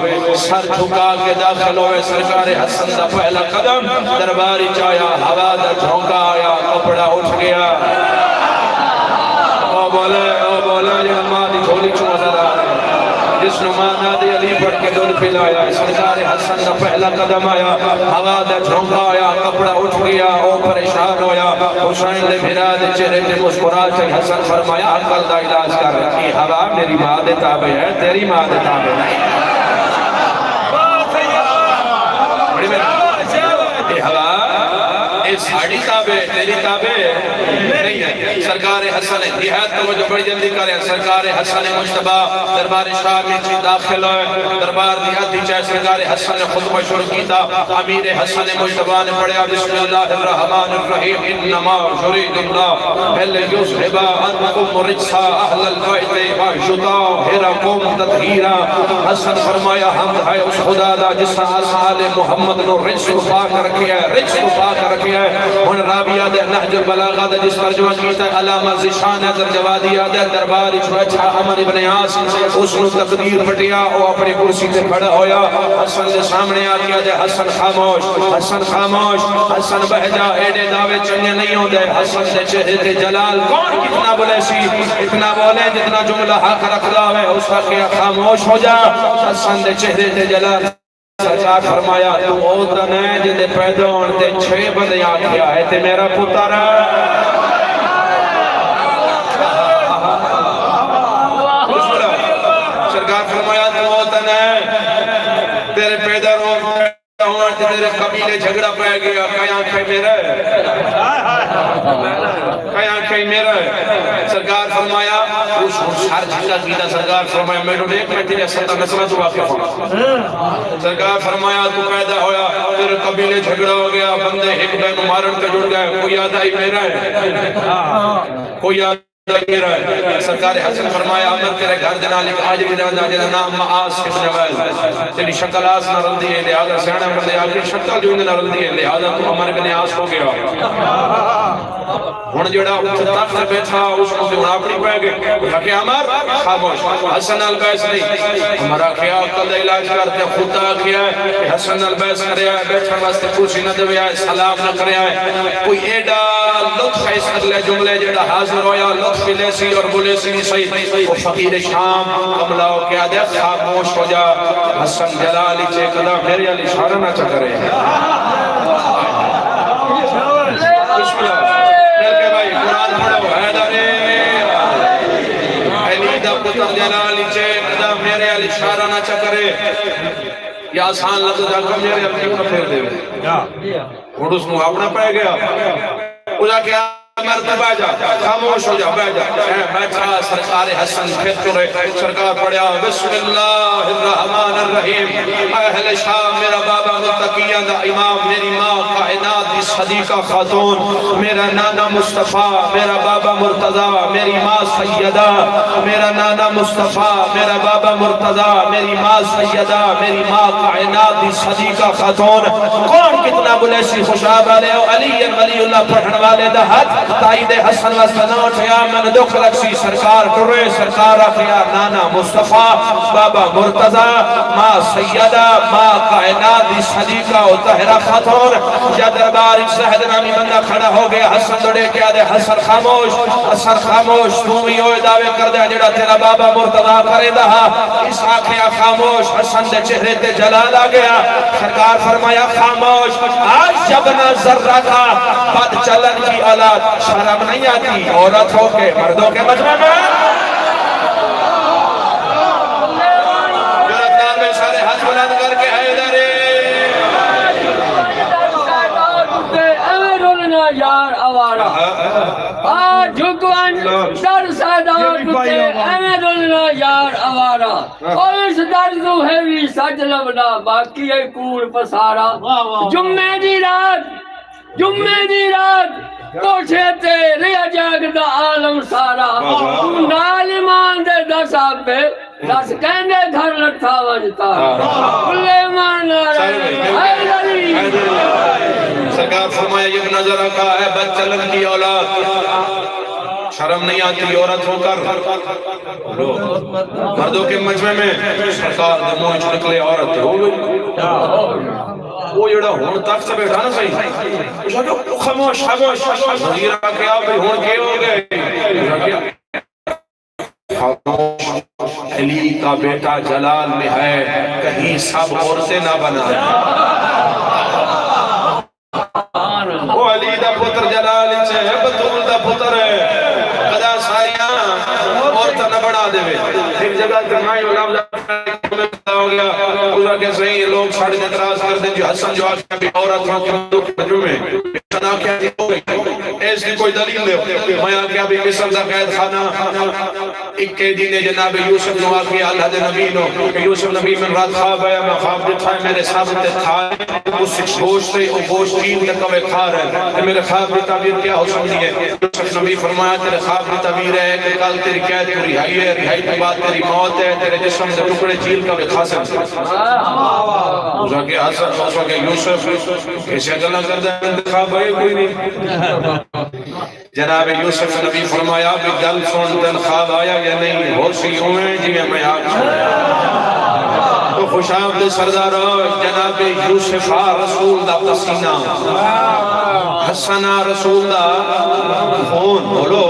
S5: سر جھکا کے داخل ہوئے. سرکار حسن دا پہلا قدم دربار چایا، ہوا دا جھونکا آیا، کپڑا اٹھ گیا. او بولا یہ ماں دی جھولی چو نظر آ رہا ہے، جس نمانا دی علی پڑھ کے دودھ پلایا. سرکار حسن دا پہلا قدم آیا، ہوا دا جھونکا آیا، کپڑا اٹھ گیا. او پریشان ہویا، حسین دے بھرا دے چہرے تے مسکرا کے حسن فرمایا عقل دا علاج کر رہی. ہوا میری ماں دے تابع ہے، تیری ماں دے تابع نہیں. ساڑی تابع تیری تابع نہیں ہے. سرکار حسن نہایت توجہ بڑی جلدی کریں. سرکار حسن مجتبی دربار شاہ میں داخل ہوئے. دربار دیہاتی چاہے سرکار حسن نے خطبہ شروع کیتا. امیر حسن مجتبی نے پڑھا بسم اللہ الرحمن الرحیم انما یرید اللہ لیذھب عنکم الرجس اہل البیت ویطہرکم تطہیرا. حسن فرمایا حمد ہے اس خدا دا جس نے آل محمد نو رجس کو پاک رکھیا ہے، رجس کو پاک رکھیا ہے. ان رابعہ دے نہج البلاغہ دے جس ترجمہ کیتا ہے علامہ زشان ہے درجوادی آدھے درباری چھوچھا عمر ابن عاص اس نے تقدیر پٹیا او اپنی کرسی تے کھڑا ہویا. حسن دے سامنے آ گیا دے حسن خاموش، حسن خاموش، حسن بہ جا ایڈے دعوے چنگے نہیں ہوں دے. حسن دے چہرے تے جلال کون کتنا بولے سی، اتنا بولے جتنا جملہ حق رکھ لاوے اس کا کیا خاموش ہو جا. حسن دے چہرے تے جلال سرکار فرمایا تو اوتن ہے جدے پیدا ہونے 6 بندے آکھیا ہے تے میرا پتر سرکار فرمایا تو اوتن ہے تیرے پیدا ہونے تیرے قبیلے جھگڑا پہ گیا. کیا آنکھیں میرا ہے، کیا آنکھیں میرا ہے. سرکار فرمایا اس ہر جھگڑا کیتا. سرکار فرمایا میں نے ایک میں تیرے ستا نسلہ تو واقع ہوں. سرکار فرمایا تو پیدا ہویا تیرے قبیلے جھگڑا ہو گیا، بندے ایک بین مارن کے جڑ گئے. کوئی آدھائی میرا ہے، کوئی آدھائی میرا ہے. سرکار حسن فرمایا عمر تیرے گھر دینا لکھ آج بھی رہا جینا نام معاص ابن ویل تیری شکل آس نہ رل دیئے لہذا سیانا بندے آگے شکل جو نہ رل دیئے لہذا تو عمر ابن عاص ہو گیا. ہون جڑا تخت بیٹھا اس کو جو اپنی پہ گئے کہ عمر خاموش. حسن البیس نہیں ہمارا کیا عقل دا علاج کرتے خدا کیا ہے کہ حسن البیس کرے آئے بیٹھا واسطے کرسی نہ دے آئے سلام نہ کرے آئے. کوئی ایڈا لطف ہے اس اگلے جملے جڑا حاضر ہویا لطف لیسی اور بولے سی صحیح. وہ فقیر شام قبلہ کیا دے خاموش ہو جا. حسن جلالی چے قدم میرے علی اشارہ نہ چکرے. بسم اللہ جلالی چے قدم میرے علی اشارہ نہ چکرے. یا آسان لفظ جا کر میرے علی کیوں نہ پھیر دے اڑس نو اپنا پہ گیا. اوزا کیا مرتبہ جا خاموش ہو جا بہ جا بیٹھا. سرکار حسن پھر چرے سرکار پڑھیا بسم اللہ الرحمن الرحیم. اہل شام میرا بابا متقیہ دا امام، میری ماں کائنات دی صدیقہ خاتون، میرا نانا مصطفیٰ، میرا بابا مرتضی، میری ماں سیدہ، میرا نانا مصطفیٰ، میرا بابا مرتضی، میری ماں سیدہ، میری ماں کائنات دی صدیقہ خاتون. کون کتنا بلے سی خوشاب والے علی ولی اللہ پڑھن والے دا حد تائید حسن و سنا اٹھیا من دکھ لکسی. سرکار ٹرے سرکار آخیا نانا مصطفیٰ، بابا مرتضی، ماں سیدہ، ماں کائنات دی صدیقہ و طاہرہ خاتون. یا دربار زہد نامی بندہ کھڑا ہو گیا. حسن دوڑے کیا دے حسن خاموش، حسن خاموش. تم ہی ہوئے دعوے کر دے جڑا تیرا بابا مرتضی کرے دہا. اس آنکھیں خاموش. حسن دے چہرے تے جلال آ گیا. سرکار فرمایا خاموش. آج جب نہ ذرہ تھا بد چلن کی اولاد شرم نہیں آتی عورت ہو کے مردوں کے مجمع میں. جراتار میں سارے ہاتھ بلند کر کے حیدر
S7: یار آوارا آج جھکوان در سادار کتے امیراللہ یار آوارا. اور اس درزو ہے بھی سج لبنا باقی ہے کور پسارا. جمعے دی رات کوٹھے تے ریا جاگ دا عالم سارا. نال ایمان دے دسا پہ دس کہنے گھر لٹھا وجتا کلے مانا
S5: سرکار فرمایا یہ نظر رکھا ہے بد چلن کی اولاد شرم نہیں آتی عورت ہو کر مردوں کے مجمع میں سرکار دموع نکلے عورت ہو گئی وہ جڑا ہون تک سے بیٹھا نا صحیح خاموش خاموش وزیرہ کیا بھی ہون کے ہو گئے خاموش علی کا بیٹا جلال میں ہے کہیں سب عورتیں نہ بنا وہ علی دا پتر جلال ہے بطول دا پتر ہے قدا ساریاں عورتیں نہ بنا دے ایک جگہ ترمائی علام ہو گیا پورا کہ صحیح لوگ ساڑھے اعتراض کر دیں جو حسن جو آج بھی عورت ہوں کمدوں کے بجو میں اتنا کیا دی ہو گئی ایسی کوئی دلیل لے میں آکیا بھی مصر دا قید خانہ ایک قیدی نے جناب یوسف نو آکیا اللہ دے نبی نو کہ یوسف نبی من رات خواب ہے میں خواب دیتا ہے میرے ثابت کھائے اس سے گوشت ہے وہ گوشت تین تکوے کھا رہے ہیں میرے خواب کی تعبیر کیا ہو سکتی ہے یوسف نبی فرمایا تیرے خواب کی تعبیر ہے کہ کل تیری قید تو رہائی ہے رہائی کے بعد تیری موت ہے تیرے جسم سے ٹکڑے چیل کا بھی کھا سکتے اسا کہ حسن اسا کہ یوسف کیسے گلا کر دے خواب ہے کوئی نہیں جناب یوسف نبی فرمایا بھی گل سن دل خواب آیا یا نہیں ہوشی ہوئے جی میں آگ تو خوشاب دے سردار جناب یوسف رسول دا پسینہ حسن رسول دا خون بولو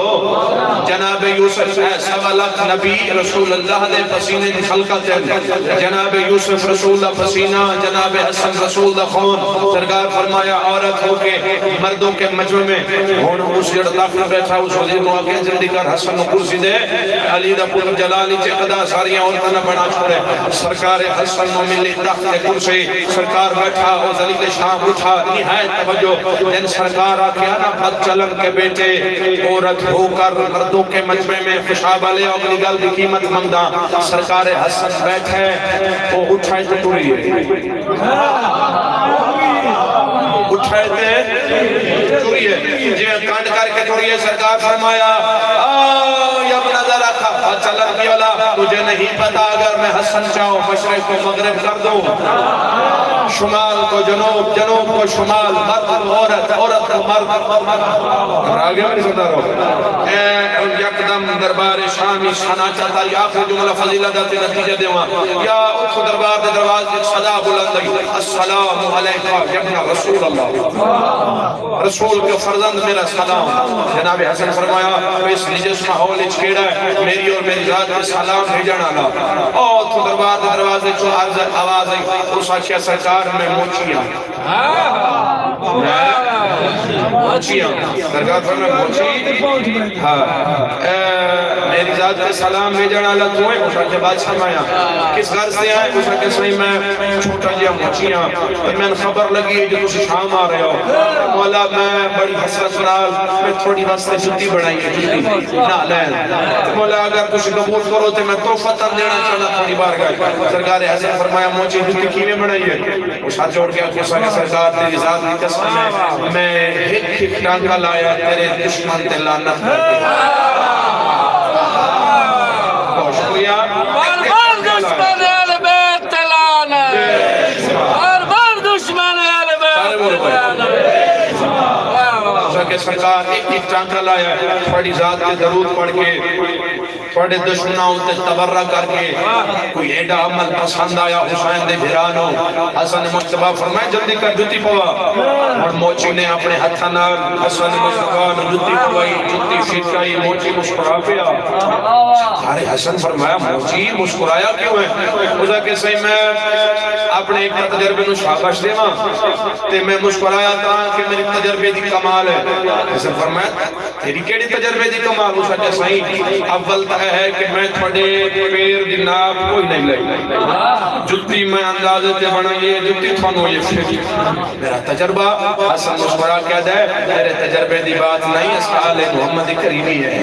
S5: جناب یوسف سوا لاکھ نبی رسول اللہ دے پسینے دی خلقت ہے جناب یوسف رسول دا پسینہ جناب حسن رسول دا خون سرکار فرمایا عورت ہو کے مردوں کے مجمع میں ہون اس جڑ داخل بیٹھا اس وزیر نو آگے جلدی کر حسن کرسی دے علی دا پتر جلالی چے قدا ساریاں عورتاں نہ بنا چھوڑے سرکار حسن نو ملی تخت کرسی سرکار بیٹھا او ذلیل شام اٹھا نہایت توجہ دن سرکار آکیا نا بد چلن کے بیٹے عورت ہو کر مردوں کے مجمع میں خوشاب علیہ اپنی گل دی قیمت مندہ سرکار حسن بیٹھے وہ اٹھائے تے ٹوری اٹھائے تے ٹوری ہے جی کانڈ کر کے ٹوری ہے سرکار فرمایا یا ابن ذرا تھا چلن کی والا تجھے نہیں پتا اگر میں حسن چاہوں مشرق کو مغرب کر دوں شمال کو جنوب جنوب کو شمال مرد عورت عورت کو مرد آگے میں نہیں سنتا رہو یکدم دربار شامی شانا چاہتا یا آخر جملہ فضیلہ داتے نتیجہ دیواں یا اتھو دربار دے درواز ایک صدا بلند گئی السلام علیکہ یبن رسول اللہ رسول کے فرزند میرا سلام جناب حسن فرمایا اس نجس ماحول اچکیڑا ہے میری اور میری ذات کے سلام بھیجن آلا اتھو دربار دے درواز ایک چو آواز ہے اس آچیا سرکار میں موچیاں موچیاں سرکار فرمایا موچی میری ذات کے سلام بھیجن آلا تو ہے اس آچیا بات سمایا کس گھر سے آئے اس آچیا صحیح میں چھوٹا جیا موچیاں میں خبر لگی ہے جو تسی شام آ رہے ہو مولا میں بڑی حسرت نال میں تھوڑی واسطے جتی بڑھائی ہے جتی نا لین مولا اگر تسی قبول کرو تو میں توفہ تن دینا چاہنا تھوڑی بار گئے سرکار حسن فرمایا موچی جتی کی میں بڑھائی ہے اس ہاتھ جوڑ گیا کسا کہ سرکار تیری ذات کی قسم ہے میں ایک ٹانکا لایا تیرے دشمن تے لعنت کر دیا بہت شکریہ
S7: بار دشمن اہل بیت لعنت بار دشمن اہل بیت لعنت
S5: کہ سرکار ایک ٹانکا لایا ہے تھوڑی ذات کے درود پڑھ کے تھوڑے دشمنوں تے تبرہ کر کے کوئی ایڈا عمل پسند آیا حسین دے بھرانو حسن مصطفیٰ فرمائے جلدی کر جتی پوا اور موچی نے اپنے ہتھانا حسن مصطفیٰ نے جتی پوائی جتی شکائی موچی مسکرا پیا سارے حسن فرمایا موچی مسکرایا کیوں ہے خدا کے صحیح میں اپنے ایک تجربے نو شاباش دے ماں تے میں مسکرایا تھا کہ میری تجربے دی کمال ہے حسن فرمایا تیری کیڑی تجربے دی کمال اس وجہ صحیح اول تا ہے کہ میں تھوڑے پیر دی ناب کوئی نہیں لئی جتی میں اندازے تے بنائیے جتی تھانو یہ فکر میرا تجربہ حسن مسکرا کیا دے میرے تجربے دی بات نہیں اس آل محمد کریمی ہے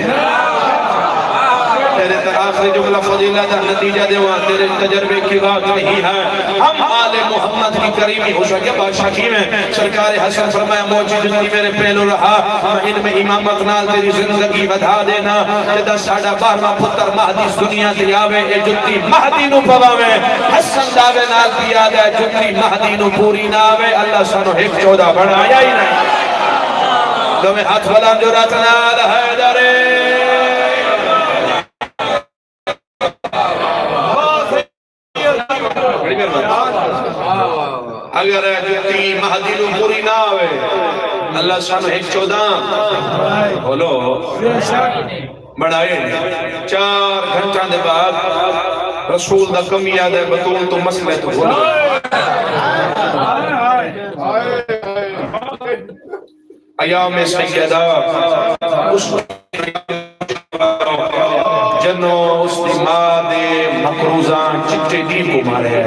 S5: تیرے طرف آخری جملہ فضیلت نتیجہ دے وہاں تیرے تجربے کی بات نہیں ہے. ہم آل محمد کی کریمی ہو سکے بادشاہ کی میں سرکار حسن فرمایا موجی جنگی میرے پہلو رہا ان میں امامت نال تیری زندگی بدھا دینا جدہ ساڑھا 12واں پتر مہدی دنیا دی آوے اے جتی مہدی نو پواوے حسن داوے نال پیا دے جتی مہدی نو پوری ناوے اللہ سانو 114 بڑھایا ہی نہیں. تمہیں ہاتھ بلان جو راتنا حیدرے اگر جتی مہدی نو پوری نہ ہوئے اللہ سانو 114 بولو بڑھائے 4 گھنٹہ دے بعد رسول دا کمی یاد ہے بطول تو مسئلہ تو بولو ایام سیدہ اس جنو اس دی ماں دے مقروضان چٹے دی کو مارے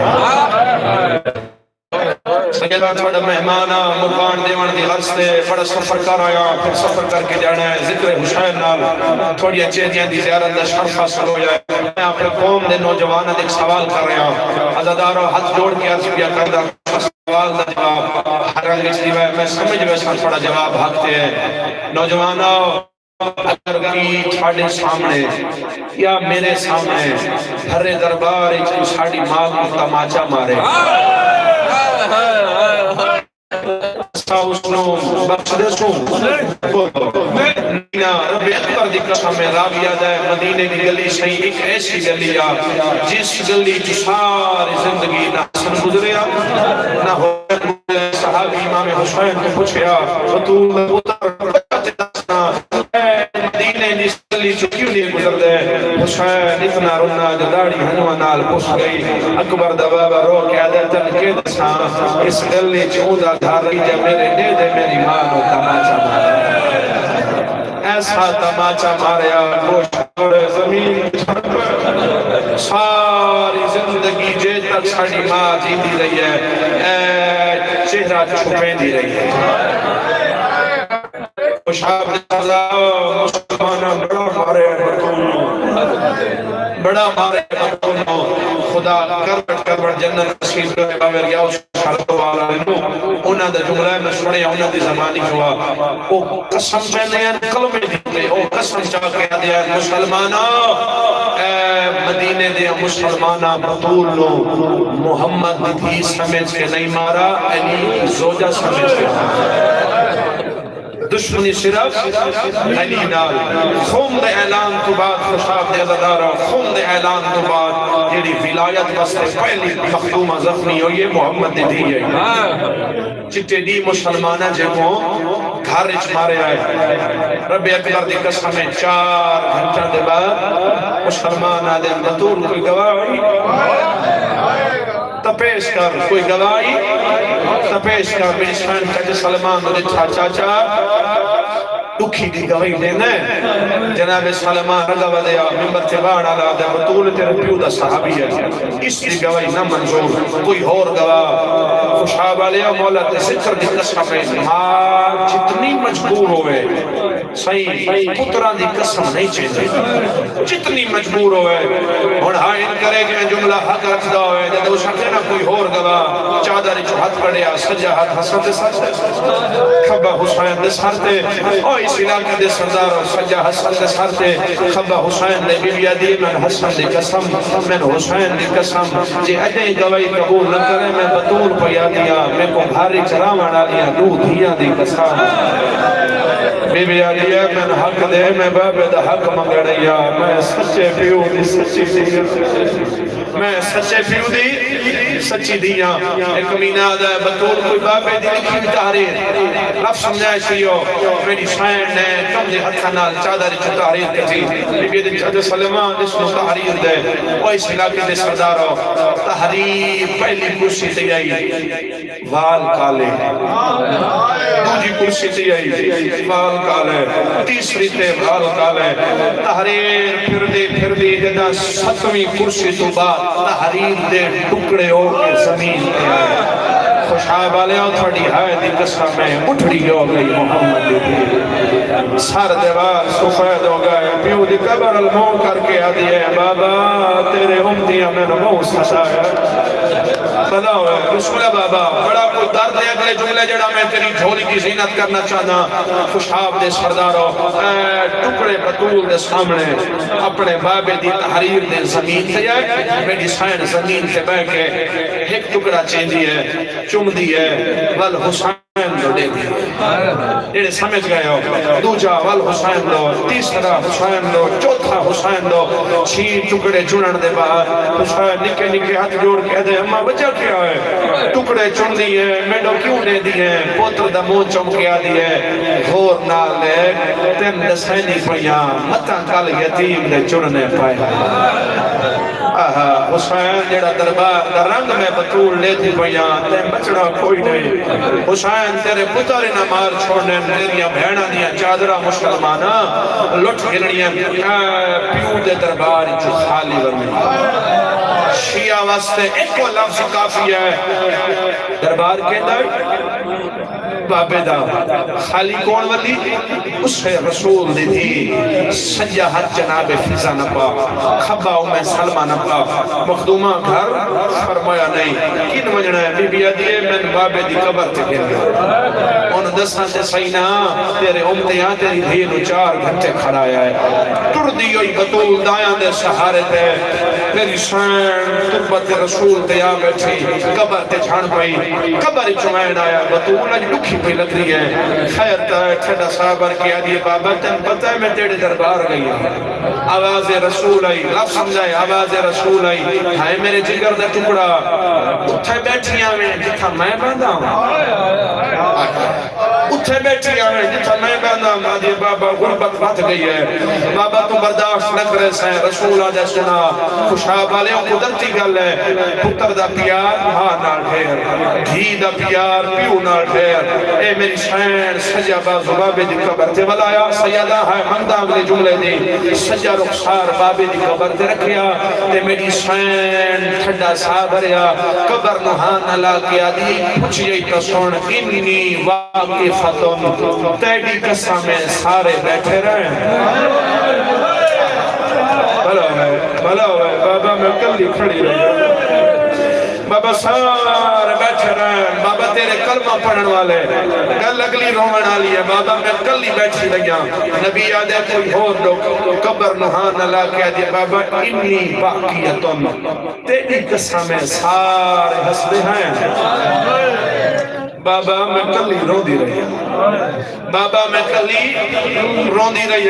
S5: سیدہ تھوڑا مہمانا مربان دیوان دی غرص دے بڑا سفر کر آیا پھر سفر کر کے جانا ہے ذکر حسین نال تھوڑی اچھیدیاں دی زیارت دا شرف حاصل ہو جائے. میں اپنے قوم دے نوجوانہ دے ایک سوال کر رہا ہوں عزادارو ہاتھ جوڑ کے عرض کیا کردہ سوال دا جواب ہر رنگ اس لیے میں سمجھ ویسا تھوڑا جواب بھاگتے ہیں. نوجوانہ اگر کی تھاڑے سامنے یا میرے سامنے ہر دربار ایک ساڑی ماں کو تماچا مارے اس نو بخش دے سوں نینا رب اکبر دی قسم میں راوی یاد ہے مدینے کی گلی صحیح ایک ایسی گلی آ جس گلی کی ساری زندگی نہ حسن گزریا نہ ہوئے صحابی امام حسین کو پوچھیا بطول مدینے جس گلی جو کیوں نہیں گزر دے حسین اتنا رنا جداڑی ہنوہ نال پوچھ گئی اکبر دبابا رو کے عدتن کے دسان اس گلی چودہ دھاری جب میرے دے دے میری ماں نو تماچا مارا ایسا تماچا ماریا گوشت زمین ساری زندگی جے تک ساڑی ماں جی دی رہی ہے چہرہ چھپے دی رہی ہے. خوشحاب اللہ مسلمانہ بڑا مارے بطولوں خدا کربٹ جنت نصیب کرے باور گیا اس شرطوں والا انہوں انہاں دا جملہ میں سنے انہاں دی زمانی ہوا وہ قسم پہنے ہیں کلمے دیتے وہ قسم چاہ کے دیا مسلمانہ اے مدینے دیا مسلمانہ بطولوں محمد بھی سمجھ کے نہیں مارا علی زوجہ سمجھ کے دشمنی صرف علی نال خون دے اعلان تو بعد خوشاب دے عزدارا خون دے اعلان تو بعد جیڑی ولایت بستے پہلی مخدومہ زخمی ہوئی ہے محمد دی ہے چٹے دی مسلمانہ جگہوں گھر اچ مارے آئے رب اکبر دی قسم میں 4 گھنٹہ دے بعد مسلمانہ دے بطول کوئی گواہی تپیش کر کوئی گواہی تپیش کر میری سمین کہتے سلمان دے چاچا دکھی دی گواہی دینا ہے جناب سلمان رضا ودیا ممبر تبان آلہ دے بطول تیرے پیو دا صحابی ہے اس دی گواہی نہ منظور کوئی اور گواہ خوشحاب علیہ مولا تے ذکر دی قسم ہے ماں جتنی مجبور ہوئے صحیح پتران دی قسم نہیں چاہتے جتنی مجبور ہوئے اور ہائن کرے کہ میں جملہ حق رکھ دا ہوئے جب اس حقے نہ کوئی اور گواہ چادر جو ہاتھ پڑیا سجا ہاتھ حسن دے سارتے خبہ حسین دے سارتے اور اس علاقے دے سردار اور سجا حسن دے سارتے خبہ حسین دے بیویا دی من حسن دے قسم من حسین دے قسم جی اجے گواہی قبول نہ کرے میں بطول پیا دیا میں کو بھاری چرامان آلیا دو دھیا دی قسم بی بی آلیا میں حق دے میں بابے دا حق مگڑیا میں سچے پیو دی سچی دیا میں سچے پیو دی سچی دیا ایک مینہ دا بطول کوئی بابے دی لکھی تحریر رب سمجھائے شیو میری شائن نے کم دے حد خانال چادر چو تحریر کتی بی بی دی چادر سلمان اس نو تحریر دے وہ اس علاقے دے سردارو تحریر پہلی کرسی تے آئی وال کالے دوجی کرسی تے آئی وال کالے تیسری تے وال کالے تحریر پھر دی جدا 7ویں کرسی تو بعد تحریر دے ٹکڑے ہو کے زمین پہ آئے خوشحال والے تھوڑی ہائے دی قسم میں اٹھڑی ہو گئی محمد دی سر دیوار سفید ہو گئے پیو دی قبر المون کر کے آدھی ہے بابا تیرے امتیاں میں نمو سسایا بدا ہوئے رسول بابا بڑا کوئی درد ہے اگلے جملے جڑا میں تیری جھولی کی زینت کرنا چاہنا خوشحاب دے سردارو ٹکڑے بطول دے سامنے اپنے بابے دی تحریر دے زمین تے جائے میری سائن زمین تے بہ کے ایک ٹکڑا چیندی ہے چم دی ہے والحسین دو دے دی جڑے سمجھ گئے ہو دوجا والحسین دو تیسرا حسین دو چوتھا حسین دو چھی ٹکڑے جنن دے بعد حسین نکے نکے ہاتھ جوڑ کے دے اماں بچہ کیا ہے ٹکڑے چن دیئے میڈو کیوں دے دیئے پوتر دا مون چمکیا دیئے غور نالے تم دسینی پڑیاں متاں کال یتیم دے چننے پائے حسین جڑا دربار دا رنگ میں بطول لیتی پڑیاں تم بچڑا کوئی نہیں حسین تیرے پتر نہ مار چھوڑنے تیریاں بھیڑا دیا چادرہ مسلمانہ لٹ گرنیاں پیو دے دربار جو خالی ورمی شیعہ واسطے ایک کو لفظ کافی ہے دربار کے در بابے دا خالی کون والی اسے رسول دی تھی سجا ہر جناب فضا نپا خبا میں سلمہ نپا مخدومہ گھر فرمایا نہیں کن وجنہ ہے بی بی آدھیے میں بابے دی قبر تے گر گیا ان دسان تے سینہ تیرے امتیاں تیری دھینو 4 گھنٹے کھڑایا ہے ٹر دی ہوئی بطول دایاں دے سہارے تے میری سین تربت رسول تے آ بیٹھی قبر تے جھان پئی قبر چمین آیا بطول اج لکھی پہ لگ رہی ہے خیر تا چھڑا صحابر کیا دیئے بابا تم پتہ ہے میں تیرے دربار گئی آواز رسول آئی لفظ سمجھائے آواز رسول آئی ہائے میرے جگر دا ٹکڑا اتھے بیٹھیاں میں جتھا میں باندھا ہوں اتھے بیٹھیاں میں جتھا میں باندھا ہوں آدھے بابا غربت بات گئی ہے بابا تو برداشت نہ کرے سائیں رسول آدھے سنا خوشحاب والے قدرتی گل ہے پتر دا پیار ہاں نہ ڈھیر گھی دا پیار پیو نہ ڈھیر اے میری شین سجا بازو بابے دی قبر تے بلایا سیدہ ہے مندہ اگلے جملے دی سجا رخصار بابے دی قبر تے رکھیا تے میری شین تھڑا سابریا قبر نوحان اللہ کیا دی پوچھئے تا سن انی واقفتن تیڑی قسم میں سارے بیٹھے رہے بھلا ہوئے بابا میں کلی کھڑی رہی بابا سارے بیٹھے رہے بابا تیرے کلمہ پڑھن والے گل اگلی رومن آلی ہے بابا میں کلی بیٹھی رہیا نبی آدھے کوئی ہو لوگ قبر نوحان اللہ کیا دیا بابا انی باقیتن تیری قسم میں سارے ہستے ہیں بابا میں کلی رو دی رہی بابا میں کلی رو دی رہی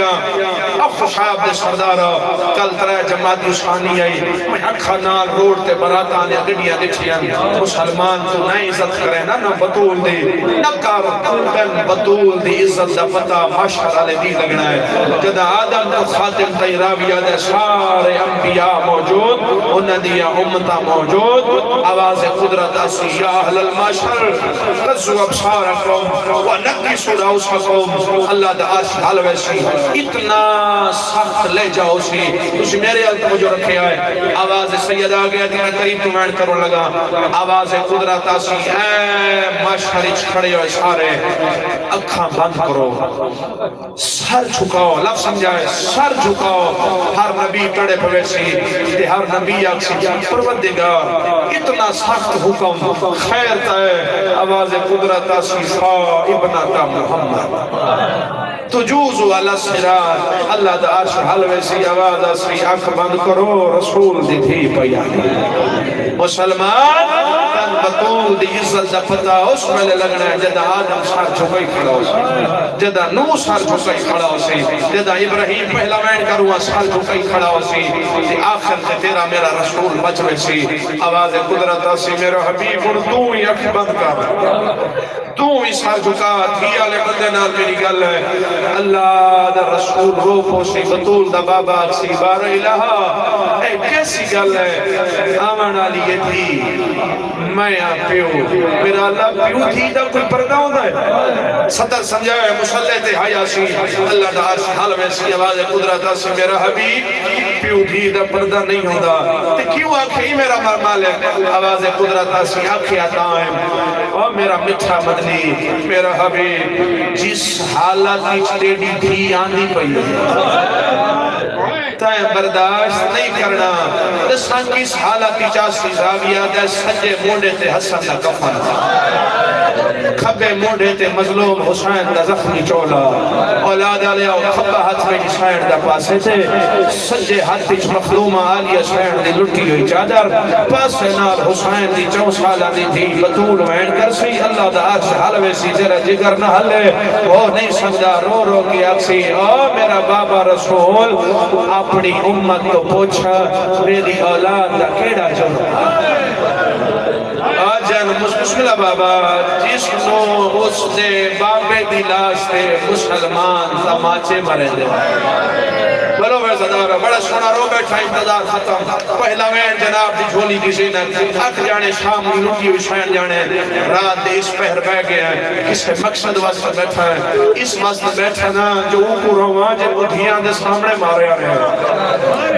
S5: اب خوشحاب دے سردارا کل ترہ جماعتی اسانی آئی میں اکھا نال روڈ تے براتا آنے گڑیاں دکھیاں مسلمان تو نہ عزت کرے نا بطول دی نہ کار تن بطول دی عزت دا پتا معاشر آلے دی لگنا ہے جدہ آدم تو خاتم تی راویہ دے سارے انبیاء موجود انہ دیا امتہ موجود آواز قدرت اسی یا اہل المعاشر رزو ابصارکم ونکسو رؤسکم اللہ دا عرش حلوے سی اتنا سخت لے جاؤ سی تجھ میرے علت مجھو رکھے آئے آواز سید آگیا تیرے قریب تو مین کرو لگا آواز قدرت آسی اے مشہرچ کھڑے ہوئے سارے اکھاں بند کرو سر جھکاؤ لفظ سمجھائے سر جھکاؤ ہر نبی کڑے پوے سی تے ہر نبی آکسی پروردگار اتنا سخت حکم خیر تائے آواز قدرت آسیفا ابنتا محمد تجوزو علی الصراط اللہ دا عرش حلوے سی آواز آسی آنکھ بند کرو رسول دی تھی پیانی مسلمان تن بطول دی عزت دا پتا اس میں لگنا ہے جدہ آدم سار جھکائی کھڑا ہو سی جدہ نو سار جھکائی کھڑا ہو سی جدہ ابراہیم پہلا وین کروا سار جھکائی کھڑا ہو سی تے آخر تے تیرا میرا رسول بچوے سی آواز قدرت آسی میرا حبیب ان تو ہی اکھ بند کر تو ہی سار جھکا دھیا لے بندے نال میری گل ہے اللہ دا رسول رو پوسی بطول دا بابا اکسی بار الہا اے کیسی گل ہے آمان آلی یہ تھی میں پیو میرا اللہ پیو تھی دا کوئی پردہ ہوتا ہے صدر سمجھائے مسلح تے حیا سی اللہ دا عرش حال میں سی آواز قدرت سی میرا حبیب پیو تھی دا پردہ نہیں ہوتا تے کیوں آنکھیں میرا مالک آواز قدرت سی آنکھیں آتا ہے اور میرا مٹھا مدنی میرا حبیب جس حالت کی تیڑی تھی آندھی پئی تائیں برداشت نہیں کرنا دساں کس حالت کی چاسی زاویہ دے سجے موڑے تے حسن دا کفن کھبے موڑے تے مظلوم حسین دا زخمی چولا اولاد آلیا کھبا ہاتھ میں حسین دا پاسے تے سجے ہاتھ وچ مخلومہ آلی حسین دی لٹی ہوئی چادر پاسے نال حسین دی 4 سالہ دی تھی بطول وین کر سی اللہ دا عرش حلوے سی تیرا جگر نہ ہلے وہ نہیں سمجھا رو رو کی اکسی او میرا بابا رسول اپنی امت تو پوچھا میری اولاد دا کیڑا جڑا آجان مسلم بابا جس کو اس نے بابے دی لاش تے مسلمان تماچے مرے دے بلو میں صدارہ بڑا سونا رو بیٹھا انتظار ختم پہلا وین جناب دی جھولی دی زینت اکھ جانے شام دی لوٹی وشین جانے رات دے اس پہر بے گیا ہے کس مقصد واسط بیٹھا ہے اس واسط بیٹھا نا جو اوپر ہوا جن کو دھیان دے سامنے مارے آنے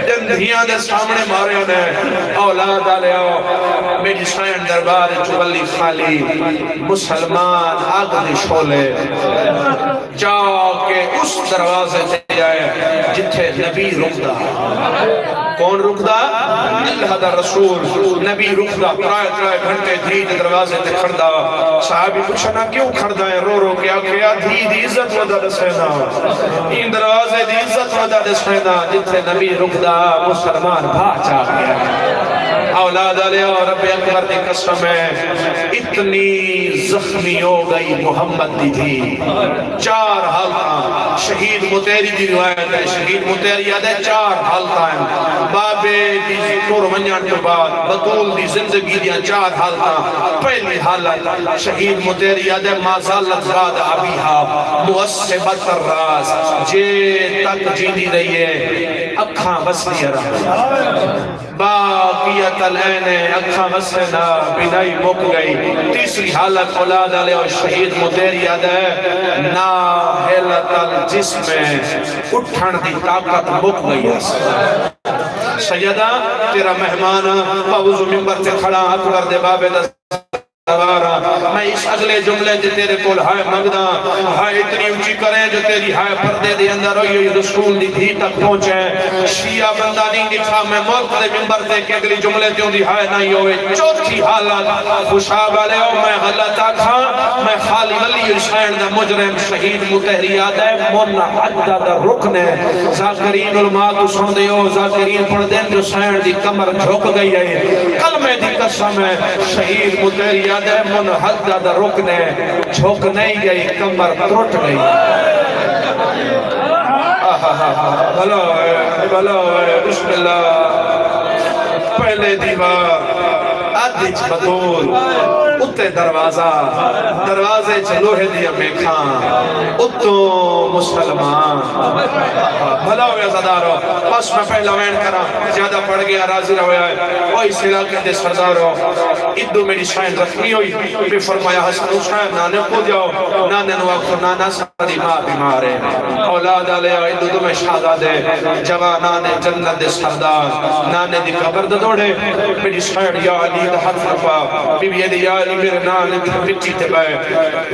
S5: جن دھیان دے سامنے مارے آنے اولاد آلے آؤ میری شین دربار جولی خالی مسلمان آگ دی شولے جا کے اس دروازے تے جائے جتھے نبی رکھدا کون رکھدا اللہ دا رسول نبی رکھدا ترائے گھنٹے دھی دروازے تے کھڑدا صحابی پوچھنا کیوں کھڑدا ہے رو رو کیا کیا دھی دی عزت ودا دسینا ان دروازے دی عزت ودا دسینا جتھے نبی رکھدا مسلمان بھا چاہ گیا اولاد علیہ اور رب اکبر دی قسم ہے اتنی زخمی ہو گئی محمد دی تھی 4 حالتاں شہید متیری دی روایت ہے شہید متیری یاد ہے 4 حالتاں ہیں بابے دی نور منجان کے بعد بطول دی زندگی دیا 4 حالتاں پہلی حالت شہید متیری یاد ہے ما زالت زاد ابیہا مؤسبت الراس جے تک جیدی رہی ہے اکھاں بسنی رہا باقیت العین اکھاں بسنا بینائی مک گئی تیسری حالت اولاد علیہ اور شہید متیری یاد ہے ناہلت الجسم اٹھن دی طاقت مک گئی ہے سیدہ تیرا مہمان پاوزو ممبر تے کھڑا اکبر دے بابے دا میں اس اگلے جملے جو تیرے کول ہائے مگدہ ہائے اتنی اونچی کریں جو تیری ہائے پردے دے اندر ہوئی رسول دی دھی تک پہنچے شیعہ بندہ نہیں دکھا میں ملک دے ممبر دے کے اگلی جملے تیوں دی ہائے نہیں ہوئے چوتھی حالت خوشاب علیہ میں غلط آکھا میں خالی ولی حسین دا مجرم شہید متحریات ہے منحدد رکن ہے ذاکرین علماء تو سن دیو ذاکرین پڑھ دین جو حسین دی کمر جھوک گئی ہے کلمے دی قسم ہے شہید متحریات منحدد رکنے جھوک نہیں گئی کمر ترٹ گئی بھلو ہے بسم اللہ پہلے دیوار آدھچ بطول اتے دروازے چلوہے دیا میں کھان اتو مسلمان بھلا ہویا زدارو بس میں پہلا وین کرا زیادہ پڑھ گیا راضی رہا ہے وہی سلا کہتے سردارو ادو میری شاین رکھنی ہوئی بھی فرمایا حسن حسین نانے کو جاؤ نانے نواقف نانا ساری ماں بیمار ہے اولاد علیہ ادو دو میں شہدادے جوانانے جنت دے سردار نانے دی قبر دوڑے میری شاین یا علی دا حد فرپا بی بی علی یا علی میرے نانے دی مٹی تبائے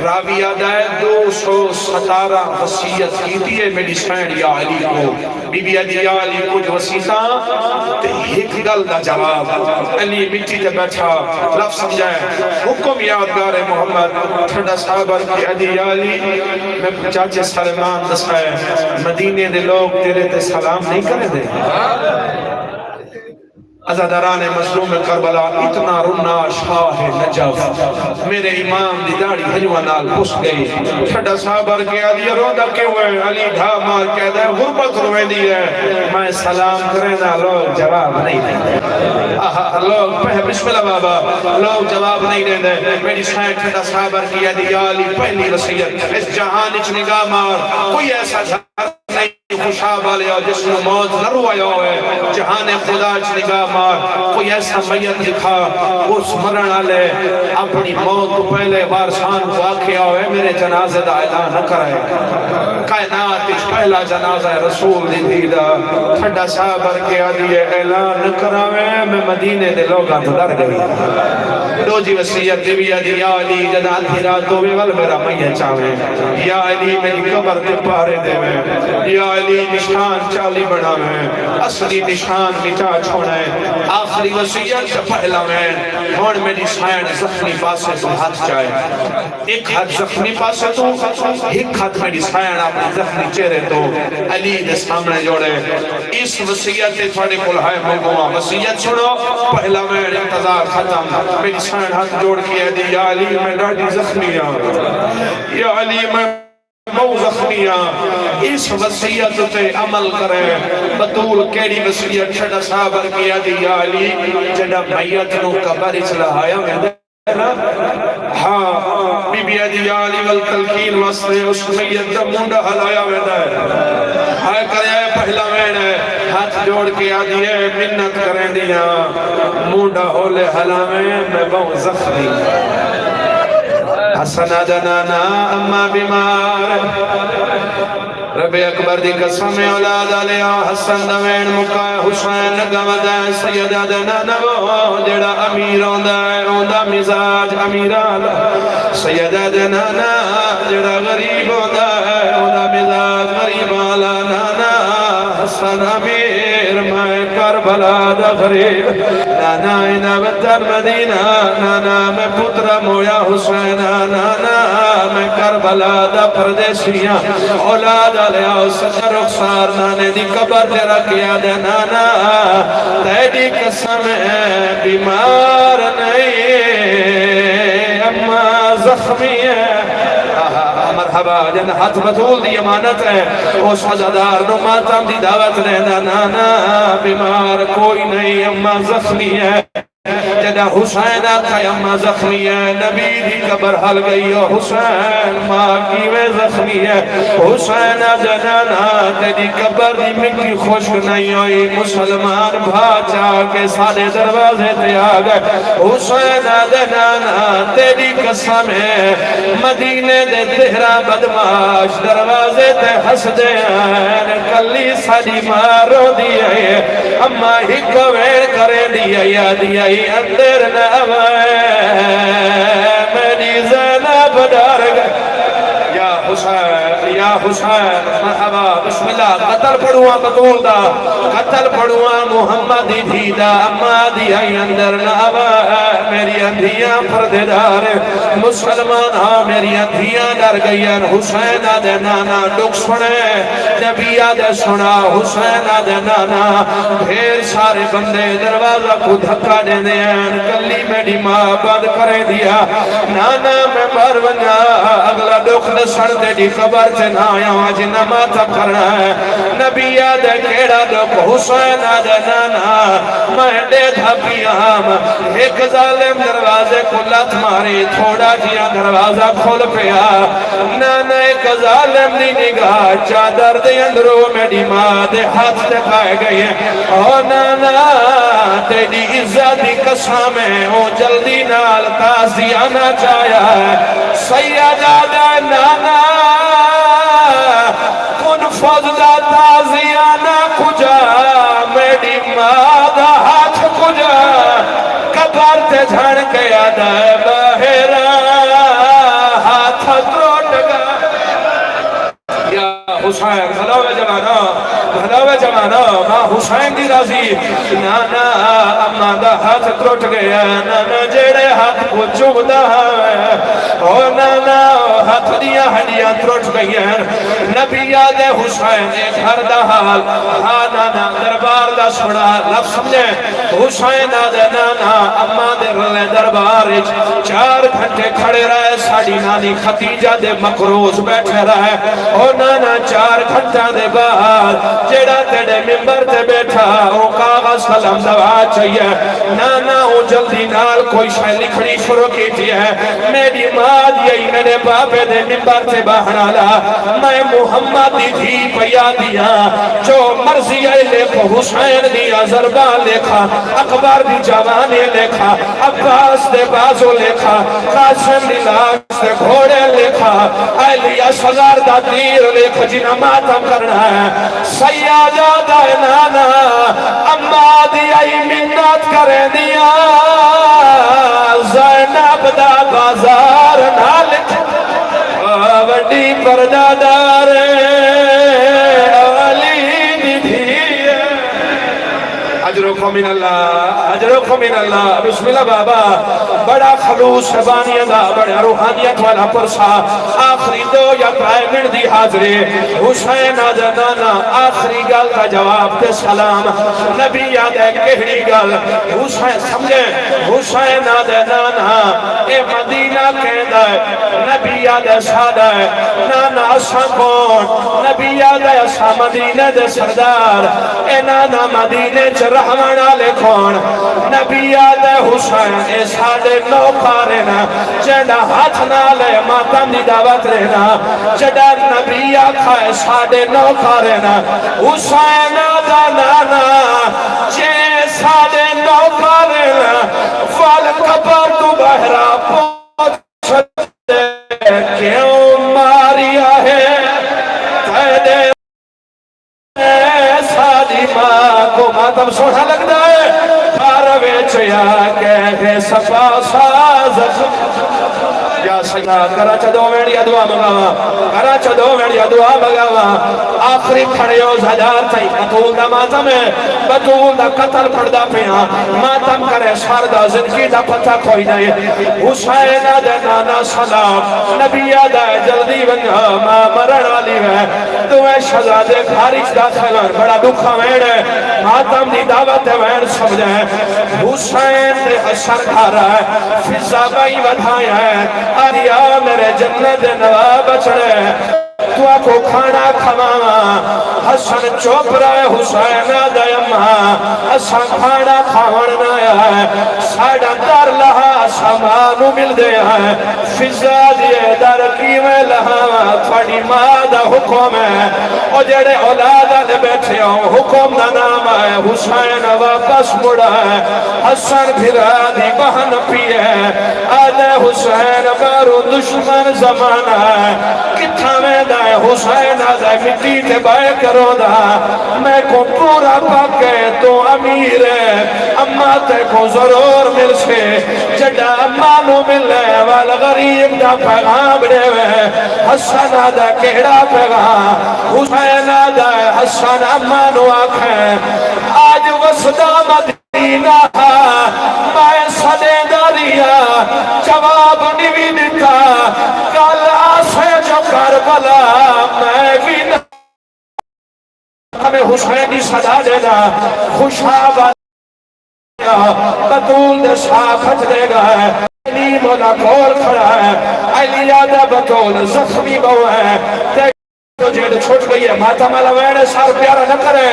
S5: راوی یاد ہے 217 وسیعت کی دیئے میری شاین یا علی کو بی بی علی یا علی کچھ وسیعتاں تے ایک گل دا جواب علی مٹی تے بیٹھا لفظ سمجھائے حکم یادگار محمد تھڑا صحابر کی علی یا علی میں چاچے سلمان دسائے مدینے دے لوگ تیرے تے سلام نہیں کرے دے عزاداران مظلوم کربلا اتنا رنا شاہ نجف میرے امام دی داڑی حجوانال پس گئی چھڑا صحابر کے علی روندہ کے ہوئے علی ڈھا مار کہہ دے غربت روے دی ہے میں سلام کریں نا لوگ جواب نہیں دیں لوگ بسم اللہ بابا لوگ جواب نہیں دیں دے میری شاید چھڑا صحابر کی علی پہلی رسیت اس جہان اچ نگاہ مار کوئی ایسا جھار نہیں خوشاب والے جس نے موت نہ روایا ہوئے جہان خدا چ نگاہ مار کوئی ایسا میت دکھا اس مرن والے اپنی موت کو پہلے وارثان کو آکھیا ہوئے میرے جنازے دا اعلان نہ کرے کائنات وچ پہلا جنازہ رسول دی دیدا ٹھڈا صاحب بر کے آدھی اعلان نہ کراوے میں مدینے دے لوگاں تو ڈر گئی دو جی وصیت دی آدھی یا علی جدا آدھی رات ہوئے ول میرا میت چاہے یا علی میری قبر دے پارے دے میں یا علی نشان چالی بنا میں اصلی نشان مٹا چھوڑے آخری وصیت پہلا میں ہون میری سائن زخمی پاسے تو ہاتھ جائے ایک ہاتھ زخمی پاسے تو ایک ہاتھ میری سائن اپنی زخمی چہرے تو علی دے سامنے جوڑے اس وصیت تھوڑے کل ہے موگوہ وصیت سنو پہلا میں انتظار ختم میری سائن ہاتھ جوڑ کیا دی یا علی میں ڈاڑی زخمیاں یا علی میں مو زخمیاں اس وصیت تے عمل کرے بطول کیڑی وصیت چھڑا صابر کیا دی یا علی جڑا میت نو قبر اچھلایا میں ہاں بی بی علی علی والتلقین واسطے اس میت دا مونڈا ہلایا ویدا ہے ہائے کرے پہلا میں ہاتھ جوڑ کے آدھی ہے منت کریں دیا مونڈا ہولے ہلاویں میں بہت زخمی حسن دنانا اما بیمار رب اکبر دی قسم اولاد علیہ حسن دوین مکہ حسین گمدہ سید دنانا وہ جڑا امیر ہوندہ ہے ہوندہ مزاج امیران سید دنانا جڑا غریب ہوندہ ہے ہوندہ مزاج غریب آلا نانا حسن امیر میں کربلا دا غریب نانا اینا بتر مدینہ نانا میں پتر مویا حسین نانا میں کربلا دا پردیسیاں اولاد علیہ سجر رخصار نانے دی قبر دے رکھیا دے نانا تیری قسم ہے بیمار نہیں اما زخمی ہے مرحبا جن ہاتھ بطول دی امانت ہے اس حضادار نو ماتم دی دعوت رہنا نانا بیمار کوئی نہیں اما زخمی ہے جدہ حسین آتا اما زخمی ہے نبی دی قبر حل گئی ہو حسین ماں کی وے زخمی ہے حسین جنانا تیری قبر دی مٹی خوشک نہیں ہوئی مسلمان بھاچا کے سارے دروازے تے آگئے حسین جنانا تیری قسم ہے مدینے دے تہرا بدماش دروازے تے ہس دے ہیں کلی ساری مارو دیئے اما ہی کویر کرے دیئے اندر نوائے میری زینب ڈر گئے یا حسین مرحبا بسم اللہ قتل پڑھوا بطول دا قتل پڑھوا محمد دیدہ اما دی آئی اندر نوائے میری اندھیاں پردیدار مسلمان ہاں میری اندھیاں ڈر گئیاں حسین آدھے نانا ڈک سنے نبی آدھے سنا حسین آدھے نانا پھر سارے بندے دروازہ کو دھکا دینے ہیں کلی میری ماں بند کرے دیا نانا میں مر بنیا اگلا ڈک نسڑ تیری خبر سے نہ آیا آج نماز کرنا ہے نبی آدھے کیڑا ڈک حسین آدھے نانا میں دے تھا پیام ایک ظالم دروازے کو لت ماری تھوڑا جیا دروازہ کھول پیا نانا ایک ظالم دی نگاہ چادر دے اندروں میری ماں دے ہاتھ دکھائے گئی ہیں او نانا تیری عزت دی قسم ہے او جلدی نال تازیانہ چاہیا ہے سیدہ دا نانا کن فضلہ تازیانہ کجا میری ماں دا ہاتھ کجا کبھر تے جھڑ کے آدھا ہے باہرہ ہاتھ تروٹ گا یا حسین بھلاوے جمانا ماں حسین دی راضی نانا اما دا ہاتھ تروٹ گیا نانا جیڑے ہاتھ کو چوبدا ہے او نانا ہاتھ دیا ہڈیاں تروٹ گئی ہیں نبی آدھے حسین ایک گھر دا حال ہاں نانا دربار دا سڑا لفظ سمجھے حسین آدھے نانا اما دے رلے دربار 4 گھنٹے کھڑے رہے ساڑی نانی خدیجہ دے مقروض بیٹھے رہے او نانا 4 گھنٹہ دے بعد جیڑا تیڑے ممبر تے بیٹھا او کاغذ قلم دوا چاہیے نانا او جلدی نال کوئی شے لکھنی شروع کیتی ہے میری میری ماں دی میرے بابے دے منبر سے بہرالا میں محمد دی تھی پیا دیا جو مرضی لکھ حسین دیا ضربان لکھا اکبر دی جوانے لکھا عباس دے بازو لکھا قاسم دی لاش دے گھوڑے لکھا علی اصغر دا تیر لکھ جنہ ماتم کرنا ہے سیادہ دا نانا اما دی آئی منت کرے دیا زینب دا بازار نہ لکھ وڈی پردادار علی دی دھی اجرکم من اللہ اجرکم من اللہ بسم اللہ بابا بڑا خلوص شبانیہ دا بڑا روحانیت والا پرسا آخری دو یا پائے من دی حاضرے حسین آجا نانا آخری گل کا جواب تے سلام نبی یاد ہے کہڑی گل حسین سمجھے حسین آجا نانا اے مدینہ کہندہ ہے نبی یاد ہے سادہ ہے نانا اسا کون نبی یاد ہے اسا مدینہ دے سردار اے نانا مدینہ چ رحمان آلے کون نبی یاد ہے حسین اے سادے نوکارنا جڑا ہاتھ نالے ماتم دی دعوت رہنا جڑا نبی آکھا ہے سادے نوکارنا حسین دا نانا جے سادے نوکارنا والکبر تو بہرا پوچھ دے کیوں ماریا ہے تیدے سادی ماں کو ماتم سوڑا لگتا ہے باروے چیا کہتے سپا سازت یا سیدہ کرا چدو میڑی دعا مگاوا کرا چدو میڑی دعا مگاوا آخری کھڑیو زہدار تھی بطول دا ماتم ہے بطول دا قتل پڑھدا پیا ماتم کرے ساردہ زندگی دا پتہ کوئی نہیں حسین دے نانا سلام نبی آدھا جلدی بنگا ماں مرن والی ہے دوے شہزادے خارج داخل ہیں بڑا دکھا ویڑے ماتم دی دعوت ویڑ سمجھے حسین دے اثر کھا رہا ہے فضا بائی بدھایا ہے آریا میرے جنت نواب چڑے تو آپ کو کھانا کھواما حسن چوپ رہے حسین دے امہا حسن کھانا کھوانا ہے ساڑھا در لہا سامانو مل دے ہے فضا دیے در کیوے لہا تھوڑی ماں دا حکم ہے او جڑے اولادہ دے بیٹھے ہوں حکم دا نام ہے حسین واپس مڑا ہے حسن بھرا دی بہن پیے آدھے حسین بارو دشمن زمانہ ہے کتھا میں دائے حسین آدھے مٹی تے بائے کرو دا میں کو پورا پاکے تو امیر ہے اما تے کو ضرور مل سے جڑا امانو ملے والغریب دا پیغام دے وے حسن آدھے کہڑا پیغام حسین آدھے حسن امانو آکھیں آج وسدہ مدینہ میں صدے داریا جواب نوی نکا کل آسے جو کربلا میں بھی ہمیں حسینی صدا دینا خوشابہ بطول دے ساکھت دے گا ہے علی مولا کور کھڑا ہے علی آدھا بطول زخمی بہو ہے تو جیڑ چھوٹ گئی ہے ماتا مالا ویڑے سار پیارا نہ کرے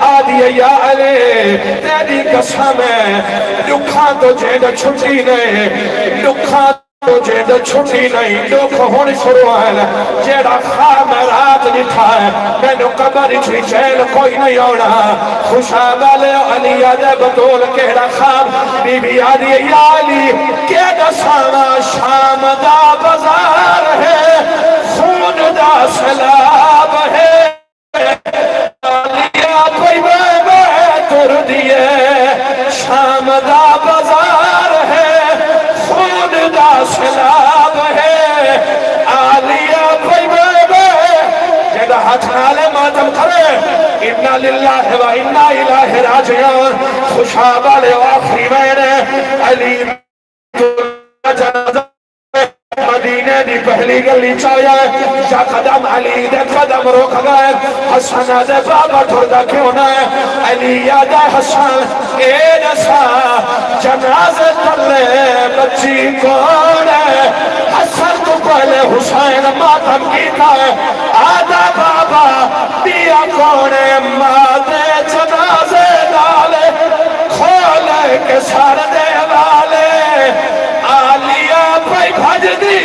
S5: آدھی ہے یا علی تیری قسم ہے دکھا تو جیڑ چھوٹی نہیں دکھا تو جیڑ چھوٹی نہیں دکھ ہونی شروع ہے جیڑا خام رات لکھا ہے میں نے قبر اچھی چیل کوئی نہیں ہونا خوشابہ لے علی آدھے بطول کہڑا خام بی بی آدھی ہے یا علی کہڑا ساما شام دا بازار ہے خون دا سلاب ہے علیہ کوئی بے تر دیے شام دا بازار ہے خون دا سلاب ہے علیہ کوئی بے جیدہ ہاتھ نالے ماتم کرے اِنَّا لِلَّهِ وَإِنَّا إِلَىٰ رَاجِعُونَ خوشابہ لے آخری میرے علی جنازہ مدینے دی پہلی گلی چاہیے یا قدم علی دے قدم روک گئے حسن دے بابا ٹھوڑا کیوں نہ علی یاد حسن اے نسا جنازے تلے بچی کون ہے حسن تو پہلے حسین ماتم کیتا ہے آدھا بابا بیا کون ہے مادے جنازے ڈالے کھولے کے سار دے والے آلیہ پہ بھج دی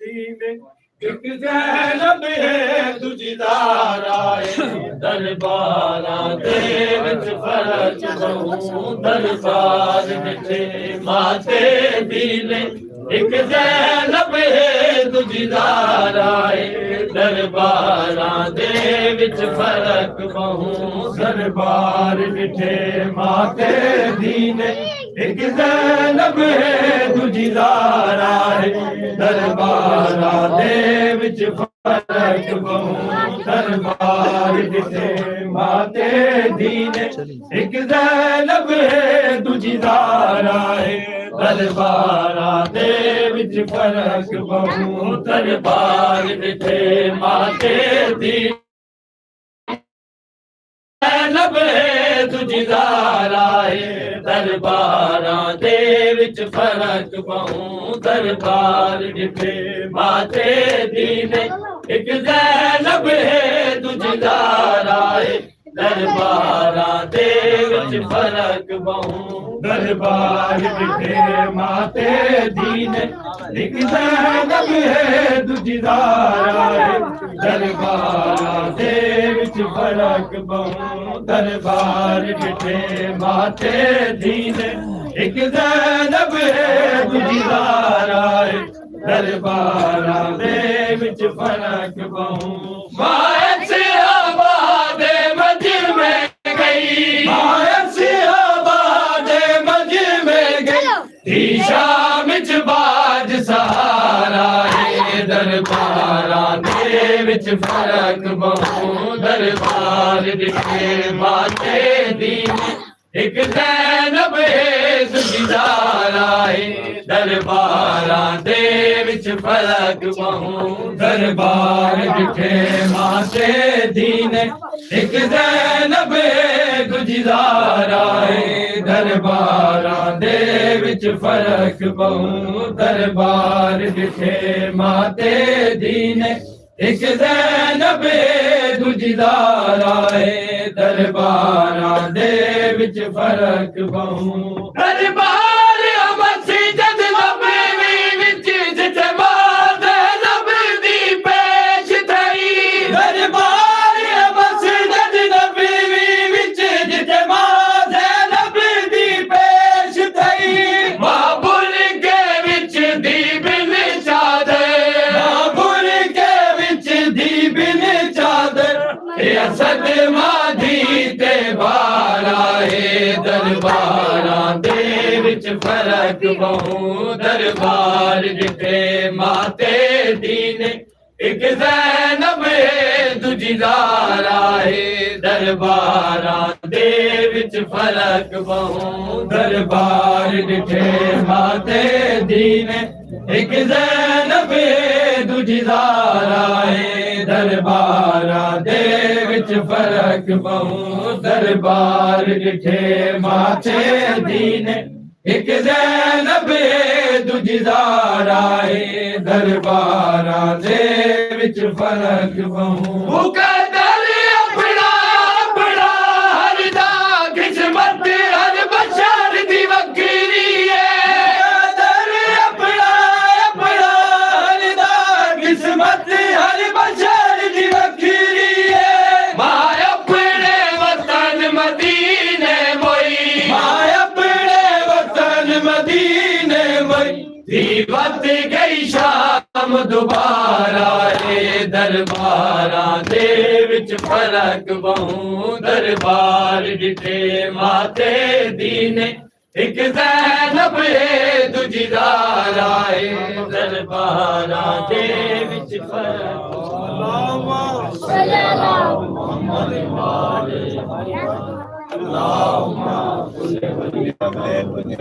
S9: دین ایک زینب ہے دوجی زہرا ہے درباراں دے وچ فرق بہوں دربار وچ ماتے دین ایک زینب ہے دوجی زہرا ہے درباراں دے وچ فرق بہوں دربار ڈٹھے ماتے دین ایک زینب ہے دوجی زہرا ہے درباراں دے وچ فرق بہوں دربار ڈٹھے ماتے دین ایک زینب ہے دوجی زہرا ہے درباراں دے وچ فرق بہوں دربار ڈٹھے ماتے دین زینب ہے دوجی زہرا ہے درباراں دے وچ فرق بہوں دربار ڈٹھے ماتے دین ایک زینب ہے دوجی زہرا ہے درباراں دے وچ فرق بہوں دربار ڈٹھے ماتے دین ایک زینب ہے دوجی زہرا ہے درباراں دے وچ فرق بہوں دربار ڈٹھے ماتے دین ایک زینب ہے دوجی زہرا ہے درباراں دے وچ فرق بہوں ماں سے آباد مجھ میں گئی ماں سے آباد مجھ میں گئی شام وچ باج سہارا ہے درباراں دے وچ فرق بہوں دربار ڈٹھے ماتے دین ایک زینب ہے دوجی زہرا ہے درباراں دے وچ فرق بہوں دربار ڈٹھے ماتے دین ایک زینب ہے دوجی زہرا ہے درباراں دے وچ فرق بہوں دربار ڈٹھے ماتے دین ایک زینب ہے دوجی زہرا ہے درباراں دے وچ فرق بہوں دربار مسجد نبوی وچ جتھے ماں زینب دی پیش تھئی دربار مسجد نبوی وچ جتھے ماں زینب دی پیش تھئی ماں بل کے وچ دی بن چادر ماں بل کے وچ دی بن چادر اسد مادھی تے بارا ہے درباراں دے وچ فرق بہوں دربار ڈٹھے ماتے دین ایک زینب ہے دوجی زہرا ہے درباراں دے وچ فرق بہوں دربار ڈٹھے ماتے دین ایک زینب ہے دوجی زہرا ہے درباراں دے وچ فرق بہوں دربار ڈٹھے ماتے دین ایک زینب ہے دوجی زہرا ہے درباراں دے وچ فرق بہوں مقدر اپنا اپنا ہر دا قسمت ہر بشر دی وکری ہے مقدر اپنا اپنا ہر دا قسمت ہر بشر دی وکری ہے ماں اپنے وطن مدینے موئی ماں اپنے وطن مدینے موئی دیوت گئی شام دوبارہ ہے درباراں دے وچ فرق بہوں دربار ڈٹھے ماتے دین ایک زینب ہے دوجی زہرا ہے درباراں دے وچ فرق اللہم صلی علی محمد اللہم صلی